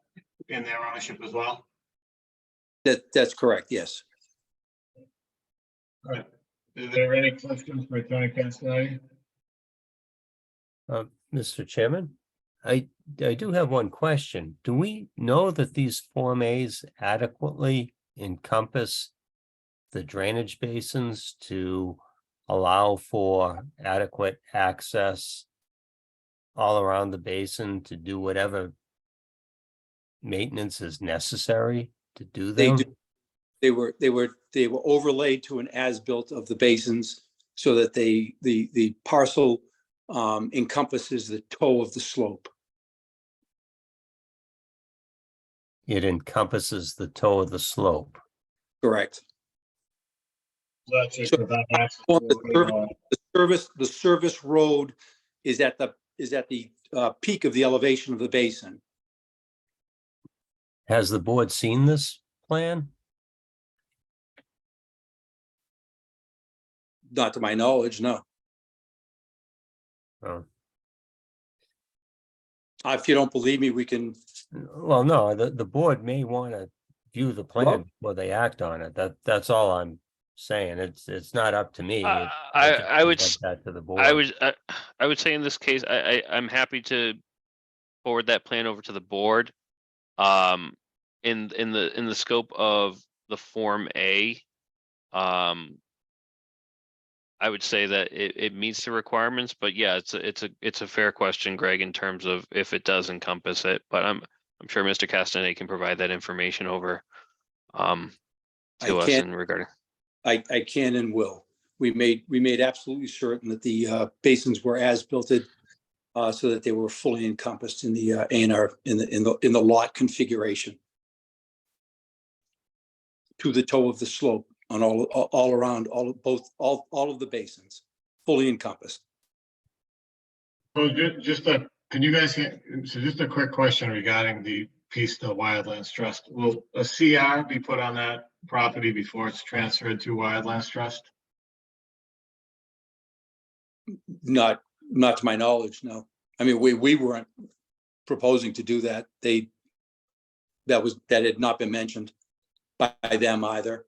[SPEAKER 2] in their ownership as well?
[SPEAKER 12] That's correct. Yes.
[SPEAKER 2] All right. Is there any questions for Attorney Castelli?
[SPEAKER 6] Mr. Chairman, I do have one question. Do we know that these Form As adequately encompass the drainage basins to allow for adequate access all around the basin to do whatever maintenance is necessary to do
[SPEAKER 12] They
[SPEAKER 6] them?
[SPEAKER 12] do. They were overlaid to an as-built of the basins so that the parcel encompasses the toe of the slope.
[SPEAKER 6] It encompasses the toe of the slope.
[SPEAKER 12] Correct.
[SPEAKER 2] That's just
[SPEAKER 12] So-
[SPEAKER 2] provide access
[SPEAKER 12] On
[SPEAKER 2] to
[SPEAKER 12] the service road is at the peak of the elevation of the basin.
[SPEAKER 6] Has the board seen this plan?
[SPEAKER 12] Not to my knowledge, no.
[SPEAKER 6] Oh.
[SPEAKER 12] If you don't believe me, we can,
[SPEAKER 6] Well, no, the board may want to view the plan before they act on it. That's all I'm saying. It's not up to me.
[SPEAKER 1] I
[SPEAKER 6] just
[SPEAKER 1] would
[SPEAKER 6] present that to the board.
[SPEAKER 1] I would say in this case, I'm happy to forward that plan over to the board. In the scope of the Form A, I would say that it meets the requirements, but yeah, it's a fair question, Greg, in terms of if it does encompass it, but I'm sure Mr. Castanet can provide that information over to us in regarding.
[SPEAKER 12] I can and will. We made absolutely certain that the basins were as built so that they were fully encompassed in the A&R in the lot configuration to the toe of the slope on all around all of the basins, fully encompassed.
[SPEAKER 2] So just a quick question regarding the piece, the Wildlands Trust. Will a CR be put on that property before it's transferred to Wildlands Trust?
[SPEAKER 12] Not to my knowledge, no. I mean, we weren't proposing to do that. That had not been mentioned by them either.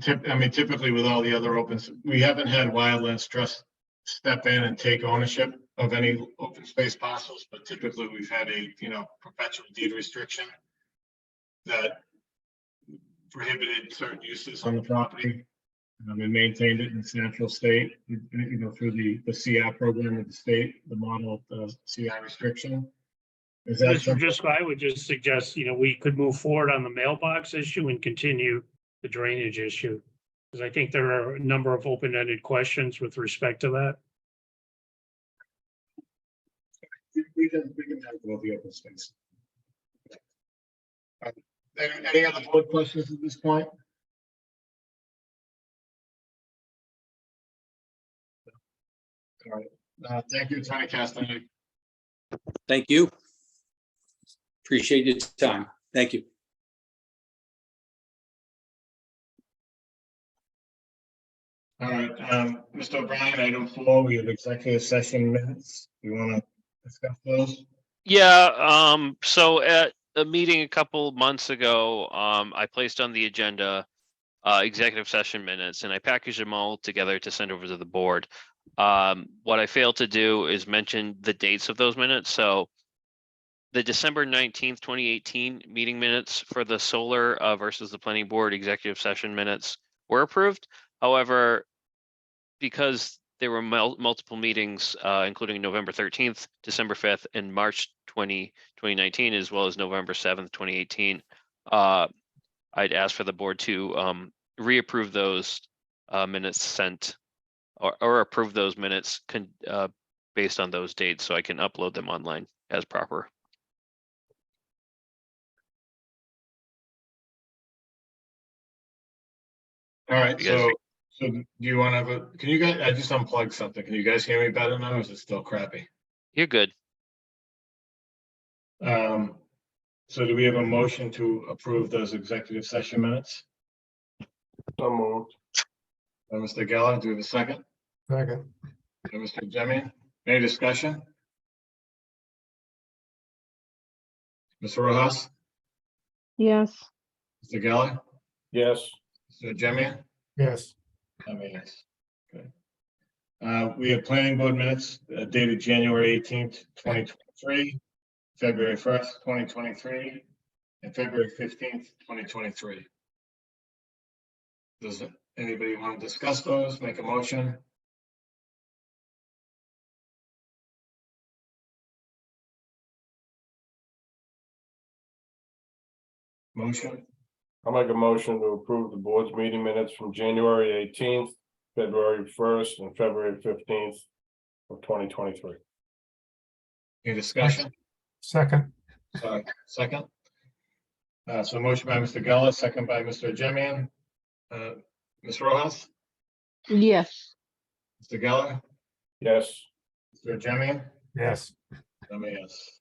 [SPEAKER 2] I mean, typically with all the other opens, we haven't had Wildlands Trust step in and take ownership of any open space parcels, but typically we've had a, perpetual deed restriction that prohibited certain uses on the property. And maintained it in its natural state, through the CR program of the state, the model of the CR restriction. Is that
[SPEAKER 7] Mr.
[SPEAKER 2] something?
[SPEAKER 7] Driscoll, I would just suggest, we could move forward on the mailbox issue and continue the drainage issue. Because I think there are a number of open-ended questions with respect to that.
[SPEAKER 2] We can talk about the open space. Any other board questions at this point? All right. Thank you, Attorney Castanet.
[SPEAKER 12] Thank you. Appreciate your time. Thank you.
[SPEAKER 2] All right, Mr. O'Brien, item 4, we have executive session minutes. You want to discuss those?
[SPEAKER 1] Yeah, so at a meeting a couple months ago, I placed on the agenda executive session minutes, and I packaged them all together to send over to the board. What I failed to do is mention the dates of those minutes. So the December 19th, 2018 meeting minutes for the solar versus the planning board executive session minutes were approved. However, because there were multiple meetings, including November 13th, December 5th, and March 2019, as well as November 7th, 2018, I'd ask for the board to reapprove those minutes sent or approve those minutes based on those dates so I can upload them online as proper.
[SPEAKER 2] All right,
[SPEAKER 1] You guys-
[SPEAKER 2] so do you want to have a, can you guys, I just unplugged something. Can you guys hear me better now, or is it still crappy?
[SPEAKER 1] You're good.
[SPEAKER 2] So do we have a motion to approve those executive session minutes?
[SPEAKER 4] So moved.
[SPEAKER 2] Mr. Geller, do we have a second?
[SPEAKER 5] Second.
[SPEAKER 2] Mr. Jemian, any discussion? Ms. Rojas,
[SPEAKER 9] Yes.
[SPEAKER 2] Mr. Geller,
[SPEAKER 4] Yes.
[SPEAKER 2] Mr. Jemian?
[SPEAKER 5] Yes.
[SPEAKER 2] I mean, yes. Okay. We have planning board minutes dated January 18th, 2023, February 1st, 2023, and February 15th, 2023. Does anybody want to discuss those, make a motion? Motion,
[SPEAKER 4] I'll make a motion to approve the board's meeting minutes from January 18th, February 1st, and February 15th of 2023.
[SPEAKER 2] any discussion?
[SPEAKER 5] Second.
[SPEAKER 2] Second. So motion by Mr. Geller, second by Mr. Jemian. Ms. Rojas,
[SPEAKER 9] Yes.
[SPEAKER 2] Mr. Geller,
[SPEAKER 4] Yes.
[SPEAKER 2] Mr. Jemian?
[SPEAKER 5] Yes.
[SPEAKER 2] I mean, yes.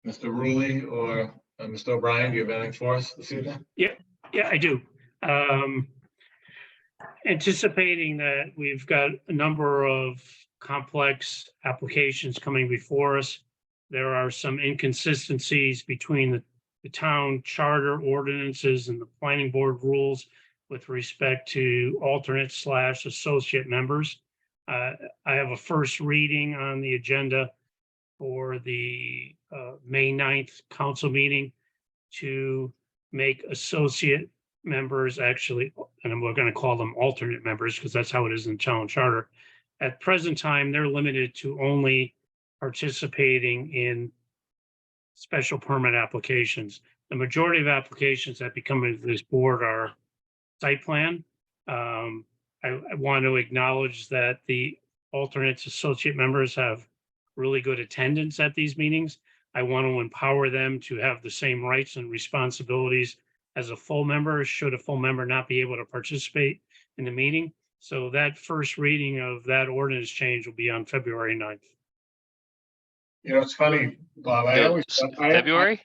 [SPEAKER 2] Mr. Rulli or Mr. O'Brien, do you have anything for us this evening?
[SPEAKER 7] Yeah, I do. Anticipating that we've got a number of complex applications coming before us. There are some inconsistencies between the town charter ordinances and the planning board rules with respect to alternate / associate members. I have a first reading on the agenda for the May 9th council meeting to make associate members actually, and we're going to call them alternate members because that's how it is in the town charter. At present time, they're limited to only participating in special permit applications. The majority of applications that become into this board are site plan. I want to acknowledge that the alternates associate members have really good attendance at these meetings. I want to empower them to have the same rights and responsibilities as a full member, should a full member not be able to participate in the meeting. So that first reading of that ordinance change will be on February 9th.
[SPEAKER 2] You know, it's funny, Bob, I
[SPEAKER 1] No,
[SPEAKER 2] always.
[SPEAKER 1] February?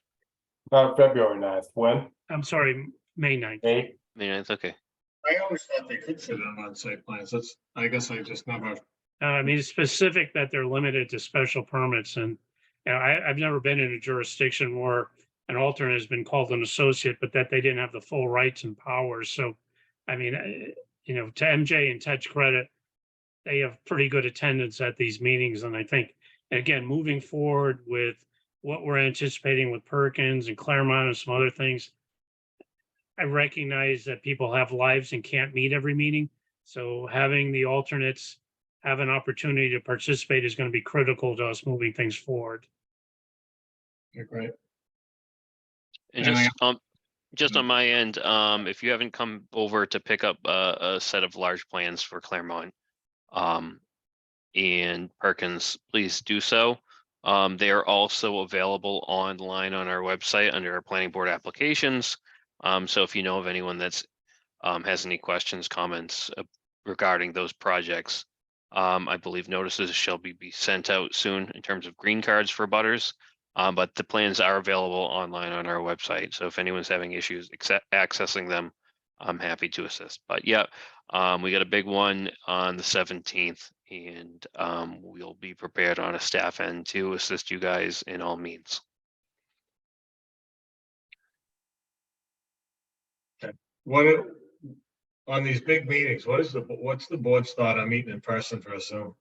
[SPEAKER 4] February 9th. When?
[SPEAKER 7] I'm sorry, May 9th.
[SPEAKER 4] May?
[SPEAKER 1] May 9th, okay.
[SPEAKER 2] I always thought they could fit them on site plans. I guess I just never,
[SPEAKER 7] I mean, it's specific that they're limited to special permits and, you know, I've never been in a jurisdiction where an alternate has been called an associate, but that they didn't have the full rights and powers. So, I mean, you know, to MJ and Ted's credit, they have pretty good attendance at these meetings. And I think, again, moving forward with what we're anticipating with Perkins and Claremont and some other things, I recognize that people have lives and can't meet every meeting. So having the alternates have an opportunity to participate is going to be critical to us moving things forward.
[SPEAKER 2] you're great.
[SPEAKER 1] And
[SPEAKER 2] And
[SPEAKER 1] just on my end, if you haven't come over to pick up a set of large plans for Claremont and Perkins, please do so. They are also available online on our website under our planning board applications. So if you know of anyone that's has any questions, comments regarding those projects, I believe notices shall be sent out soon in terms of green cards for butters. But the plans are available online on our website. So if anyone's having issues accessing them, I'm happy to assist. But yeah, we got a big one on the 17th, and we'll be prepared on a staff end to assist you guys in all means.
[SPEAKER 2] On these big meetings, what's the board's thought on meeting in person for a Zoom?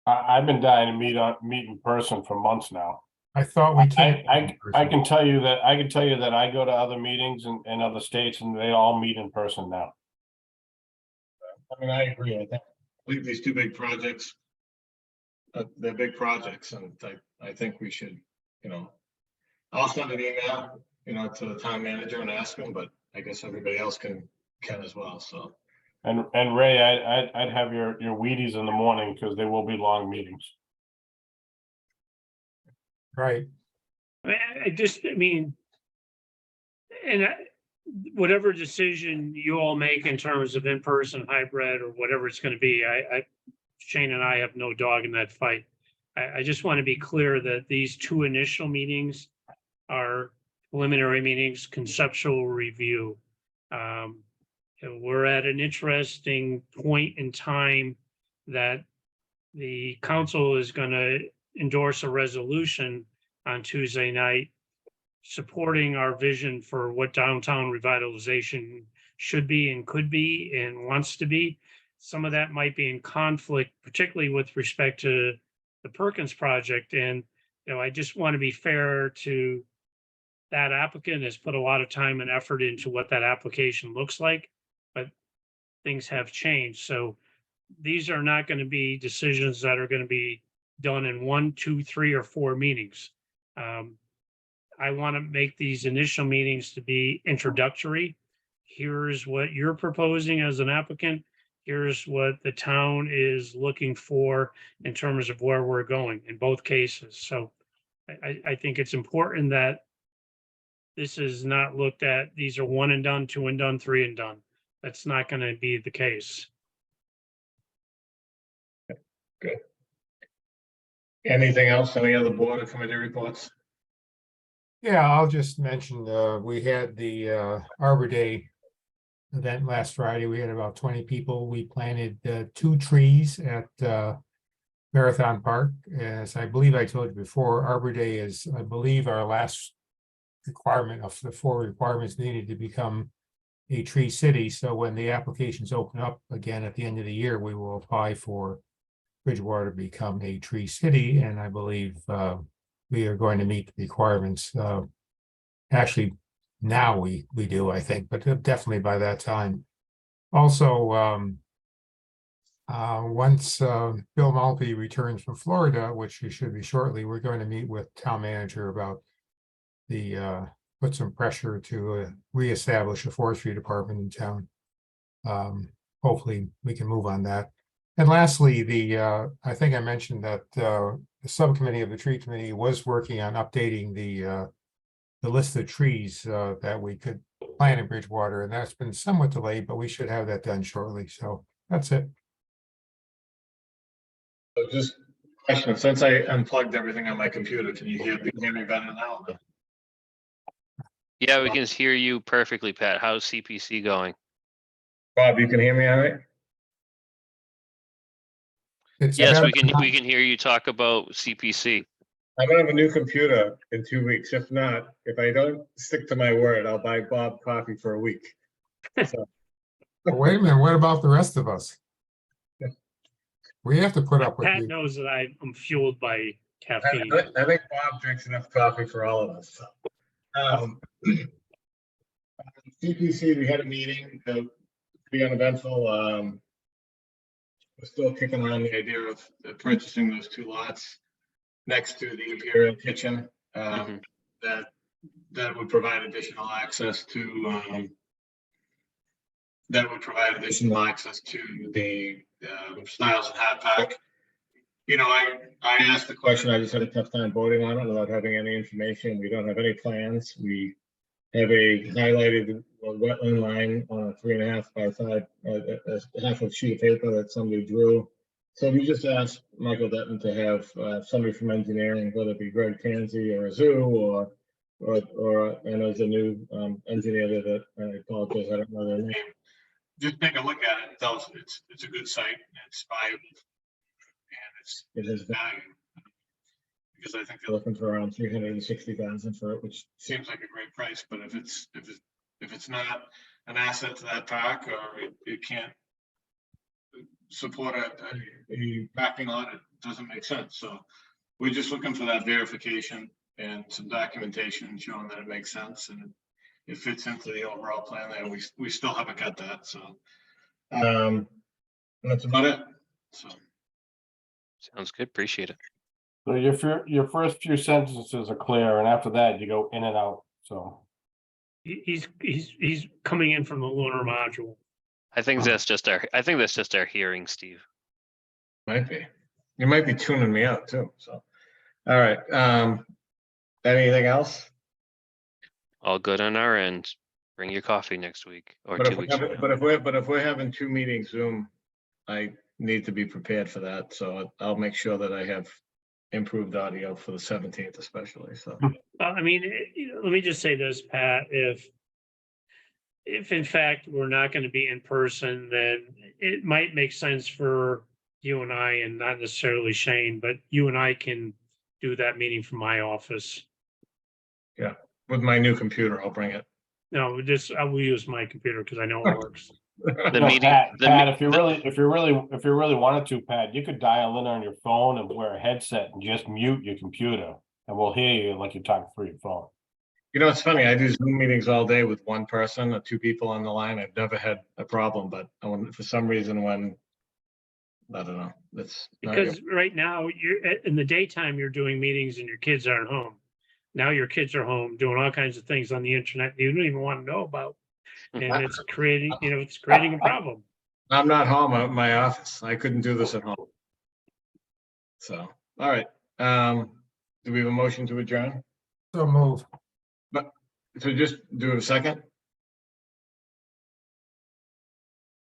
[SPEAKER 4] I've been dying to meet in person for months now.
[SPEAKER 5] I thought we can't.
[SPEAKER 4] I can tell you that I go to other meetings in other states and they all meet in person now.
[SPEAKER 2] I mean, I agree. I think these two big projects, they're big projects, and I think we should, you know, I'll send an email, you know, to the town manager and ask him, but I guess everybody else can as well, so.
[SPEAKER 4] And Ray, I'd have your Wheaties in the morning because they will be long meetings.
[SPEAKER 5] Right.
[SPEAKER 7] I mean, and whatever decision you all make in terms of in-person, hybrid, or whatever it's going to be, Shane and I have no dog in that fight. I just want to be clear that these two initial meetings are preliminary meetings, conceptual review. We're at an interesting point in time that the council is going to endorse a resolution on Tuesday night supporting our vision for what downtown revitalization should be and could be and wants to be. Some of that might be in conflict, particularly with respect to the Perkins project. And, you know, I just want to be fair to that applicant. Has put a lot of time and effort into what that application looks like, but things have changed. So these are not going to be decisions that are going to be done in 1, 2, 3, or 4 meetings. I want to make these initial meetings to be introductory. Here's what you're proposing as an applicant. Here's what the town is looking for in terms of where we're going in both cases. So I think it's important that this is not looked at, these are 1 and done, 2 and done, 3 and done. That's not going to be the case.
[SPEAKER 2] Good. Anything else? Any other board or committee reports?
[SPEAKER 5] Yeah, I'll just mention, we had the Arbor Day event last Friday. We had about 20 people. We planted 2 trees at Marathon Park. As I believe I told you before, Arbor Day is, I believe, our last requirement of the 4 requirements needed to become a tree city. So when the applications open up again at the end of the year, we will apply for Bridgewater to become a tree city. And I believe we are going to meet the requirements. Actually, now we do, I think, but definitely by that time. Also, once Bill Maltby returns from Florida, which he should be shortly, we're going to meet with town manager about the put some pressure to reestablish a forestry department in town. Hopefully we can move on that. And lastly, I think I mentioned that the subcommittee of the tree committee was working on updating the list of trees that we could plant in Bridgewater, and that's been somewhat delayed, but we should have that done shortly. So that's it.
[SPEAKER 2] So just Question, since I unplugged everything on my computer, can you hear me better now?
[SPEAKER 1] Yeah, we can hear you perfectly, Pat. How's CPC going?
[SPEAKER 2] Bob, you can hear me all right?
[SPEAKER 5] It's
[SPEAKER 1] Yes,
[SPEAKER 5] better
[SPEAKER 1] we can hear you talk about CPC.
[SPEAKER 2] I'm gonna have a new computer in 2 weeks. If not, if I don't stick to my word, I'll buy Bob coffee for a week. So,
[SPEAKER 5] Wait a minute, what about the rest of us? We have to put up with
[SPEAKER 7] Pat
[SPEAKER 5] you.
[SPEAKER 7] knows that I'm fueled by
[SPEAKER 2] I
[SPEAKER 7] caffeine.
[SPEAKER 2] I think Bob drinks enough coffee for all of us. So. CPC, we had a meeting, pretty uneventful. We're still kicking around the idea of purchasing those 2 lots next to the Imperial Kitchen.
[SPEAKER 1] Mhm.
[SPEAKER 2] That would provide additional access to the Styles and Hat Pack. You know, I asked the question, I just had a tough time voting on it without having any information. We don't have any plans. We have a highlighted wetland line on a 3.5 by 5, half a sheet of paper that somebody drew. So we just asked Michael Dutton to have somebody from engineering, whether it be Greg Tansey or a zoo or and there's a new engineer that I apologize, I don't know their name. Just take a look at it and tell us it's a good site, it's viable, and it has value. Because I think they're looking for around 360,000 for it, which seems like a great price, but if it's not an asset to that park, or it can't support a parking lot, it doesn't make sense. So we're just looking for that verification and some documentation showing that it makes sense and it fits into the overall plan there. We still haven't got that, so and that's about it. So
[SPEAKER 1] Sounds good. Appreciate it.
[SPEAKER 4] So your first few sentences are clear, and after that, you go in and out, so.
[SPEAKER 7] He's coming in from the lunar module.
[SPEAKER 1] I think that's just our hearing, Steve.
[SPEAKER 2] might be. You might be tuning me out too. So all right. Anything else?
[SPEAKER 1] All good on our end. Bring your coffee next week or
[SPEAKER 2] But
[SPEAKER 1] 2
[SPEAKER 2] if,
[SPEAKER 1] weeks. from now.
[SPEAKER 2] if we're having 2 meetings Zoom, I need to be prepared for that. So I'll make sure that I have improved audio for the 17th especially. So
[SPEAKER 7] I mean, let me just say this, Pat, if in fact we're not going to be in person, then it might make sense for you and I, and not necessarily Shane, but you and I can do that meeting from my office.
[SPEAKER 2] with my new computer, I'll bring it.
[SPEAKER 7] No, I will use my computer because I know it works.
[SPEAKER 1] The
[SPEAKER 4] No,
[SPEAKER 1] meeting,
[SPEAKER 4] Pat,
[SPEAKER 1] the
[SPEAKER 4] Pat,
[SPEAKER 1] me-
[SPEAKER 4] if you really wanted to, Pat, you could dial in on your phone and wear a headset and just mute your computer, and we'll hear you like you're talking through your phone.
[SPEAKER 2] You know, it's funny. I do Zoom meetings all day with one person or 2 people on the line. I've never had a problem, but for some reason, when I don't know, that's not good.
[SPEAKER 7] Because right now, you're in the daytime, you're doing meetings and your kids aren't home. Now your kids are home doing all kinds of things on the internet you don't even want to know about. And it's creating a problem.
[SPEAKER 2] I'm not home. I'm at my office. I couldn't do this at home. So, all right. Do we have a motion to adjourn?
[SPEAKER 5] So move.
[SPEAKER 2] So just do a second.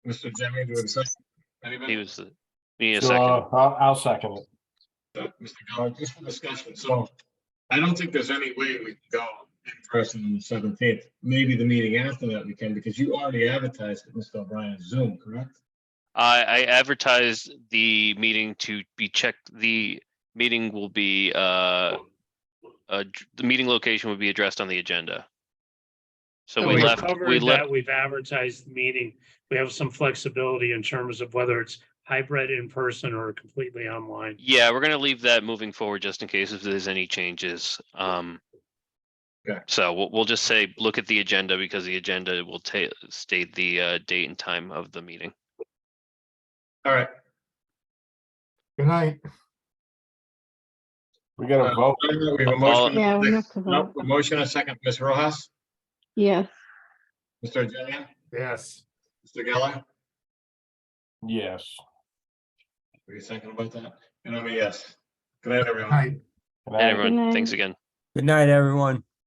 [SPEAKER 2] Mr. Jimmy, do a second. Anybody?
[SPEAKER 1] we need a
[SPEAKER 4] So,
[SPEAKER 1] second.
[SPEAKER 4] I'll second it.
[SPEAKER 2] Mr. Geller, just for discussion. So I don't think there's any way we can go in person on the 17th. Maybe the meeting after that we can, because you already advertised it, Mr. O'Brien, Zoom, correct?
[SPEAKER 1] I advertised the meeting to be checked. The meeting will be, the meeting location will be addressed on the agenda. So we
[SPEAKER 7] We've
[SPEAKER 1] left,
[SPEAKER 7] covered that. We've advertised the meeting. We have some flexibility in terms of whether it's hybrid, in person, or completely online.
[SPEAKER 1] yeah, we're gonna leave that moving forward just in case if there's any changes.
[SPEAKER 2] Okay.
[SPEAKER 1] So we'll just say, look at the agenda because the agenda will state the date and time of the meeting.
[SPEAKER 2] All right.
[SPEAKER 5] Good night.
[SPEAKER 4] We got to vote.
[SPEAKER 2] We have a motion.
[SPEAKER 9] Yeah, we have to
[SPEAKER 2] No,
[SPEAKER 9] vote.
[SPEAKER 2] a motion, a second. Ms. Rojas,
[SPEAKER 9] Yes.
[SPEAKER 2] Mr. Jillian,
[SPEAKER 5] Yes.
[SPEAKER 2] Mr. Geller,
[SPEAKER 4] Yes.
[SPEAKER 2] what are you thinking about that? And I'm a yes. Good night, everyone.
[SPEAKER 5] Night.
[SPEAKER 4] Good
[SPEAKER 1] And
[SPEAKER 4] night.
[SPEAKER 1] everyone,
[SPEAKER 9] night.
[SPEAKER 1] thanks again.
[SPEAKER 6] Good night, everyone.